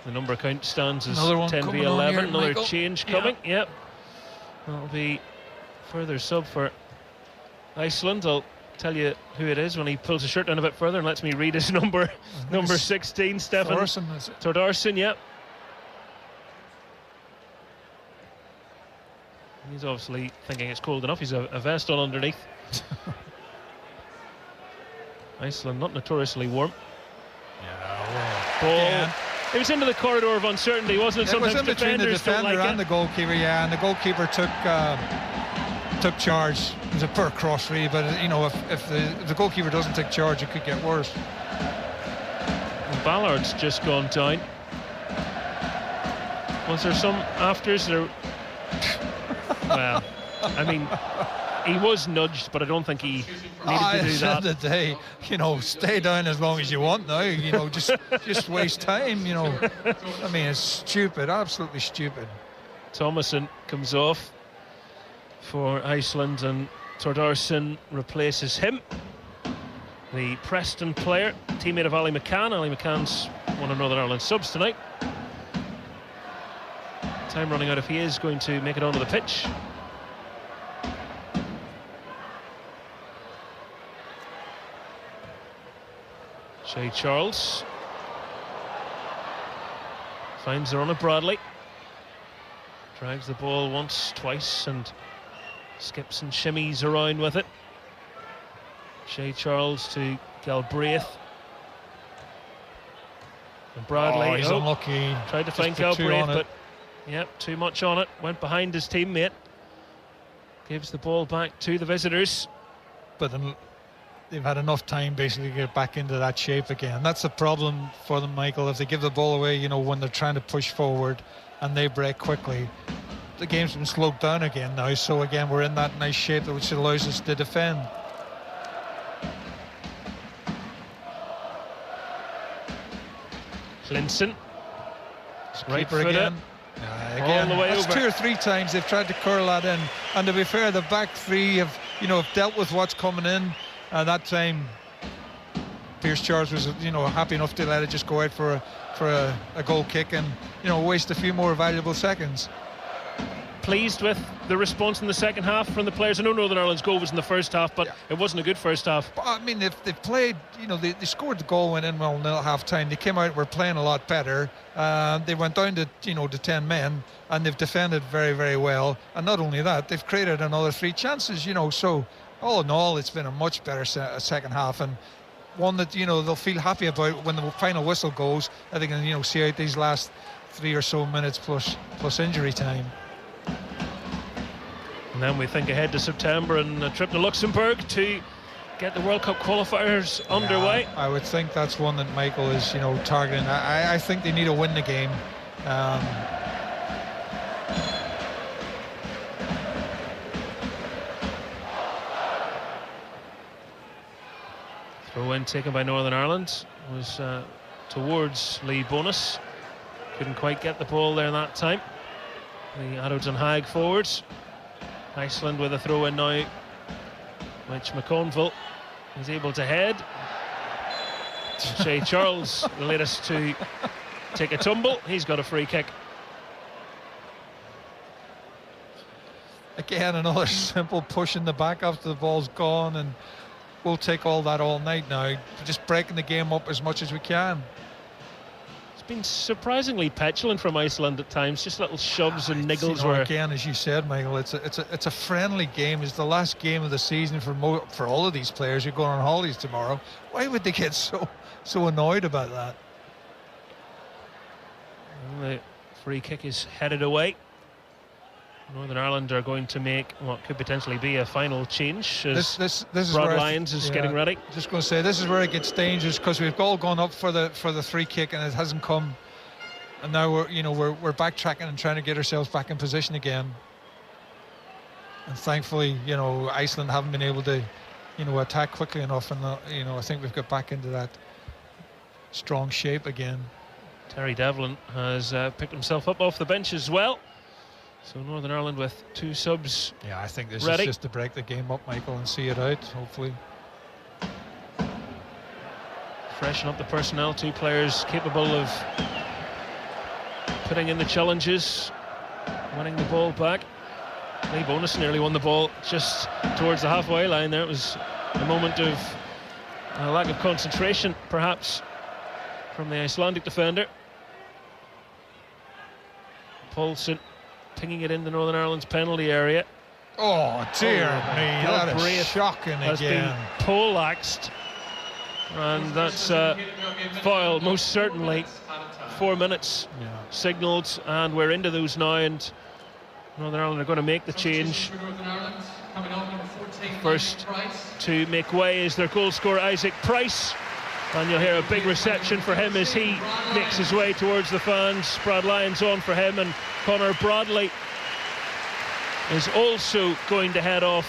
the number count stands as 10v11. Another change coming. Yep. That'll be further sub for Iceland. I'll tell you who it is when he pulls his shirt down a bit further and lets me read his number. Number 16, Stefan Tordarson. Yep. He's obviously thinking it's cold enough. He's a vest on underneath. Iceland not notoriously warm. Yeah, ball. Yeah. It was into the corridor of uncertainty, wasn't it? It was in between the defender and the goalkeeper. Yeah, and the goalkeeper took charge. It was a poor cross, really, but you know, if the goalkeeper doesn't take charge, it could get worse. And Ballard's just gone down. Was there some afters? Well, I mean, he was nudged, but I don't think he needed to do that. At the day, you know, stay down as long as you want now. You know, just waste time. You know, I mean, it's stupid, absolutely stupid. Thomason comes off for Iceland, and Tordarson replaces him. The Preston player, teammate of Ali McCann. Ali McCann's one of Northern Ireland's subs tonight. Time running out if he is going to make it onto the pitch. Shay Charles finds her on a Bradley. Drags the ball once, twice, and skips and shimmies around with it. Shay Charles to Galbraith. And Bradley, he's unlucky. Tried to find Galbraith, but yep, too much on it. Went behind his teammate. Gives the ball back to the visitors. But then they've had enough time basically to get back into that shape again. That's the problem for them, Michael. If they give the ball away, you know, when they're trying to push forward and they break quickly, the game's been slowed down again now. So again, we're in that nice shape which allows us to defend. Clinton. Right foot again. Again, all the way that's over. 2 or 3 times they've tried to curl that in, and to be fair, the back three have dealt with what's coming in. That time, Pierce Charles was happy enough to let it just go out for a goal kick and waste a few more valuable seconds. Pleased with the response in the second half from the players. I know Northern Ireland's goal was in the first half, but it wasn't a good first half. But, I mean, if they played, they scored the goal, went in 1-0 at half time. They came out, were playing a lot better. They went down to to 10 men, and they've defended very, very well. And not only that, they've created another 3 chances. So all in all, it's been a much better second half, and one that they'll feel happy about when the final whistle goes. I think, see out these last 3 or so minutes plus injury time. And then we think ahead to September and a trip to Luxembourg to get the World Cup qualifiers underway. I would think that's one that Michael is, targeting. I think they need to win the game. Throw in taken by Northern Ireland was towards Lee Bonus. Couldn't quite get the ball there that time. The Addos and Haig forwards. Iceland with a throw in now, which McConville is able to head. Shea Charles, the latest to take a tumble. He's got a free kick. Again, another simple push in the back after the ball's gone, and we'll take all that all night now. Just breaking the game up as much as we can. It's been surprisingly petulant from Iceland at times, just little shoves and niggles. You know, again, as you said, Michael, it's a friendly game. It's the last game of the season for all of these players who are going on holidays tomorrow. Why would they get so annoyed about that? And the free kick is headed away. Northern Ireland are going to make what could potentially be a final change as this is Brad where Lyons is getting ready. Just going to say, this is where it gets dangerous, because we've all gone up for the free kick and it hasn't come, and now we're backtracking and trying to get ourselves back in position again. And thankfully, Iceland haven't been able to attack quickly enough, and I think we've got back into that strong shape again. Terry Devlin has picked himself up off the bench as well. So Northern Ireland with 2 subs. Yeah, I think this ready. is just to break the game up, Michael, and see it out, hopefully. Freshen up the personnel. 2 players capable of putting in the challenges, winning the ball back. Lee Bonus nearly won the ball just towards the halfway line there. It was a moment of lack of concentration, perhaps, from the Icelandic defender. Paulson pinging it into Northern Ireland's penalty area. Oh dear me, that is shocking has again. Been poleaxed, and that's foul most certainly. 4 minutes signalled, and we're into those now, and Northern Ireland are going to make the change. First to make way is their goal scorer Isaac Price, and you'll hear a big reception for him as he makes his way towards the fans. Brad Lyons on for him, and Conor Bradley is also going to head off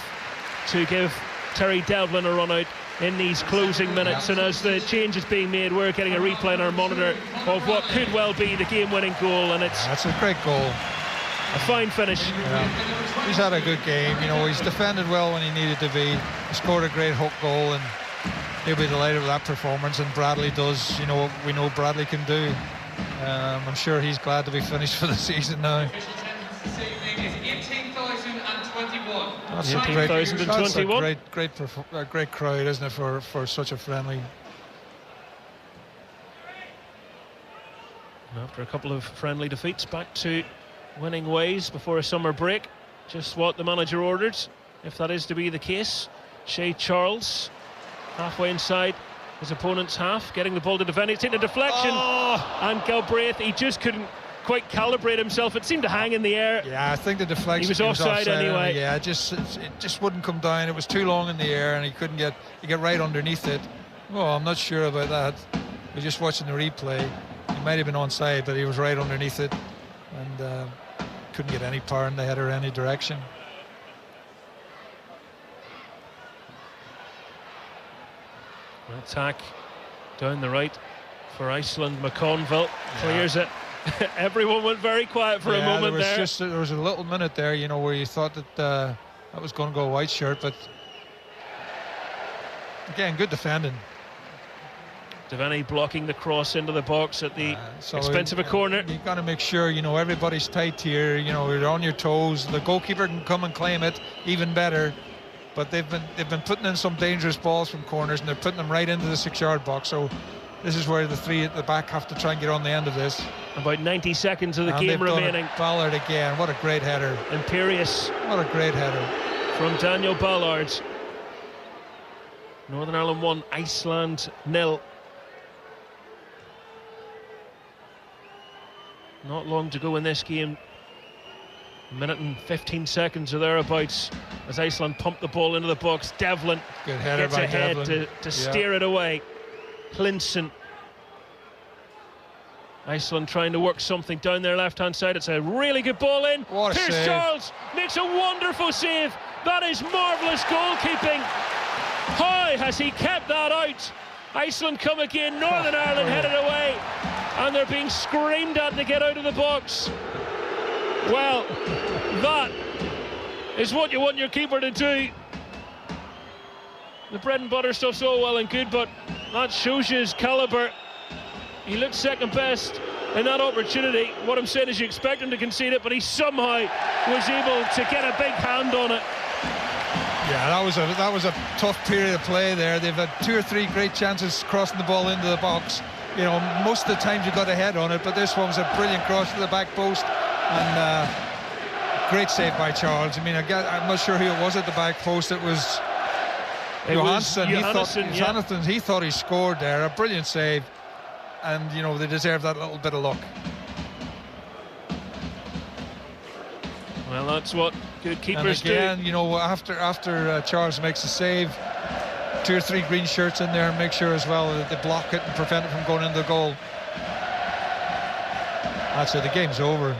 to give Terry Devlin a run out in these closing minutes. And as the change is being made, we're getting a replay on our monitor of what could well be the game-winning goal, and that's a great goal. A fine finish. Yeah. He's had a good game. He's defended well when he needed to be. He scored a great hook goal, and he'll be delighted with that performance. And Bradley does, what we know Bradley can do. I'm sure he's glad to be finished for the season now. That's a great crowd, isn't it, for such a friendly. After a couple of friendly defeats, back to winning ways before a summer break. Just what the manager ordered, if that is to be the case. Shea Charles, halfway inside his opponent's half, getting the ball to defend. He's taking a deflection, and Galbraith, he just couldn't quite calibrate himself. It seemed to hang in the air. Yeah, I think the deflection. He was offside anyway. Yeah, it just wouldn't come down. It was too long in the air, and he couldn't get right underneath it. Oh, I'm not sure about that. We're just watching the replay. He might have been onside, but he was right underneath it, and couldn't get any power in the header any direction. Attack down the right for Iceland. McConville clears it. Everyone went very quiet for a moment there. There was a little minute there, where you thought that that was going to go white shirt, but again, good defending. Devaney blocking the cross into the box at the expense of a corner. You've got to make sure, everybody's tight here. You're on your toes. The goalkeeper can come and claim it, even better. But they've been putting in some dangerous balls from corners, and they're putting them right into the 6-yard box. So this is where the 3 at the back have to try and get on the end of this. About 90 seconds of the game remaining. Ballard again. What a great header. Imperious. What a great header. From Daniel Ballard. Northern Ireland 1, Iceland 0. Not long to go in this game. A minute and 15 seconds or thereabouts as Iceland pump the ball into the box. Devlin gets ahead to steer it away. Hlinson. Iceland trying to work something down their left-hand side. It's a really good ball in. Pierce Charles makes a wonderful save. That is marvellous goalkeeping. How has he kept that out? Iceland come again, Northern Ireland headed away, and they're being screamed at to get out of the box. Well, that is what you want your keeper to do. The bread and butter stuff's all well and good, but that shows you his calibre. He looked second best in that opportunity. What I'm saying is you expect him to concede it, but he somehow was able to get a big hand on it. Yeah, that was a tough period of play there. They've had 2 or 3 great chances crossing the ball into the box. You know, most of the times you got a head on it, but this one was a brilliant cross to the back post, and great save by Charles. I mean, I'm not sure who it was at the back post. It was Johansson. He thought he scored there. A brilliant save, and you know they deserve that little bit of luck. Well, that's what good keepers do. And again, do. you know, after Charles makes a save, 2 or 3 green shirts in there and make sure as well that they block it and prevent it from going into the goal. That's it. The game's over.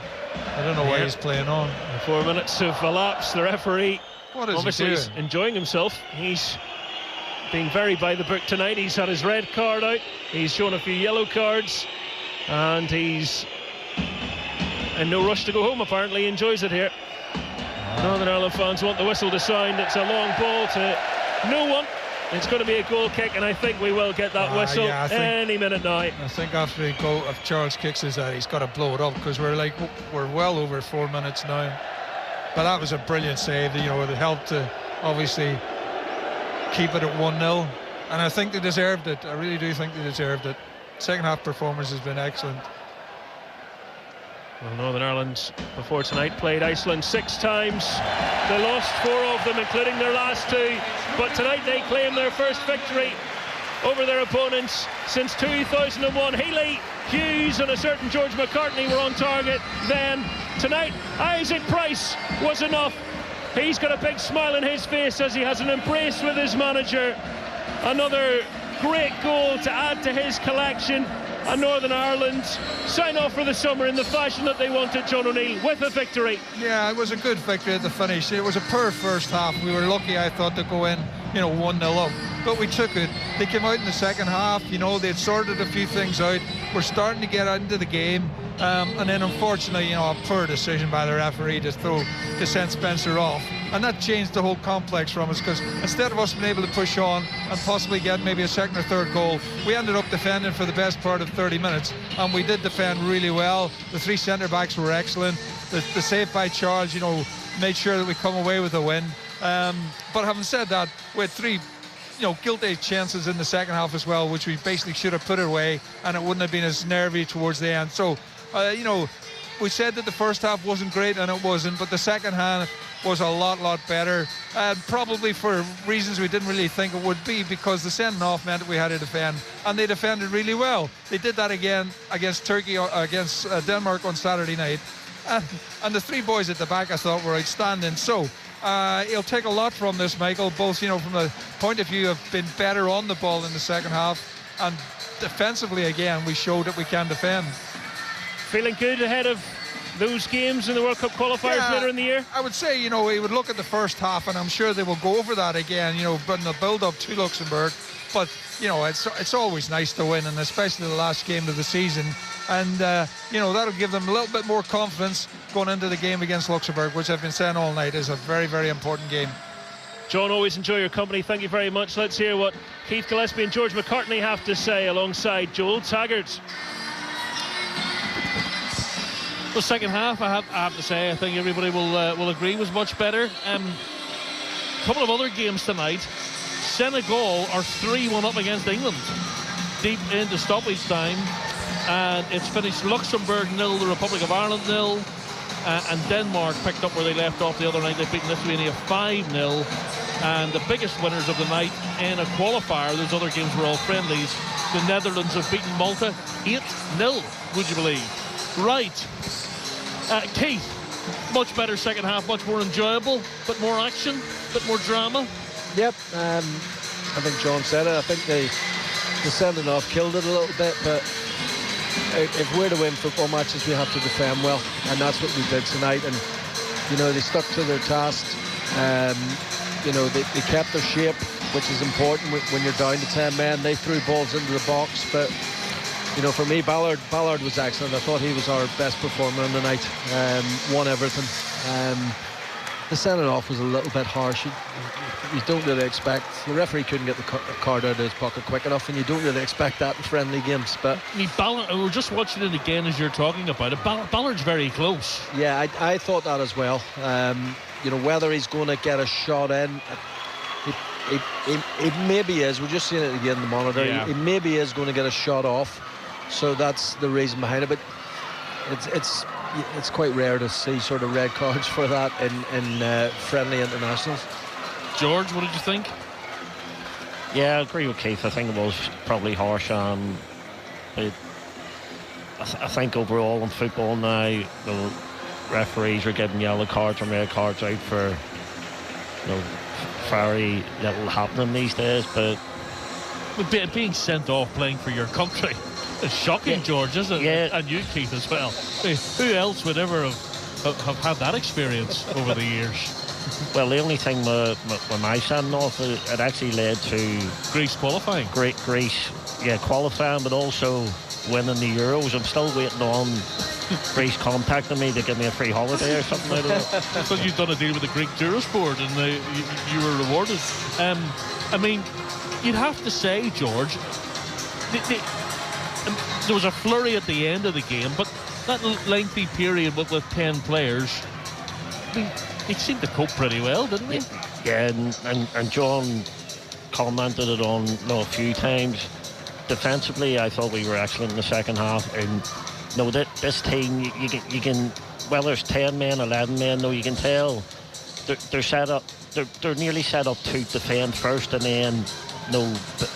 I don't know why he's playing on. 4 minutes have elapsed. The referee obviously is enjoying himself. He's being very by the book tonight. He's had his red card out. He's shown a few yellow cards, and he's in no rush to go home. Apparently, he enjoys it here. Northern Ireland fans want the whistle to sound. It's a long ball to no one. It's going to be a goal kick, and I think we will get that whistle any minute now. I think after the goal, if Charles kicks his he's got to blow it up, because we're well over 4 minutes now. But that was a brilliant save. You know, it helped to obviously keep it at 1-0, and I think they deserved it. I really do think they deserved it. Second half performance has been excellent. Well, Northern Ireland before tonight played Iceland 6 times. They lost 4 of them, including their last 2. But tonight they claim their first victory over their opponents since 2001. Healy, Hughes and a certain George McCartney were on target then. Tonight, Isaac Price was enough. He's got a big smile on his face as he has an embrace with his manager. Another great goal to add to his collection. And Northern Ireland sign off for the summer in the fashion that they wanted, John O'Neill, with a victory. Yeah, it was a good victory at the finish. It was a poor first half. We were lucky, I thought, to go in, 1-0 up. But we took it. They came out in the second half, they'd sorted a few things out. We're starting to get out into the game. And then, unfortunately, a poor decision by the referee to send Spencer off. And that changed the whole complex from us, because instead of us being able to push on and possibly get maybe a second or third goal, we ended up defending for the best part of 30 minutes. And we did defend really well. The 3 centre-backs were excellent. The save by Charles, made sure that we come away with a win. But having said that, we had 3 guilty chances in the second half as well, which we basically should have put away, and it wouldn't have been as nervy towards the end. So, we said that the first half wasn't great, and it wasn't, but the second half was a lot better, and probably for reasons we didn't really think it would be, because the sending off meant that we had to defend, and they defended really well. They did that again against Denmark on Saturday night, and the 3 boys at the back I thought were outstanding. So he'll take a lot from this, Michael, both from the point of view of being better on the ball in the second half, and defensively again we showed that we can defend. Feeling good ahead of those games in the World Cup qualifiers later in the year? I would say, he would look at the first half, and I'm sure they will go over that again, but in the build-up to Luxembourg. But, it's always nice to win, and especially the last game of the season. And, that'll give them a little bit more confidence going into the game against Luxembourg, which I've been saying all night is a very, very important game. John, always enjoy your company. Thank you very much. Let's hear what Keith Gillespie and George McCartney have to say alongside Joel Taggart. The second half, I have to say, I think everybody will agree, was much better. A couple of other games tonight. Senegal are 3-1 up against England deep into stoppage time, and it's finished Luxembourg 0, the Republic of Ireland 0, and Denmark picked up where they left off the other night. They've beaten Lithuania 5-0, and the biggest winners of the night in a qualifier, those other games were all friendlies. The Netherlands have beaten Malta 8-0, would you believe? Right. Keith, much better second half, much more enjoyable, but more action, bit more drama. Yep, I think John said it. I think the sending off killed it a little bit, but if we're to win football matches, we have to defend well, and that's what we did tonight. And they stuck to their task. They kept their shape. which is important when you're down to 10 men. They threw balls into the box, but for me, Ballard was excellent. I thought he was our best performer on the night. Won everything. The sending off was a little bit harsh. You don't really expect. The referee couldn't get the card out of his pocket quick enough, and you don't really expect that in friendly games. But Ballard, we're just watching it again as you're talking about it. Ballard's very close. Yeah, I thought that as well. Whether he's going to get a shot in, it maybe is. We're just seeing it again in the monitor. Yeah. He maybe is going to get a shot off. So that's the reason behind it. But it's quite rare to see sort of red cards for that in friendly internationals. George, what did you think? Yeah, I agree with Keith. I think it was probably harsh. But I think overall in football now, the referees are giving yellow cards and red cards out for very little happening these days. But being sent off playing for your country. It's shocking, George, isn't it? Yeah. And you, Keith, as well. Who else would ever have had that experience over the years? Well, the only thing when I sent off, it actually led to Greece qualifying. Greece, qualifying, but also winning the Euros. I'm still waiting on Greece contacting me to give me a free holiday or something like that. I thought you'd done a deal with the Greek Tourist Board and you were rewarded. You'd have to say, George, there was a flurry at the end of the game, but that lengthy period with 10 players, they seemed to cope pretty well, didn't they? Yeah, and John commented it on a few times. Defensively, I thought we were excellent in the second half, and this team, you can whether it's 10 men, 11 men, you can tell they're set up. They're nearly set up to defend first, and then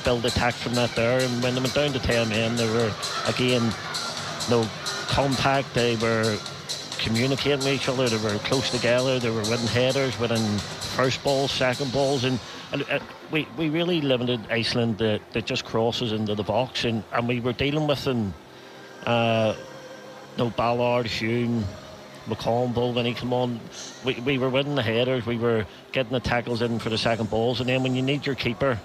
build attack from that there. And when they went down to 10 men, they were again contact. They were communicating with each other. They were close together. They were winning headers, winning first balls, second balls, and we really limited Iceland that just crosses into the box, and we were dealing with them. Ballard, Hume, McConville, when he came on, we were winning the headers. We were getting the tackles in for the second balls, and then when you need your keeper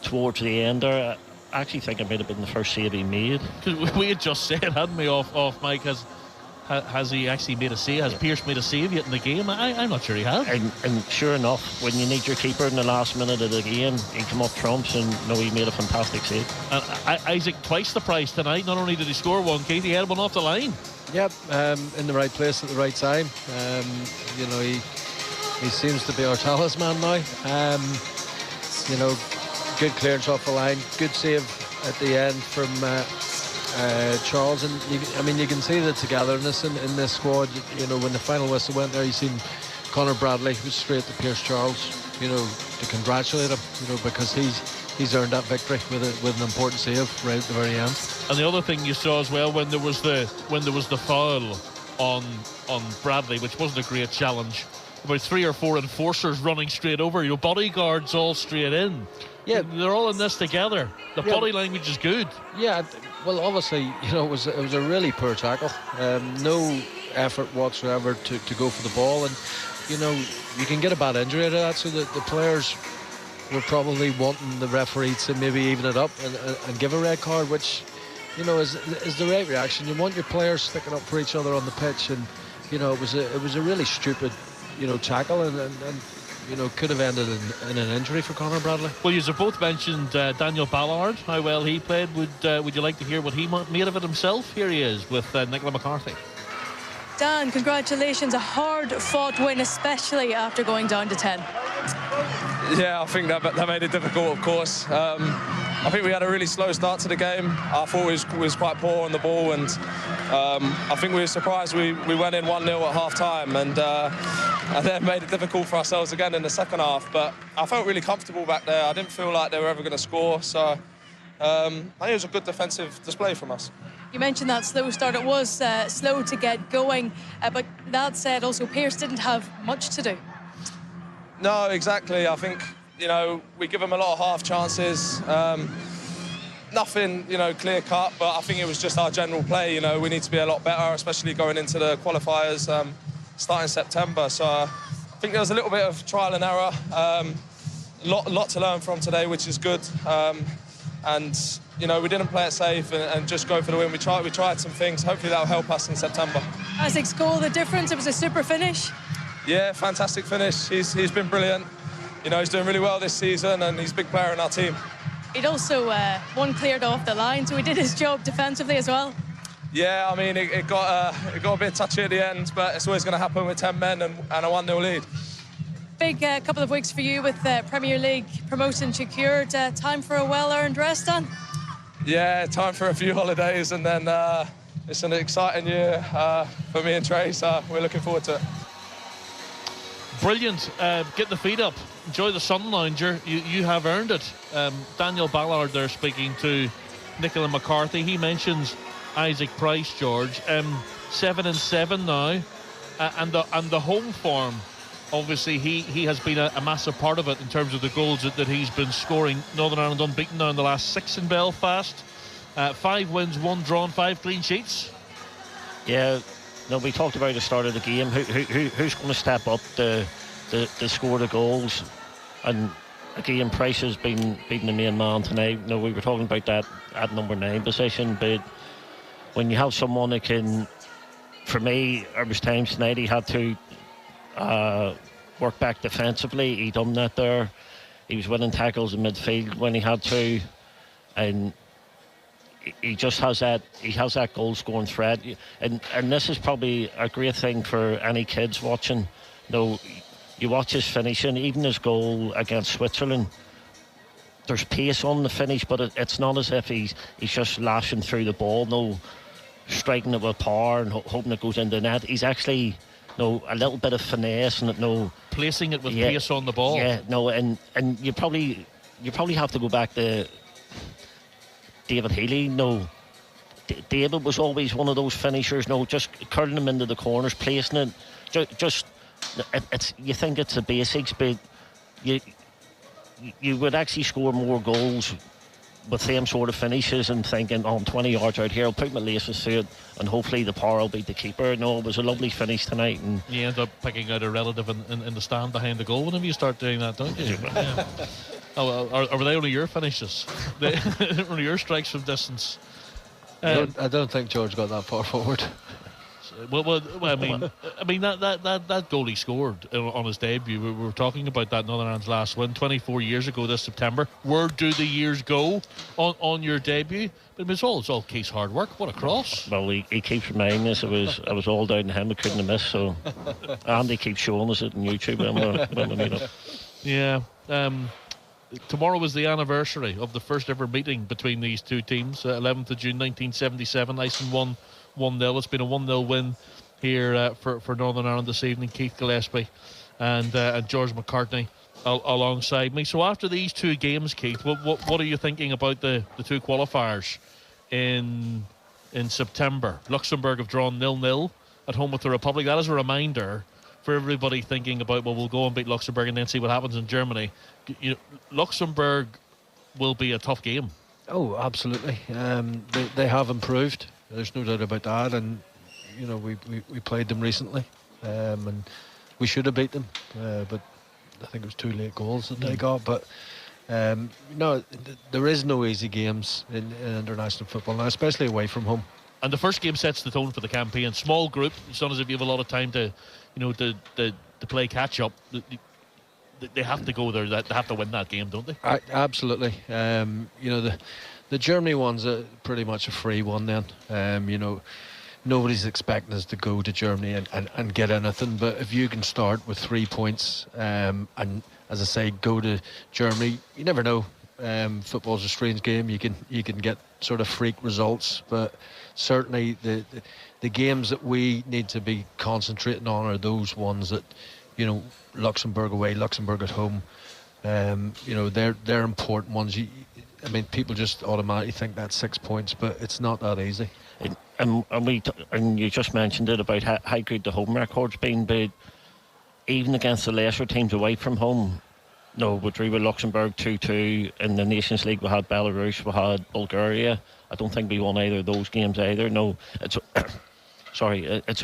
towards the end there, I actually think it might have been the first save he made. Because we had just said, hadn't we, off Mike, has he actually made a save? Has Pearce made a save yet in the game? I'm not sure he has. And sure enough, when you need your keeper in the last minute of the game, he come up trumps, and he made a fantastic save. And Isaac twice the price tonight. Not only did he score one, Keith, he had one off the line. Yep, in the right place at the right time. He seems to be our talisman now. Good clearance off the line, good save at the end from Charles, and you can see the togetherness in this squad. When the final whistle went there, you seen Conor Bradley was straight to Pierce Charles, to congratulate him, because he's earned that victory with an important save right at the very end. And the other thing you saw as well, when there was the foul on Bradley, which wasn't a great challenge, about 3 or 4 enforcers running straight over, bodyguards all straight in. Yeah, they're all in this together. The body language is good. Yeah, well, obviously, it was a really poor tackle. No effort whatsoever to go for the ball, and you can get a bad injury out of that. So the players were probably wanting the referee to maybe even it up and give a red card, which is the right reaction. You want your players sticking up for each other on the pitch, and it was a really stupid tackle, and could have ended in an injury for Conor Bradley. Well, you have both mentioned Daniel Ballard, how well he played. Would you like to hear what he made of it himself? Here he is with Nicola McCarthy. Dan, congratulations. A hard-fought win, especially after going down to 10. Yeah, I think that made it difficult, of course. I think we had a really slow start to the game. I thought we was quite poor on the ball, and I think we were surprised we went in 1-0 at half-time, and then made it difficult for ourselves again in the second half. But I felt really comfortable back there. I didn't feel like they were ever going to score, so I think it was a good defensive display from us. You mentioned that slow start. It was slow to get going, but that said, also Pearce didn't have much to do. No, exactly. I think, we give them a lot of half chances. Nothing, clear cut, but I think it was just our general play. We need to be a lot better, especially going into the qualifiers starting September. So I think there was a little bit of trial and error. lot to learn from today, which is good. And you know, we didn't play it safe and just go for the win. We tried some things. Hopefully that'll help us in September. Isaac's goal, the difference, it was a super finish. Yeah, fantastic finish. He's been brilliant. You know, he's doing really well this season, and he's a big player in our team. He'd also one cleared off the line, so he did his job defensively as well. Yeah, I mean, it got a bit touchy at the end, but it's always going to happen with 10 men and a 1-0 lead. Big couple of weeks for you with Premier League promotion secured. Time for a well-earned rest, Dan? Yeah, time for a few holidays, and then it's an exciting year for me and Trey, so we're looking forward to it. Brilliant. Get the feet up. Enjoy the sun lounger. You have earned it. Daniel Ballard there speaking to Nicola McCarthy. He mentions Isaac Price, George. 7-7 now. And the home form, obviously, he has been a massive part of it in terms of the goals that he's been scoring. Northern Ireland unbeaten now in the last 6 in Belfast. 5 wins, 1 drawn, 5 clean sheets. Yeah. No, we talked about at the start of the game who's going to step up to score the goals, and again Price has been the main man tonight. No, we were talking about that at number 9 position, but when you have someone that can, for me, there was times tonight he had to work back defensively. He done that there. He was winning tackles in midfield when he had to, and he just has that. He has that goal scoring threat, and this is probably a great thing for any kids watching. No, you watch his finishing, even his goal against Switzerland. There's pace on the finish, but it's not as if he's just lashing through the ball. No, striking it with power and hoping it goes into the net. He's actually a little bit of finesse and placing it with pace on the ball. Yeah, no, and you probably have to go back to David Healy. David was always one of those finishers. Just curling them into the corners, placing it. It's you think it's the basics, but you would actually score more goals with them sort of finishes and thinking, I'm 20 yards out here, I'll put my laces through it and hopefully the power will beat the keeper. No, it was a lovely finish tonight. And you end up picking out a relative in the stand behind the goal whenever you start doing that, don't you? Yeah. Oh, are they only your finishes? Only your strikes from distance? I don't think George got that far forward. Well, I mean that goal he scored on his debut. We were talking about that Northern Ireland's last win 24 years ago this September. Where do the years go on your debut? But it's all Keith's hard work. What a cross! Well, he keeps reminding us it was all down to him. We couldn't have missed. So Andy keeps showing us it on YouTube when we meet up. Yeah. Tomorrow was the anniversary of the first ever meeting between these two teams. 11th of June 1977. Iceland won 1-0. It's been a 1-0 win here for Northern Ireland this evening. Keith Gillespie and George McCartney alongside me. So after these 2 games, Keith, what are you thinking about the 2 qualifiers in September? Luxembourg have drawn 0-0 at home with the Republic. That is a reminder for everybody thinking about, well, we'll go and beat Luxembourg and then see what happens in Germany. Luxembourg will be a tough game. Oh, absolutely. They have improved. There's no doubt about that, and we played them recently, and we should have beat them, but I think it was 2 late goals that they got. But no, there is no easy games in international football now, especially away from home. And the first game sets the tone for the campaign. Small group. It's not as if you have a lot of time to play catch up. They have to go there. They have to win that game, don't they? Absolutely. The Germany one's pretty much a free one then. Nobody's expecting us to go to Germany and get anything, but if you can start with 3 points and, as I say, go to Germany, you never know. Football's a strange game. You can get sort of freak results, but certainly the games that we need to be concentrating on are those ones that, Luxembourg away, Luxembourg at home. They're important ones. People just automatically think that's 6 points, but it's not that easy. And you just mentioned it about how good the home record's been, but even against the lesser teams away from home, we drew with Luxembourg 2-2. In the Nations League, we had Belarus, we had Bulgaria. I don't think we won either of those games either. No, it's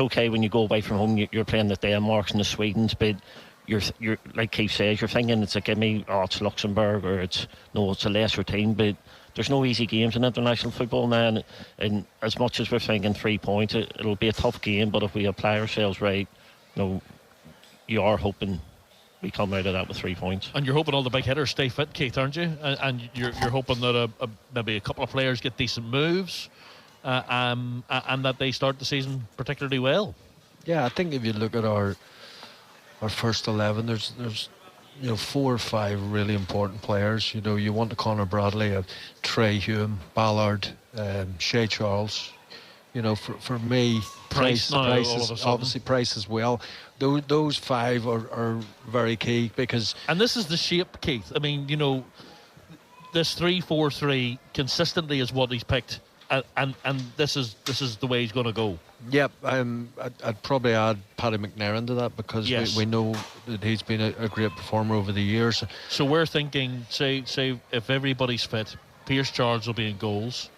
okay when you go away from home. You're playing the Denmarks and the Swedens, but you're like Keith says, you're thinking it's a gimme, it's Luxembourg, or it's a lesser team, but there's no easy games in international football now, and as much as we're thinking 3 points, it'll be a tough game, but if we apply ourselves right, you are hoping we come out of that with 3 points. And you're hoping all the big hitters stay fit, Keith, aren't you? And you're hoping that maybe a couple of players get decent moves, and that they start the season particularly well. Yeah, I think if you look at our first 11, there's 4 or 5 really important players. You want the Conor Bradley, Trey Hume, Ballard, Shea Charles. For me, Price is obviously Price as well. Those 5 are very key because. And this is the shape, Keith. I mean, this 3-4-3 consistently is what he's picked, and this is the way he's going to go. Yep, I'd probably add Paddy McNair to that because we know that he's been a great performer over the years. So we're thinking, say if everybody's fit, Pierce Charles will be in goals.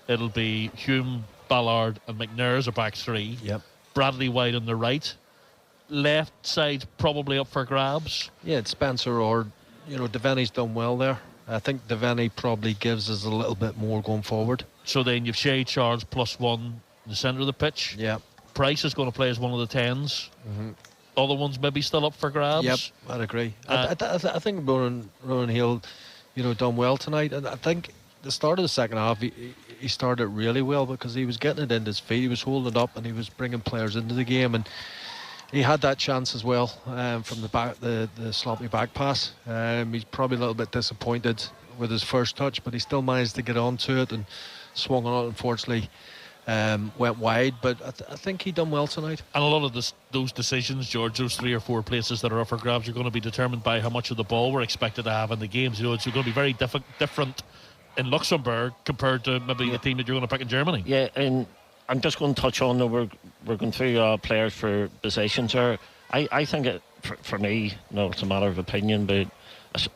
It'll be Hume, Ballard and McNair as a back 3. Yep. Bradley wide on the right. Left side probably up for grabs. Yeah, it's Spencer or Devaney's done well there. I think Devaney probably gives us a little bit more going forward. So then you've Shea Charles +1 in the centre of the pitch. Yeah. Price is going to play as one of the 10s. Other ones maybe still up for grabs. Yep, I'd agree. I think Ronan Hill, done well tonight, and I think the start of the second half he started really well because he was getting it into his feet, he was holding it up, and he was bringing players into the game, and he had that chance as well from the back, the sloppy back pass. He's probably a little bit disappointed with his first touch, but he still managed to get onto it and swung on it. Unfortunately, went wide, but I think he done well tonight. And a lot of those decisions, George, those 3 or 4 places that are up for grabs are going to be determined by how much of the ball we're expected to have in the games. It's going to be very different in Luxembourg compared to maybe the team that you're going to pick in Germany. Yeah, and I'm just going to touch on we're going through players for positions here. I think for me, it's a matter of opinion, but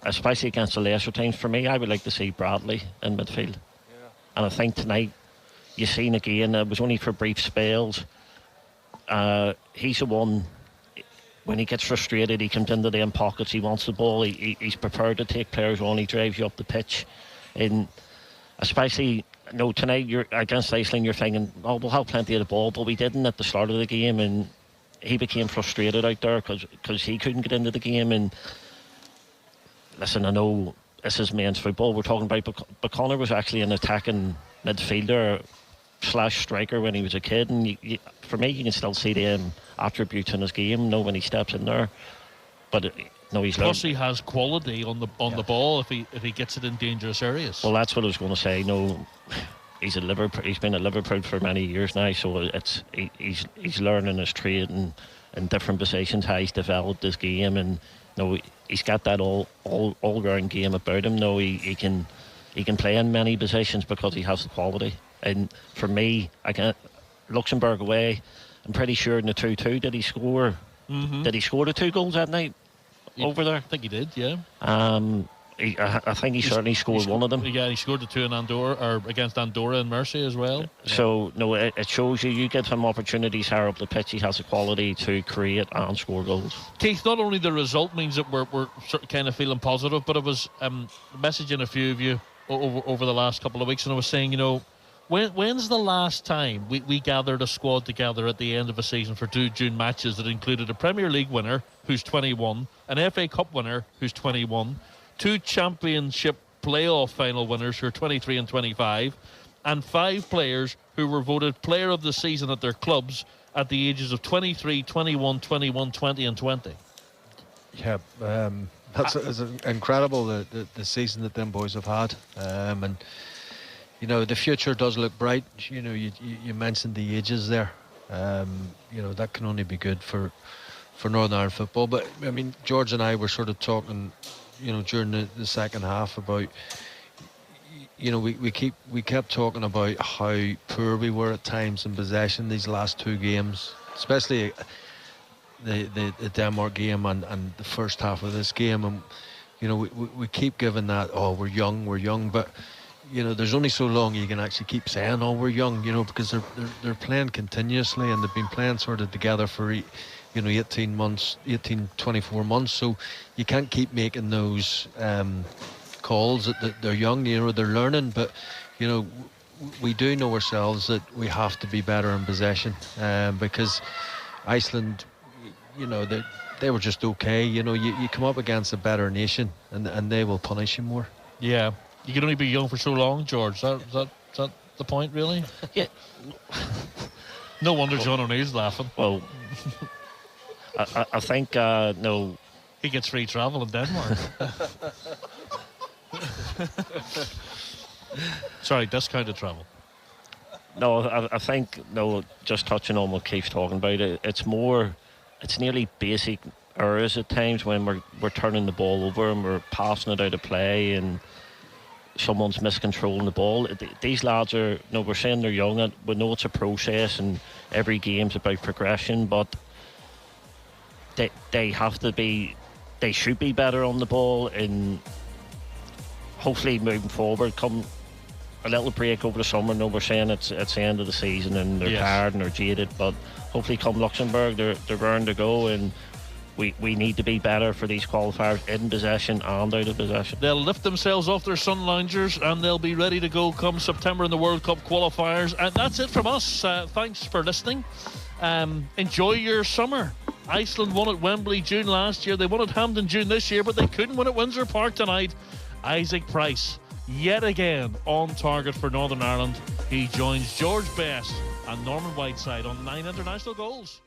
especially against the lesser teams, for me, I would like to see Bradley in midfield. Yeah. And I think tonight you've seen again, it was only for brief spells. He's the one, when he gets frustrated, he comes into them pockets, he wants the ball, he's prepared to take players on, he drives you up the pitch. And especially, tonight you're against Iceland, you're thinking, we'll have plenty of the ball, but we didn't at the start of the game, and he became frustrated out there because he couldn't get into the game. And listen, I know this is men's football we're talking about, but Conor was actually an attacking midfielder / striker when he was a kid, and for me you can still see the attributes in his game when he steps in there. But he's plus he has quality on the ball if he gets it in dangerous areas. Well, that's what I was going to say. He's been at Liverpool for many years now, so he's learning his trade and in different positions, how he's developed his game, and he's got that all round game about him. He can play in many positions because he has the quality. And for me, Luxembourg away, I'm pretty sure in the 2-2 did he score? Did he score the 2 goals that night over there? I think he did, yeah. I think he certainly scored one of them. Yeah, he scored the 2 in Andorra, or against Andorra and Mercy as well. So it shows you give him opportunities higher up the pitch. He has the quality to create and score goals. Keith, not only the result means that we're kind of feeling positive, but I was messaging a few of you over the last couple of weeks, and I was saying, when's the last time we gathered a squad together at the end of a season for 2 June matches that included a Premier League winner who's 21, an FA Cup winner who's 21, 2 Championship playoff final winners who are 23 and 25, and 5 players who were voted Player of the Season at their clubs at the ages of 23, 21, 21, 20 and 20. Yeah, that's incredible, the season that them boys have had. And the future does look bright. You mentioned the ages there. That can only be good for Northern Ireland football. But I mean, George and I were sort of talking, during the second half about, we kept talking about how poor we were at times in possession these last 2 games, especially the Denmark game and the first half of this game. And we keep giving that, we're young, but there's only so long you can actually keep saying, we're young, because they're playing continuously, and they've been playing sort of together for 18 months, 24 months. So you can't keep making those calls that they're young, they're learning, but we do know ourselves that we have to be better in possession, because Iceland, they were just okay. You come up against a better nation and they will punish you more. Yeah, you can only be young for so long, George. Is that the point, really? Yeah. No wonder John O'Neill's laughing. Well, I think no. He gets free travel in Denmark. Sorry, discounted travel. No, I think, just touching on what Keith's talking about, it's nearly basic errors at times when we're turning the ball over and we're passing it out of play and someone's miscontrolling the ball. These lads are, we're saying they're young, and we know it's a process and every game's about progression, but they should be better on the ball, and hopefully moving forward, come a little break over the summer. We're saying it's the end of the season and they're tired and they're jaded, but hopefully come Luxembourg they're raring to go, and we need to be better for these qualifiers in possession and out of possession. They'll lift themselves off their sun loungers and they'll be ready to go come September in the World Cup qualifiers. And that's it from us. Thanks for listening. Enjoy your summer. Iceland won at Wembley June last year. They won at Hampden June this year, but they couldn't win at Windsor Park tonight. Isaac Price, yet again on target for Northern Ireland. He joins George Best and Norman Whiteside on 9 international goals.